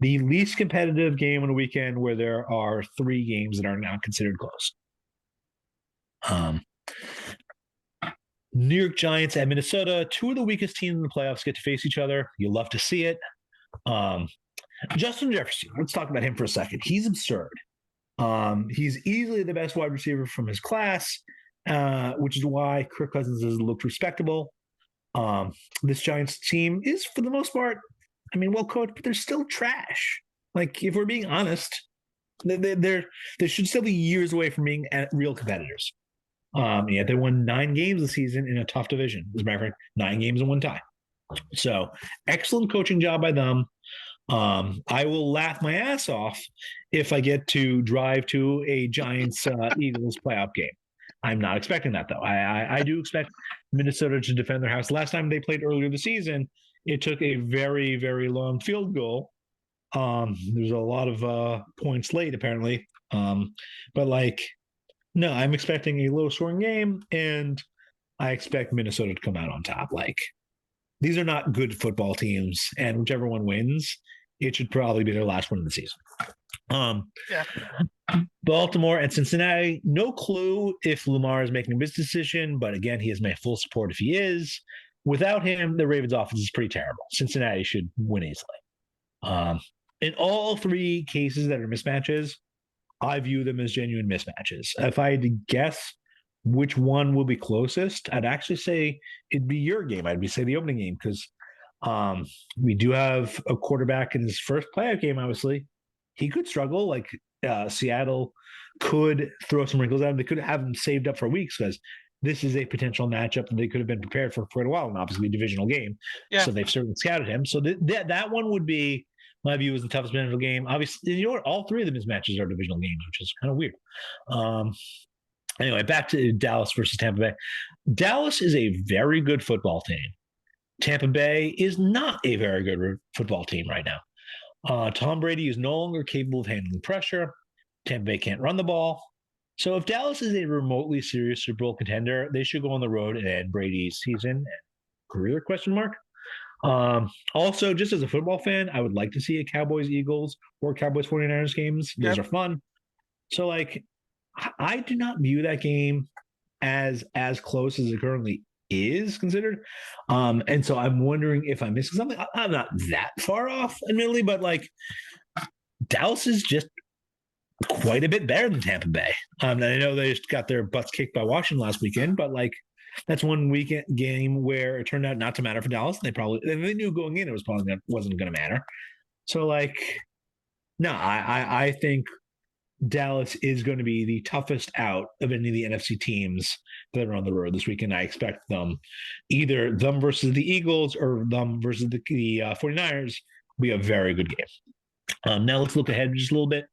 the least competitive game on the weekend where there are 3 games that are now considered close. Um, New York Giants at Minnesota, 2 of the weakest teams in the playoffs get to face each other. You love to see it. Um, Justin Jefferson, let's talk about him for a second. He's absurd. He's easily the best wide receiver from his class, which is why Kirk Cousins has looked respectable. This Giants team is, for the most part, I mean, well coached, but they're still trash. Like, if we're being honest, they should still be years away from being real competitors. Yeah, they won 9 games this season in a tough division. As a matter of fact, 9 games in one tie. So, excellent coaching job by them. I will laugh my ass off if I get to drive to a Giants Eagles playoff game. I'm not expecting that though. I do expect Minnesota to defend their house. Last time they played earlier this season, it took a very very long field goal. There's a lot of points late apparently. But like, no, I'm expecting a low scoring game, and I expect Minnesota to come out on top. Like these are not good football teams, and whichever one wins, it should probably be their last one of the season. yeah, Baltimore and Cincinnati, no clue if Lamar is making a business decision, but again, he has my full support if he is. Without him, the Ravens offense is pretty terrible. Cincinnati should win easily. In all 3 cases that are mismatches, I view them as genuine mismatches. If I had to guess which one will be closest, I'd actually say it'd be your game. I'd be say the opening game because we do have a quarterback in his first playoff game. Obviously, he could struggle. Like Seattle could throw some wrinkles at him. They could have him saved up for weeks because this is a potential matchup that they could have been prepared for quite a while, and obviously a divisional game. yeah. So they've certainly scouted him. So that one would be my view is the toughest divisional game. Obviously, you know what? All 3 of the mismatches are divisional games, which is kind of weird. Anyway, back to Dallas versus Tampa Bay. Dallas is a very good football team. Tampa Bay is not a very good football team right now. Tom Brady is no longer capable of handling pressure. Tampa Bay can't run the ball. So if Dallas is a remotely serious Super Bowl contender, they should go on the road and end Brady's season career question mark. Also, just as a football fan, I would like to see a Cowboys Eagles or Cowboys 49ers games. Those Yep, are fun. So like I do not view that game as close as it currently is considered. And so I'm wondering if I'm missing something. I'm not that far off, admittedly, but like Dallas is just quite a bit better than Tampa Bay. I know they just got their butts kicked by Washington last weekend, but like that's one weekend game where it turned out not to matter for Dallas. They knew going in it was probably wasn't going to matter. So like no, I think Dallas is going to be the toughest out of any of the NFC teams that are on the road this weekend. I expect either them versus the Eagles or them versus the 49ers will be a very good game. Now let's look ahead just a little bit.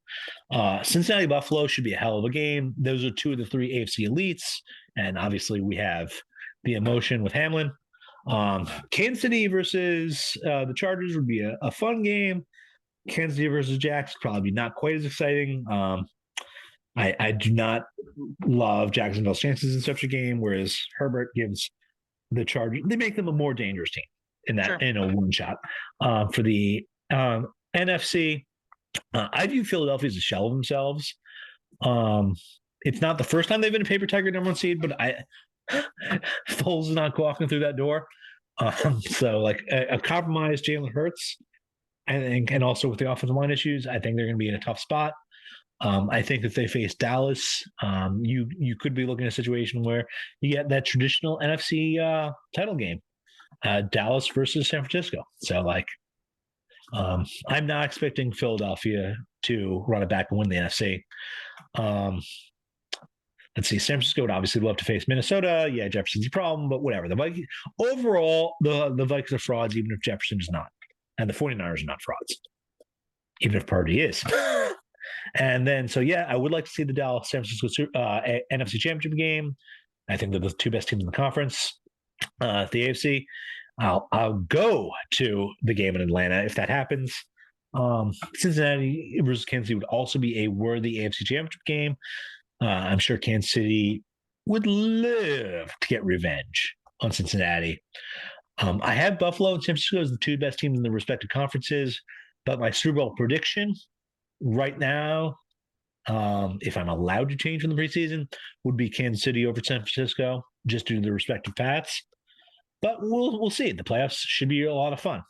Cincinnati Buffalo should be a hell of a game. Those are two of the three AFC elites, and obviously we have the emotion with Hamlin. Kansas City versus the Chargers would be a fun game. Kansas City versus Jacks probably not quite as exciting. I do not love Jacksonville's chances in such a game, whereas Herbert gives the Chargers, they make them a more dangerous team sure. in a one shot. For the NFC, I view Philadelphia as a shell of themselves. It's not the first time they've been a paper tiger number one seed, but Foles is not walking through that door. So like a compromised Jalen Hurts, and also with the offensive line issues, I think they're going to be in a tough spot. I think if they face Dallas, you could be looking at a situation where you get that traditional NFC title game, Dallas versus San Francisco. So like, I'm not expecting Philadelphia to run it back and win the NFC. Let's see, San Francisco would obviously love to face Minnesota. Yeah, Jefferson's a problem, but whatever. The Vikings overall, the Vikings are frauds, even if Jefferson is not, and the 49ers are not frauds, even if Purdy is. And then, so yeah, I would like to see the Dallas San Francisco NFC Championship game. I think they're the two best teams in the conference. The AFC, I'll go to the game in Atlanta if that happens. Cincinnati versus Kansas City would also be a worthy AFC Championship game. I'm sure Kansas City would love to get revenge on Cincinnati. I have Buffalo and San Francisco as the two best teams in the respective conferences, but my Super Bowl prediction right now, if I'm allowed to change from the preseason, would be Kansas City over San Francisco, just due to the respective paths. But we'll see. The playoffs should be a lot of fun.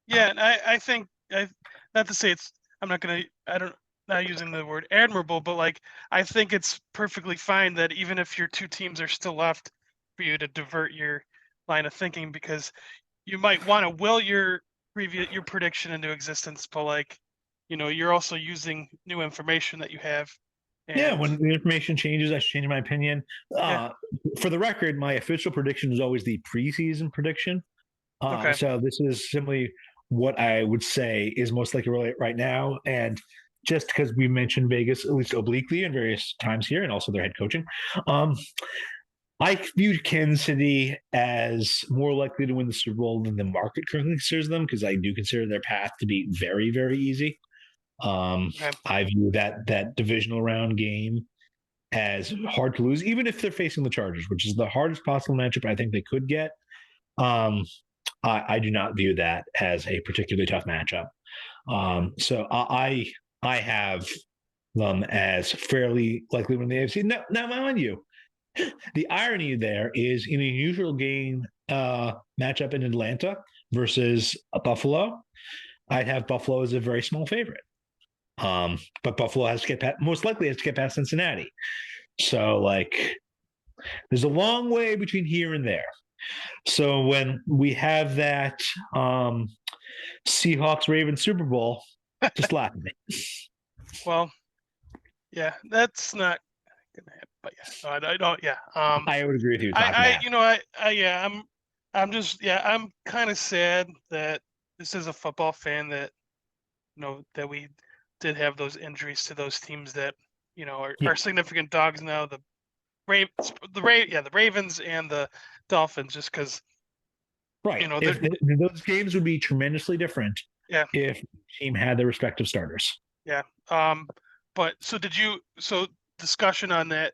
Yeah, and I think not to say I'm not using the word admirable, but like I think it's perfectly fine that even if your two teams are still left, for you to divert your line of thinking, because you might want to will your prediction into existence, but like, you're also using new information that you have. Yeah, And when the information changes, I change my opinion. yeah, For the record, my official prediction is always the preseason prediction. okay, So this is simply what I would say is most likely right now. And just because we mentioned Vegas, at least obliquely, in various times here, and also their head coaching, I view Kansas City as more likely to win the Super Bowl than the market currently considers them, because I do consider their path to be very, very easy. okay, I view that divisional round game as hard to lose, even if they're facing the Chargers, which is the hardest possible matchup I think they could get. Um, I do not view that as a particularly tough matchup. So I have them as fairly likely to win the AFC. Now, mind you, the irony there is in a usual game matchup in Atlanta versus Buffalo, I'd have Buffalo as a very small favorite. But Buffalo has to get past, most likely has to get past Cincinnati. So like, there's a long way between here and there. So when we have that Seahawks Ravens Super Bowl, just laugh at me. well, yeah, that's not gonna happen. But yeah, no, I don't. Yeah, I would agree with you. It's not gonna happen. yeah, I'm kind of sad that this is a football fan that that we did have those injuries to those teams that Yeah. are significant dogs now. The Ravens and the Dolphins, just because Right. If those games would be tremendously different yeah, if the team had their respective starters. yeah. But so discussion on that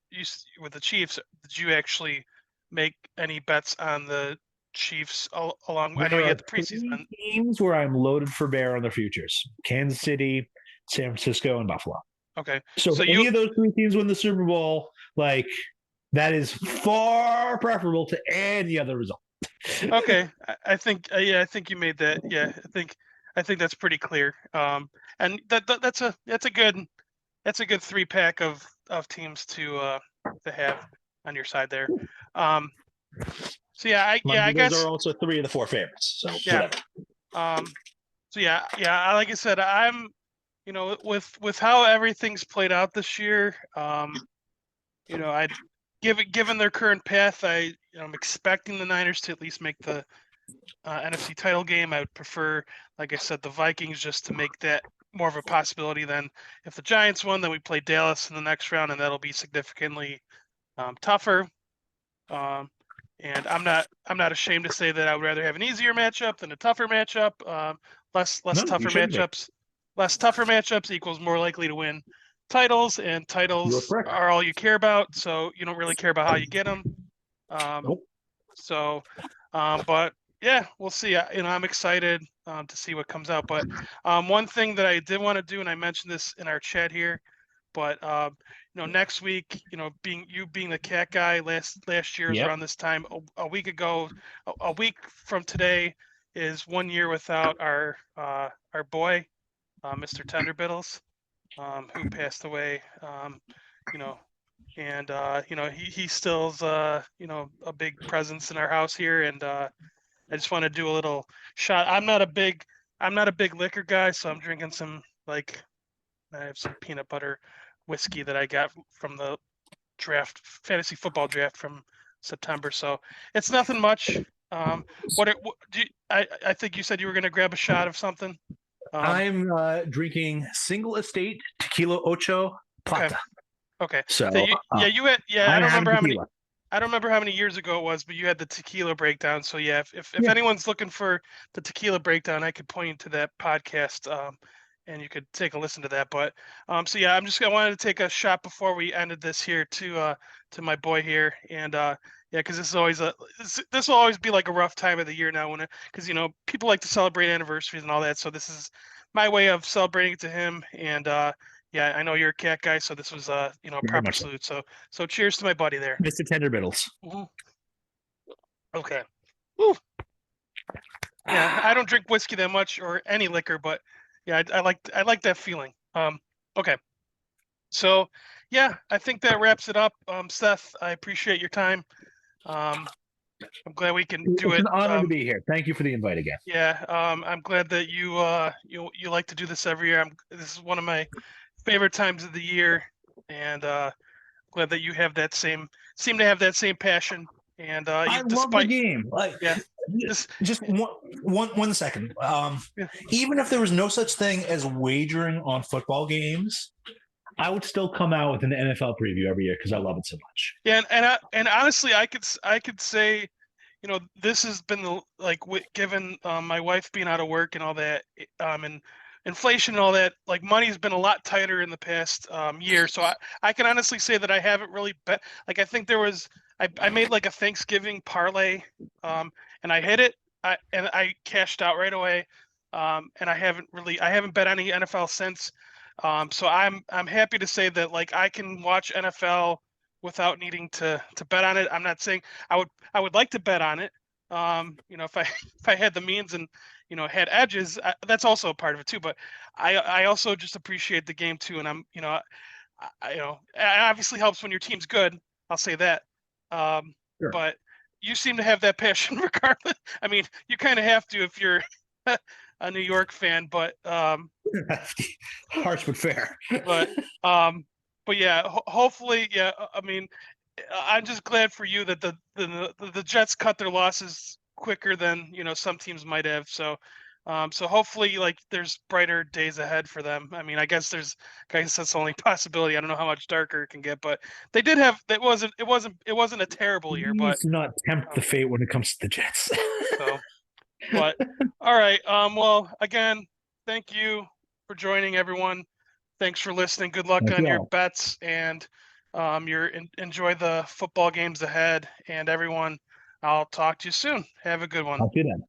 with the Chiefs, did you actually make any bets on the Chiefs along? I know There you are had the three preseason. teams where I'm loaded for bear on their futures: Kansas City, San Francisco, and Buffalo. Okay, So so if any of those three teams win the Super Bowl, like that is far preferable to any other result. okay, I think yeah, I think you made that. Yeah, I think that's pretty clear. And that's a good 3-pack of teams to have on your side there. Um, so Mind I you, those are guess also three of the four favorites. So yeah. whatever. So like I said, I'm with how everything's played out this year. I given their current path, I'm expecting the Niners to at least make the NFC title game. I would prefer, like I said, the Vikings just to make that more of a possibility than if the Giants won, then we play Dallas in the next round, and that'll be significantly tougher. Um, and I'm not ashamed to say that I would rather have an easier matchup than a tougher matchup. Less No, you tougher shouldn't be. matchups, less tougher matchups equals more likely to win titles, and You're titles correct. are all you care about. So you don't really care about how you get them. Um, Nope. so, but yeah, we'll see. I'm excited to see what comes out. But one thing that I did want to do, and I mentioned this in our chat here, but next week, being the cat guy, last year's Yep. around this time, a week ago, a week from today is 1 year without our boy, Mr. Tenderbiddles, who passed away. You know, and he still's a big presence in our house here, and I just want to do a little shot. I'm not a big liquor guy, so I'm drinking some I have some peanut butter whiskey that I got from the fantasy football draft from September. So it's nothing much. I think you said you were going to grab a shot of something. I'm drinking single estate tequila ocho Okay. plata. Okay. So So you had I I'm don't having remember how many tequila. I don't remember how many years ago it was, but you had the tequila breakdown. So yeah, if Yeah. anyone's looking for the tequila breakdown, I could point you to that podcast, and you could take a listen to that. But so yeah, I wanted to take a shot before we ended this here to my boy here, and yeah, because this will always be like a rough time of the year now because people like to celebrate anniversaries and all that. So this is my way of celebrating it to him, and yeah, I know you're a cat guy, so this was a Very proper much so. salute. So cheers to my buddy there. Mr. Tenderbiddles. Mhm. Okay. Woo. Yeah, I don't drink whiskey that much or any liquor, but yeah, I like that feeling. Okay. So yeah, I think that wraps it up. Seth, I appreciate your time. Um, I'm glad we can do It's it. an honor to be here. Thank you for the invite again. Yeah, I'm glad that you like to do this every year. This is one of my favorite times of the year, and glad that you have that seem to have that same passion. And I you love the despite game. Like yeah, this just one second. yeah. Even if there was no such thing as wagering on football games, I would still come out with an NFL preview every year because I love it so much. Yeah, and honestly, I could say, this has been given my wife being out of work and all that, and inflation and all that, like money's been a lot tighter in the past year. So I can honestly say that I haven't really bet. Like I think I made like a Thanksgiving parlay, and I hit it. And I cashed out right away. And I haven't bet any NFL since. So I'm happy to say that like I can watch NFL without needing to bet on it. I'm not saying I would like to bet on it. If I if I had the means and had edges, that's also a part of it too. But I also just appreciate the game too, and it obviously helps when your team's good. I'll say that. Um, Sure. but you seem to have that passion regardless. I mean, you kind of have to if you're a New York fan, Harsh but fair. but um, but yeah, hopefully, yeah. I mean, I'm just glad for you that the Jets cut their losses quicker than some teams might have. So hopefully, like there's brighter days ahead for them. I mean, I guess that's the only possibility. I don't know how much darker it can get, but they did have. It wasn't a terrible year, but Please do not tempt uh, the fate when it comes to the Jets. so. But all right. Well, again, thank you for joining, everyone. Thanks for listening. Good luck Thank on you your all. bets, and Enjoy the football games ahead, and everyone, I'll talk to you soon. Have a good one. Talk to you then.